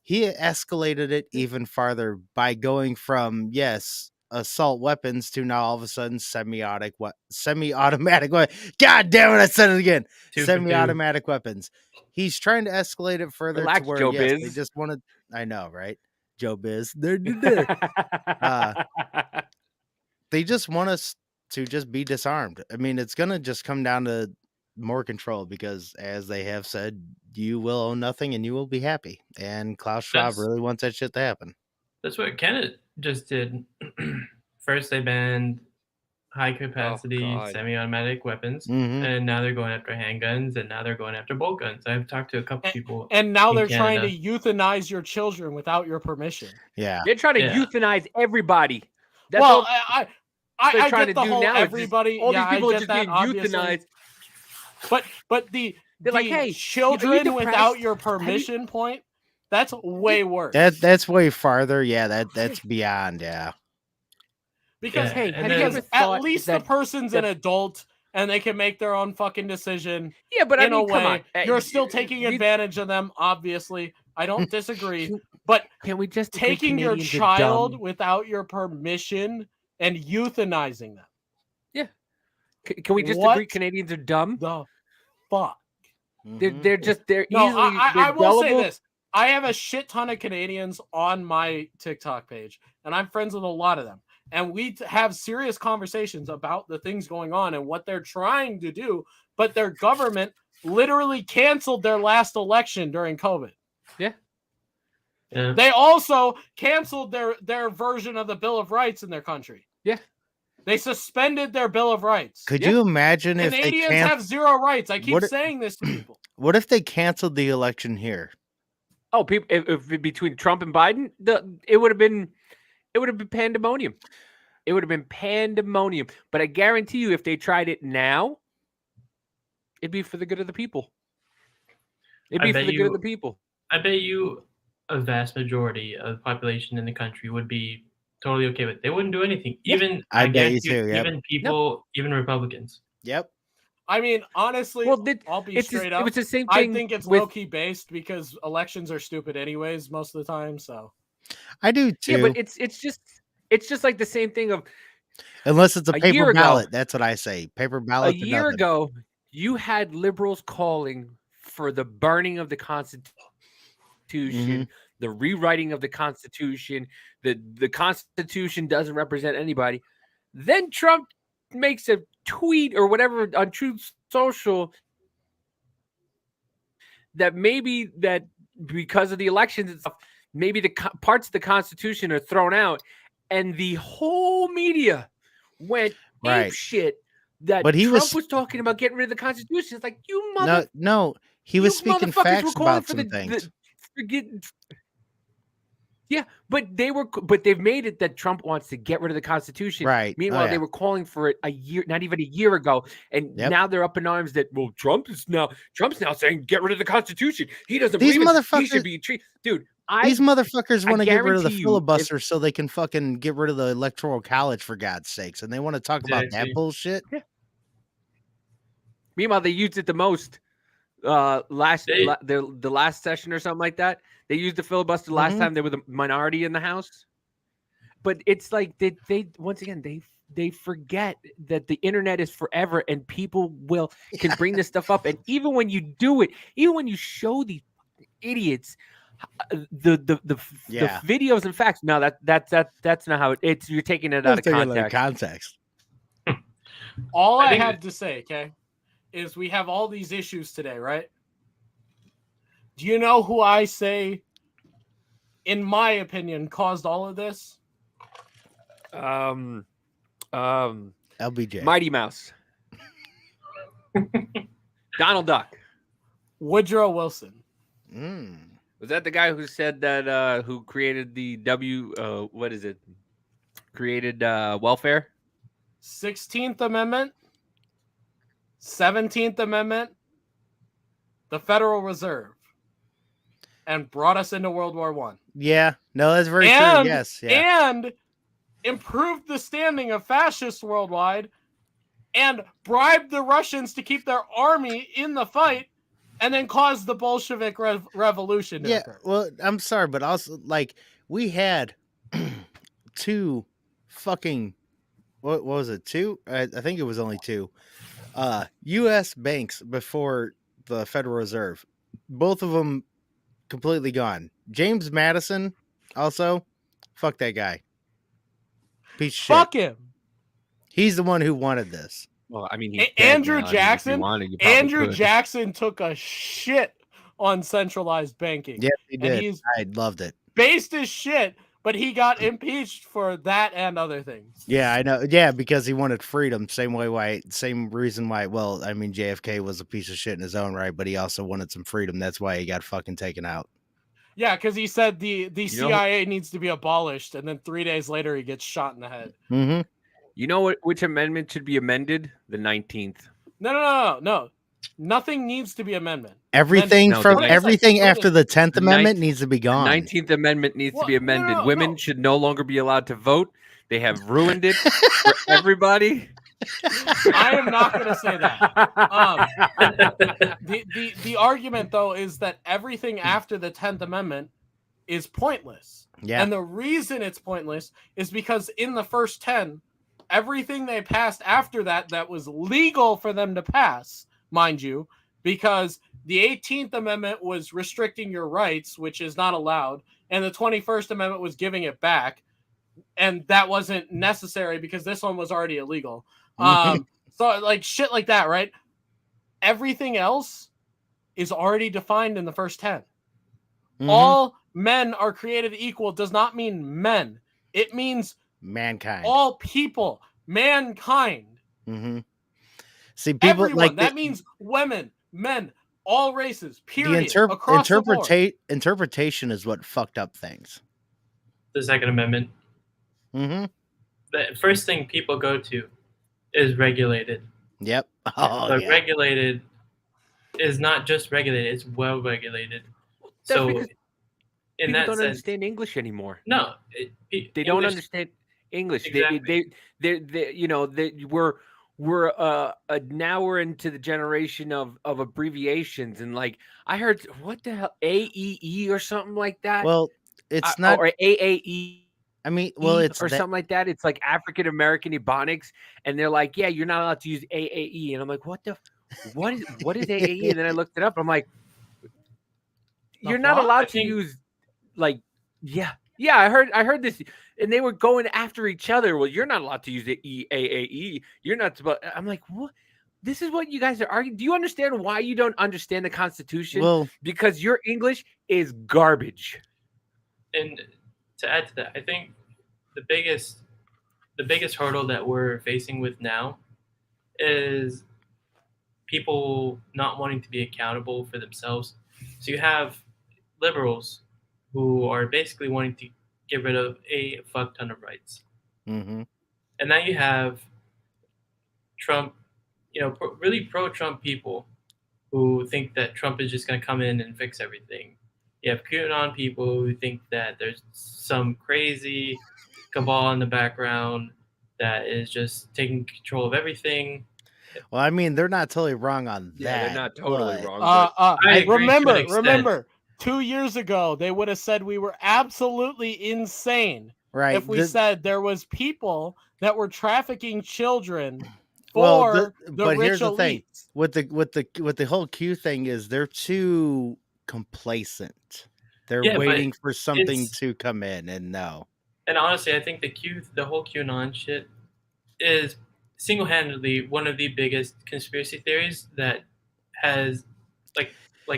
He escalated it even farther by going from assault weapons to now all of a sudden semi-automatic. God damn it! I said it again. 2 for 2. Semi-automatic weapons. He's trying to escalate it further Relax, to where Joe they Biz. just want to. I know, right? Joe Biz. They just want us to just be disarmed. I mean, it's gonna just come down to more control because, as they have said, you will own nothing and you will be happy. And Klaus Schwab That's- really wants that shit to happen. That's what Canada just did. First, they banned high capacity God. semi-automatic weapons, Mhm. and now they're going after handguns, and now they're going after bolt guns. I've talked to a couple people, And now in they're trying to Canada. euthanize your children without your permission. Yeah. They're trying to Yeah. euthanize everybody. That's Well, all I they're trying get to the do whole now. Is just- everybody. all yeah, these people I are get just that, being obviously. euthanized. But the They're like, hey, children depressed? without your permission point, That's way worse. That's way farther. Yeah, that's beyond. Yeah. Because Hey, have you because ever at thought least that- the person's an adult and they can make their own fucking decision. Yeah, but I in mean, a come way, on. you're still taking advantage of them. Obviously, I don't disagree. But can we just agree taking your Canadians are child dumb? without your permission and euthanizing them? Yeah. Can we just What agree Canadians are dumb? The fuck. They're No, easily. I will say gullible. this. I have a shit ton of Canadians on my TikTok page, and I'm friends with a lot of them. And we have serious conversations about the things going on and what they're trying to do, but their government literally canceled their last election during COVID. Yeah. They also canceled their version of the Bill of Rights in their country. Yeah. They suspended their Bill of Rights. Could you imagine if they Canadians have zero rights? I keep What if- saying this to people. What if they canceled the election here? Oh, people! If between Trump and Biden, it would have been pandemonium. It would have been pandemonium. But I guarantee you, if they tried it now, it'd be for the good of the people. It'd be for the good of the people. I bet you a vast majority of the population in the country would be totally okay with it. They wouldn't do anything. Even I bet you guarantee too, yep. Even people, even Republicans. Yep. I mean, honestly, I'll be straight up. It was the same I thing think it's with- low-key based because elections are stupid anyways most of the time. So I do too. Yeah, but it's just like the same thing of Unless it's a a paper year ago- ballot. That's what I say. Paper a ballot. year ago. You had liberals calling for the burning of the Constitution, Mm-hmm. the rewriting of the Constitution. The Constitution doesn't represent anybody. Then Trump makes a tweet or whatever on Truth Social that maybe that because of the elections and stuff, maybe the parts of the Constitution are thrown out, and the whole media went Right. ape shit that But he Trump was- was talking about getting rid of the Constitution. It's like you No, mother. no, he was you speaking motherfuckers were facts calling about for some things. Yeah, but they've made it that Trump wants to get rid of the Constitution. Right. Oh, Meanwhile, yeah. they were calling for it a year, not even a year ago, and Yep. now they're up in arms that Trump's now saying get rid of the Constitution. He doesn't These believe it. He motherfuckers- should be treated, dude. These motherfuckers I want to get rid of the guarantee you, filibuster so they can fucking get rid of the electoral college for God's sakes, and they want to talk about that Exactly. bullshit. Meanwhile, they used it the most the last session or something like that. They used the filibuster last Mhm. time they were the minority in the House. But it's like they once again they forget that the internet is forever and people can bring this stuff up. And even when you do it, even when you show these idiots the Yeah. videos and facts, no, that's not how it's. You're taking it out of context. all I think- have to say, okay, is we have all these issues today, right? Do you know who I say, in my opinion, caused all of this? LBJ. Mighty Mouse. Donald Duck. Woodrow Wilson. Was that the guy who said that who created the what is it? Created welfare? 16th Amendment, 17th Amendment, the Federal Reserve, and brought us into World War I. Yeah, no, that's very true. Yes, yeah. And improved the standing of fascists worldwide and bribed the Russians to keep their army in the fight and then caused the Bolshevik revolution to Yeah, occur. well, I'm sorry, but also like we had two fucking what was it? Two? I think it was only two. U.S. banks before the Federal Reserve, both of them completely gone. James Madison, also, fuck that guy. Piece of shit. Fuck him. He's the one who wanted this. Well, I mean, he's dead Andrew now. I mean, if you Jackson. wanted, you probably Andrew could. Jackson took a shit on centralized banking. Yeah, he And did. he's I loved it. based his shit, but he got impeached for that and other things. Yeah, I know. Yeah, because he wanted freedom. Same reason why. Well, I mean, JFK was a piece of shit in his own right, but he also wanted some freedom. That's why he got fucking taken out. Yeah, because he said the know- CIA needs to be abolished, and then 3 days later he gets shot in the head. Mm-hmm. You know which amendment should be amended? The 19th. No. Nothing needs to be amendment. Everything No, from the everything after the 10th the Amendment ninth- needs to be gone. 19th Amendment needs to be Well, no, amended. no, Women no. should no longer be allowed to vote. They have ruined it for everybody. I am not going to say that. The argument though is that everything after the 10th Amendment is pointless. Yeah. And the reason it's pointless is because in the first 10, everything they passed after that was legal for them to pass, mind you, because the 18th Amendment was restricting your rights, which is not allowed, and the 21st Amendment was giving it back, and that wasn't necessary because this one was already illegal. So like shit like that, right? Everything else is already defined in the first 10. All men are created equal does not mean men. It means mankind. All people, mankind. See, people Everyone. like That means women, men, all races, period. the across the board. interpretation is what fucked up things. The Second Amendment. Mm-hmm. The first thing people go to is regulated. Yep. Oh, but yeah. regulated is not just regulated; it's well regulated. So, because in people that don't sense, understand English anymore. No, they don't understand English. Exactly. They you know, now we're into the generation of abbreviations, and like I heard what the hell AEE or something like that. Well, it's not or AAE. I mean, well, it's or something like that. It's like African American Ebonics, and they're like, yeah, you're not allowed to use AAE, and I'm like, what is AAE? And then I looked it up. I'm like, you're not allowed to use like I heard this, and they were going after each other. Well, you're not allowed to use the AAE. You're not supposed. I'm like, what? This is what you guys are arguing. Do you understand why you don't understand the Constitution? Well, because your English is garbage. And to add to that, I think the biggest hurdle that we're facing with now is people not wanting to be accountable for themselves. So you have liberals who are basically wanting to get rid of a fuck ton of rights. Mm-hmm. And now you have Trump, really pro-Trump people who think that Trump is just going to come in and fix everything. You have QAnon people who think that there's some crazy cabal in the background that is just taking control of everything. Well, I mean, they're not totally wrong on that. Yeah, they're not totally wrong. I agree to an extent. Remember, 2 years ago, they would have said we were absolutely insane right? if we said there was people that were trafficking children for but rich here's the thing elites. with the whole Q thing is they're too complacent. They're Yeah, but waiting for something it's- to come in, and no. And honestly, I think the whole QAnon shit is single-handedly one of the biggest conspiracy theories that has, like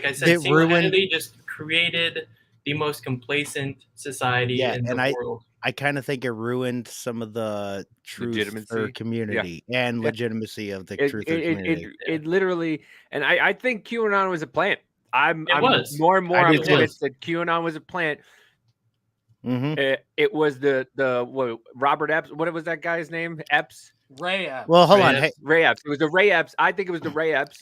I said, It single-handedly just created the most complacent society in the world. I kind of think it ruined some of the truth Legitimacy. community and legitimacy of the truth community. It literally, and I think QAnon was a plant. I'm was. more and more I I'm do too. convinced that QAnon was a plant. It was the Robert Epps. What was that guy's name? Epps. Ray Epps. Well, hold on. Epps. Hey, Ray Epps. It was the Ray Epps. I think it was the Ray Epps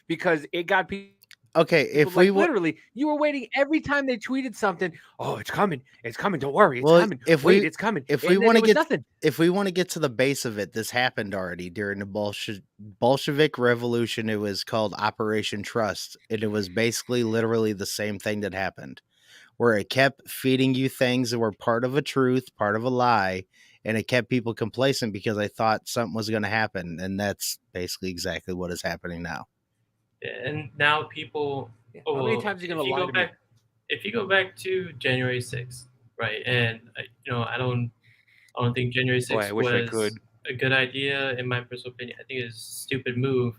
because it got people. okay, if we literally, you were waiting every time they tweeted something. Oh, it's coming! It's coming! Don't worry, it's Well, coming. if Wait, we- it's coming. if And we then want to there was get nothing. if we want to get to the base of it, this happened already during the Bolshevik Revolution. It was called Operation Trust, and it was basically literally the same thing that happened, where it kept feeding you things that were part of a truth, part of a lie, and it kept people complacent because they thought something was going to happen, and that's basically exactly what is happening now. And now people. How many times are you gonna lie to me? If you go back to January 6th, right? And I don't think January 6th Boy, I wish I was could. a good idea in my personal opinion. I think it was a stupid move.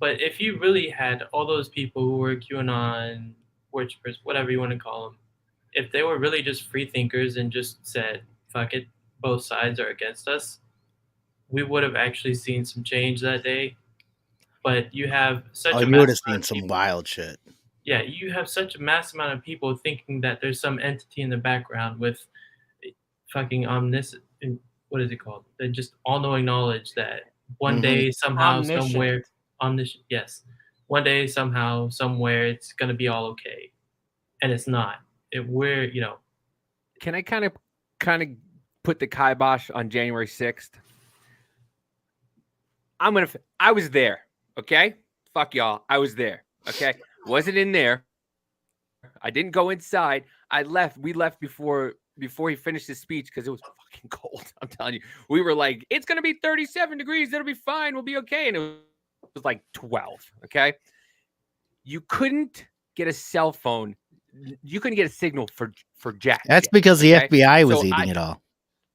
But if you really had all those people who were QAnon worshippers, whatever you want to call them, if they were really just free thinkers and just said, fuck it, both sides are against us, we would have actually seen some change that day. But you have such Oh, a you would have massive seen amount of some people- wild shit. Yeah, you have such a mass amount of people thinking that there's some entity in the background with fucking omniscient, what is it called? They're just all-knowing knowledge that one day, somehow, Omniscient. somewhere, on this. Yes, one day, somehow, somewhere, it's gonna be all okay, and it's not. We're Can I kind of put the kibosh on January 6th? I was there. Okay, fuck y'all. I was there. Okay, wasn't in there. I didn't go inside. I left. We left before he finished his speech because it was fucking cold. I'm telling you, we were like, it's gonna be 37 degrees. It'll be fine. We'll be okay. And it was like 12. Okay, you couldn't get a cell phone. You couldn't get a signal for Jack. That's shit, because the okay? FBI was So eating it all.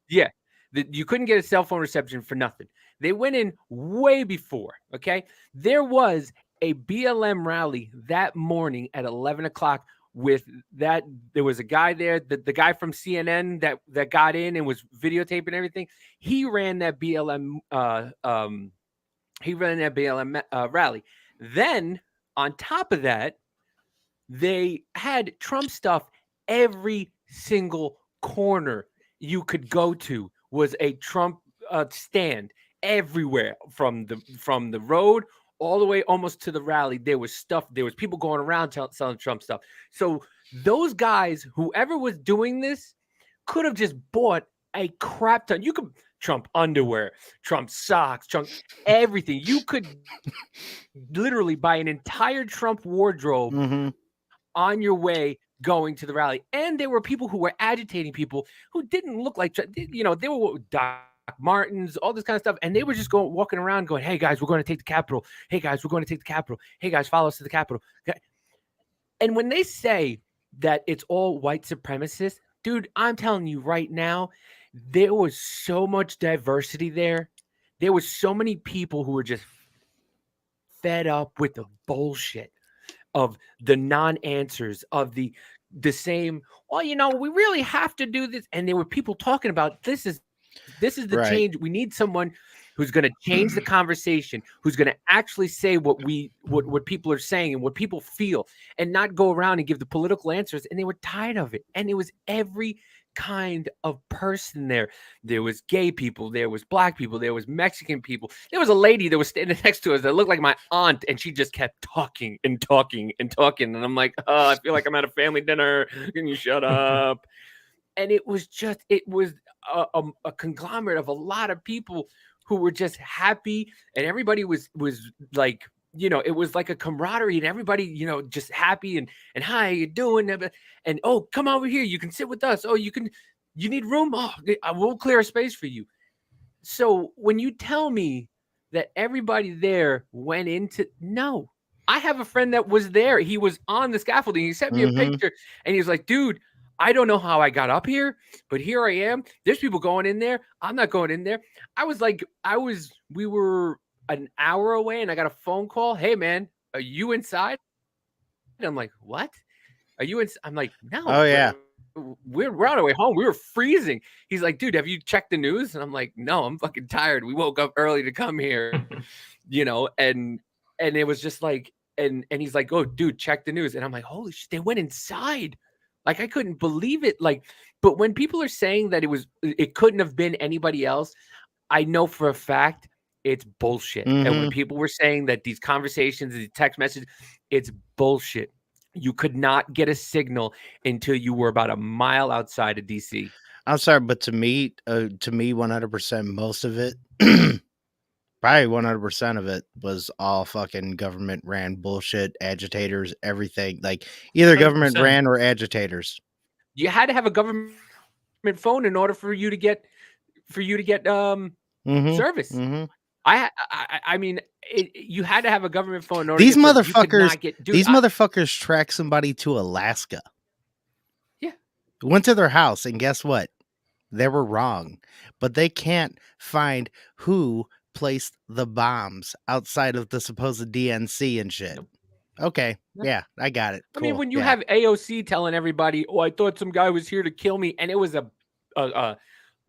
Yeah, you couldn't get a cell phone reception for nothing. They went in way before. Okay, there was a BLM rally that morning at 11 o'clock. With that, there was a guy there, the guy from CNN that got in and was videotaping everything. He ran that BLM. He ran that BLM rally. Then on top of that, they had Trump stuff every single corner you could go to was a Trump stand everywhere from the road all the way almost to the rally. There was stuff. There was people going around selling Trump stuff. So those guys, whoever was doing this, could have just bought a crap ton. You could Trump underwear, Trump socks, Trump everything. You could literally buy an entire Trump wardrobe on your way going to the rally. And there were people who were agitating people who didn't look like, they were Doc Martens, all this kind of stuff. And they were just walking around going, hey guys, we're going to take the Capitol. Hey guys, we're going to take the Capitol. Hey guys, follow us to the Capitol. And when they say that it's all white supremacists, dude, I'm telling you right now, there was so much diversity there. There was so many people who were just fed up with the bullshit of the non-answers, of the same, well, we really have to do this. And there were people talking about this is the Right. change. We need someone who's going to change the conversation, who's going to actually say what people are saying and what people feel, and not go around and give the political answers. And they were tired of it. And it was every kind of person there. There was gay people, there was black people, there was Mexican people. There was a lady that was standing next to us that looked like my aunt, and she just kept talking and talking and talking. And I'm like, oh, I feel like I'm at a family dinner. Can you shut up? And it was a conglomerate of a lot of people who were just happy, and everybody was like, it was like a camaraderie, and everybody, just happy and hi, how you doing? And oh, come over here, you can sit with us. Oh, you need room? Oh, I will clear a space for you. So when you tell me that everybody there went into, no, I have a friend that was there. He was on the scaffolding. He sent me a picture, and he was like, dude, I don't know how I got up here, but here I am. There's people going in there. I'm not going in there. We were an hour away, and I got a phone call. Hey man, are you inside? And I'm like, what? Are you in? I'm like, no. Oh yeah. We're on our way home. We were freezing. He's like, dude, have you checked the news? And I'm like, no, I'm fucking tired. We woke up early to come here, and it was just like, and he's like, oh, dude, check the news. And I'm like, holy shit, they went inside. Like, I couldn't believe it. Like, but when people are saying that it couldn't have been anybody else, I know for a fact it's bullshit. And when people were saying that these conversations, these text messages, it's bullshit. You could not get a signal until you were about a mile outside of DC. I'm sorry, but to me, 100%, most of it, probably 100% of it was all fucking government ran bullshit, agitators, everything. Like either 100%. Government ran or agitators. You had to have a government phone in order for you to get service. I mean, you had to have a government phone in order These to get service. motherfuckers, motherfuckers tracked somebody to Alaska. Yeah. Went to their house, and guess what? They were wrong, but they can't find who placed the bombs outside of the supposed DNC and shit. Okay. Yeah, I got it. I mean, Cool. when you Yeah. have AOC telling everybody, oh, I thought some guy was here to kill me, and it was a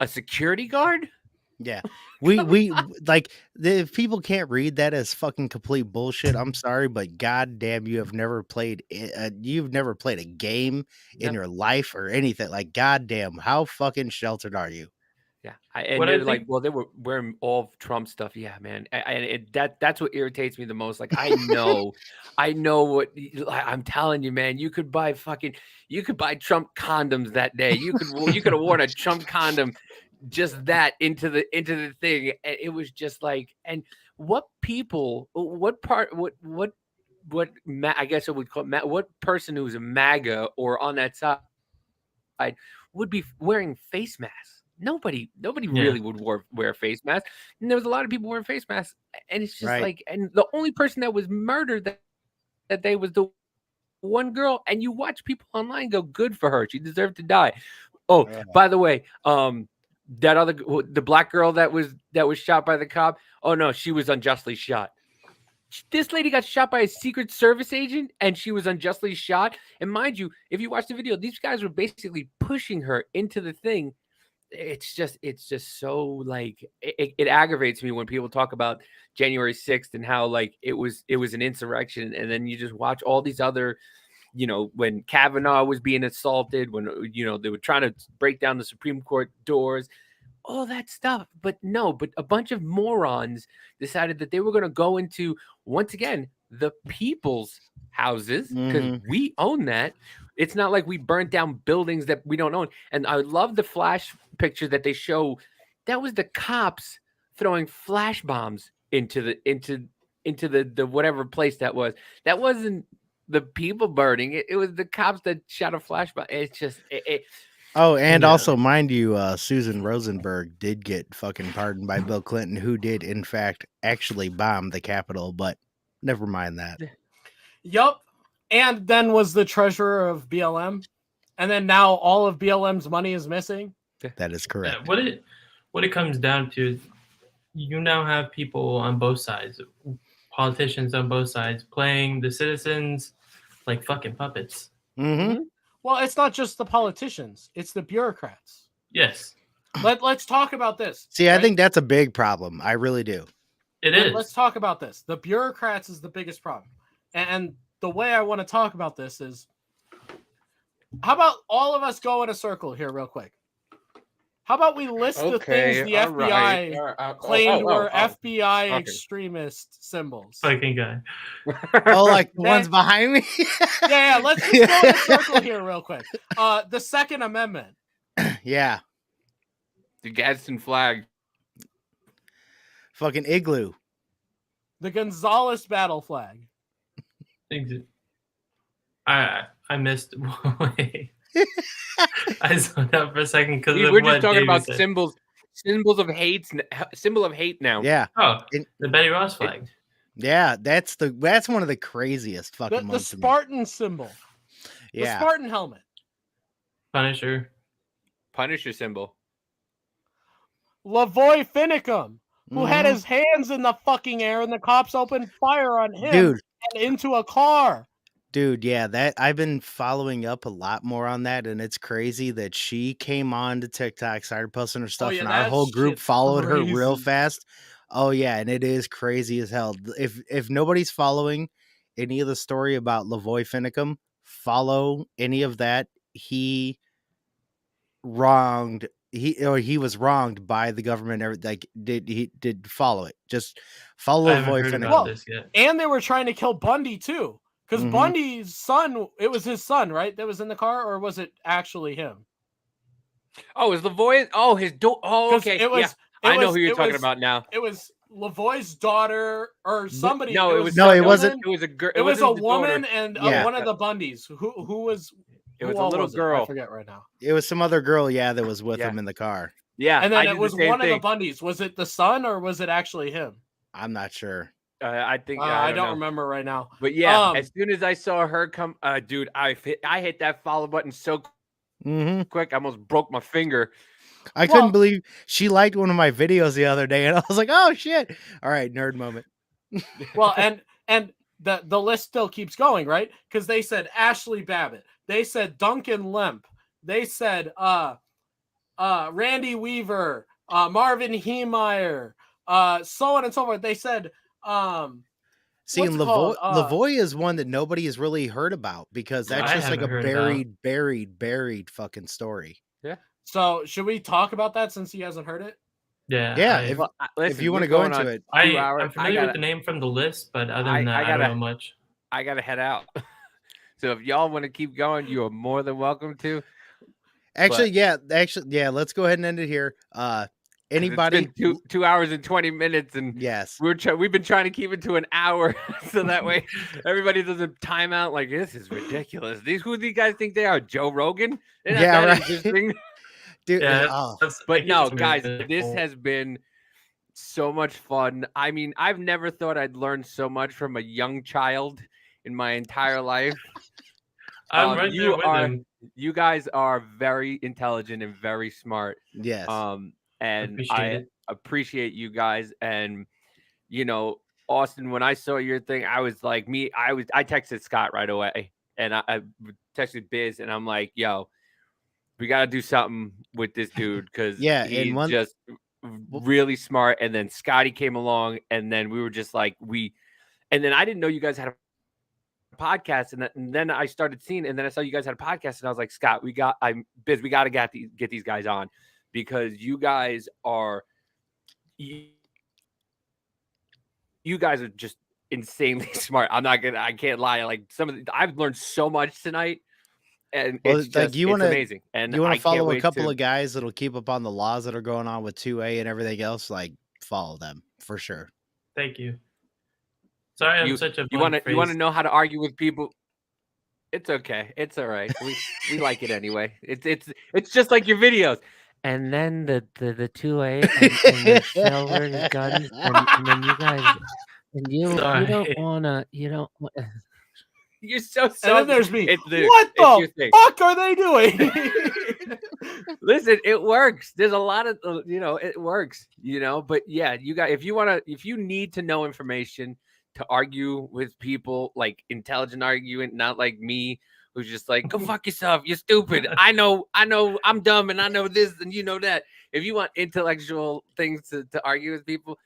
security guard. Yeah, we like if people can't read that as fucking complete bullshit. I'm sorry, but goddamn, you've never played a game in your life or anything. Like, goddamn, how fucking sheltered are you? Yeah, and What I they're like, think- well, they were wearing all Trump stuff. Yeah, man, and that's what irritates me the most. Like, I know what I'm telling you, man. You could buy Trump condoms that day. You could have worn a Trump condom, just that into the thing, and it was just like, and what people, what part, what I guess it would call what person who's a MAGA or on that side would be wearing face masks. Nobody really would wear a face mask. And there was a lot of people wearing face masks. And it's just Right. like, and the only person that was murdered that day was the one girl. And you watch people online go, good for her. She deserved to die. Oh, by the way, the black girl that was shot by the cop. Oh no, she was unjustly shot. This lady got shot by a Secret Service agent, and she was unjustly shot. And mind you, if you watch the video, these guys were basically pushing her into the thing. It's just so like it aggravates me when people talk about January 6th and how like it was an insurrection, and then you just watch all these other, when Kavanaugh was being assaulted, when they were trying to break down the Supreme Court doors. All that stuff, but a bunch of morons decided that they were going to go into, once again, the people's houses, because we own that. It's not like we burnt down buildings that we don't own. And I love the flash picture that they show. That was the cops throwing flash bombs into the whatever place that was. That wasn't the people burning. It was the cops that shot a flash bomb. It's just Oh, and also, mind you, Susan Rosenberg did get fucking pardoned by Bill Clinton, who did, in fact, actually bomb the Capitol, but never mind that. Yup. And then was the treasurer of BLM. And then now all of BLM's money is missing. That is correct. What it comes down to is you now have people on both sides, politicians on both sides, playing the citizens like fucking puppets. Mm-hmm. Well, it's not just the politicians; it's the bureaucrats. Yes. Let's talk about this. See, I think that's a big problem. I really do. Let's talk about this. The bureaucrats is the biggest problem. And the way I want to talk about this is, how about all of us go in a circle here real quick? How about we list the things the FBI claimed were FBI extremist symbols? Fucking guy. Oh, like the ones behind me? Yeah, let's just go in a circle here real quick. The Second Amendment. Yeah. The Gadsden flag. Fucking igloo. The Gonzales battle flag. I missed. I zoned out for a second because we're just talking about symbols of hate. Symbol of hate now. Yeah. Oh, the Betty Ross flag. Yeah, that's one of the craziest fucking The ones. to me. Spartan symbol. Yeah. The Spartan helmet. Punisher symbol. Lavoy Finicum, who had his hands in the fucking air and the cops opened fire on him and into a car. Dude, yeah, that I've been following up a lot more on that, and it's crazy that she came on to TikTok, started posting her stuff, and our whole group followed her real fast. Oh yeah, and it is crazy as hell. If nobody's following any of the story about Lavoy Finicum, follow any of that. He was wronged by the government. Like he did follow it. Just follow Lavoy Finicum. And they were trying to kill Bundy too. Because Bundy's son, it was his son, right? That was in the car, or was it actually him? Oh, is Lavoy? Oh, his daughter. Oh, okay. I know who you're talking about now. It was Lavoy's daughter or somebody. No, it wasn't. It was a girl. It was a woman and one of the Bundys. Who was? It was a little girl. I forget right now. It was some other girl, that was with him in the car. Yeah, and then it was one of the Bundys. Was it the son or was it actually him? I'm not sure. I think I don't remember right now. But yeah, as soon as I saw her come, dude, I hit that follow button so quick, I almost broke my finger. I couldn't believe she liked one of my videos the other day, and I was like, "Oh shit!" All right, nerd moment. Well, and the list still keeps going, right? Because they said Ashley Babbitt, they said Duncan Lemp, they said Randy Weaver, Marvin Heemeyer, so on and so forth. They said. See, and Lavoy is one that nobody has really heard about because that's just like a buried fucking story. Yeah. So should we talk about that since he hasn't heard it? Yeah. Yeah, if you wanna go into it. 2 hours. I'm familiar with the name from the list, but other than that, I don't know much. I gotta head out. So if y'all want to keep going, you are more than welcome to. Actually, yeah. Let's go ahead and end it here. Anybody? It's been 2 hours and 20 minutes, and yes, we've been trying to keep it to an hour, so that way everybody doesn't time out. Like, this is ridiculous. Who do these guys think they are? Joe Rogan? They're not that right. interesting. Dude, But no, guys, this has been so much fun. I mean, I've never thought I'd learn so much from a young child in my entire life. I'm right there with him. You guys are very intelligent and very smart. Yes. And I appreciate you guys. And Austin, when I saw your thing, I was like, I texted Scott right away, and I texted Biz, and I'm like, yo, we got to do something with this dude, because he's just really smart. And then Scotty came along, and then we were just like, and then I didn't know you guys had a podcast, and then I started seeing, and then I saw you guys had a podcast, and I was like, Scott, Biz, we got to get these guys on, because you guys are just insanely smart. I can't lie. Like, I've learned so much tonight, and it's amazing. And you want I to follow can't a couple wait of guys that'll keep up on the laws that are going on with 2A and everything else. Like, follow them for sure. Thank you. Sorry, I'm such a you want to know how to argue with people. It's okay. It's all right. We like it anyway. It's just like your videos. And then the 2A and the silver guns, and then you guys, and you don't wanna. You're so. And then there's me. What the fuck are they doing? Listen, it works. There's a lot of it works. But yeah, you guys, if you need to know information to argue with people, like intelligent arguing, not like me, who's just like, go fuck yourself, you're stupid. I know, I'm dumb, and I know this, and you know that. If you want intellectual things to argue with people,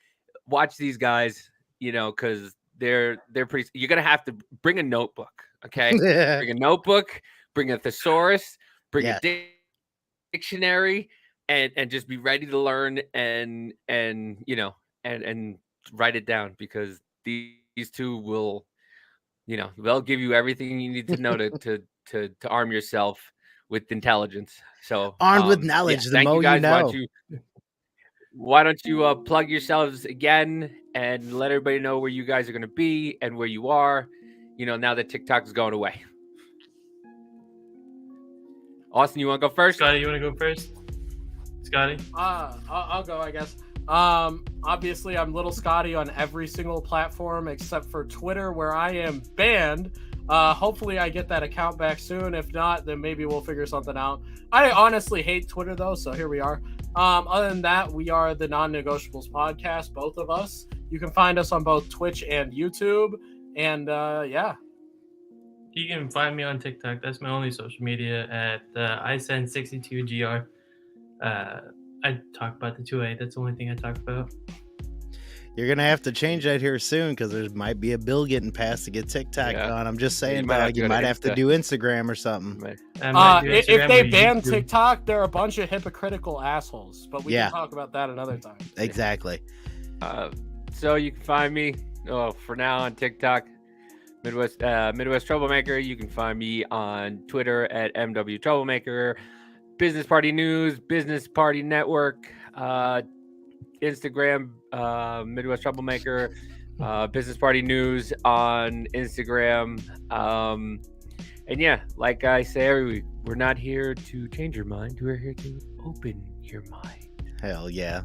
watch these guys, because they're pretty. You're gonna have to bring a notebook, okay? Bring a notebook, bring a thesaurus, bring a dictionary, and just be ready to learn, and write it down, because these two will, they'll give you everything you need to know to arm yourself with intelligence. So armed with knowledge, the more you know. Why don't you plug yourselves again and let everybody know where you guys are going to be and where you are, now that TikTok is going away. Austin, you want to go first? Scotty, you want to go first? Scotty? I'll go, I guess. Obviously, I'm Little Scotty on every single platform except for Twitter, where I am banned. Hopefully I get that account back soon. If not, then maybe we'll figure something out. I honestly hate Twitter, though, so here we are. Other than that, we are the Non Negotiables podcast, both of us. You can find us on both Twitch and YouTube. And yeah. You can find me on TikTok. That's my only social media at iSend62GR. I talk about the 2A. That's the only thing I talk about. You're going to have to change that here soon, because there might be a bill getting passed to get TikTok on. I'm just saying, you might have to do Instagram or something. If they ban TikTok, they're a bunch of hypocritical assholes. But we can talk about that another time. Exactly. So you can find me, for now, on TikTok, Midwest Troublemaker. You can find me on Twitter at MW Troublemaker. Business Party News, Business Party Network, Instagram, Midwest Troublemaker, Business Party News on Instagram. And yeah, like I say every week, we're not here to change your mind. We're here to open your mind. Hell yeah.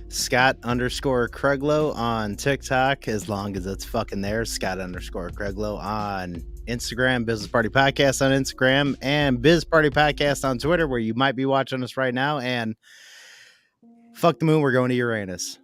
Scott_Kruglow on TikTok, as long as it's fucking there. Scott_Kruglow on Instagram, Business Party Podcast on Instagram, and Biz Party Podcast on Twitter, where you might be watching us right now. And fuck the moon, we're going to Uranus.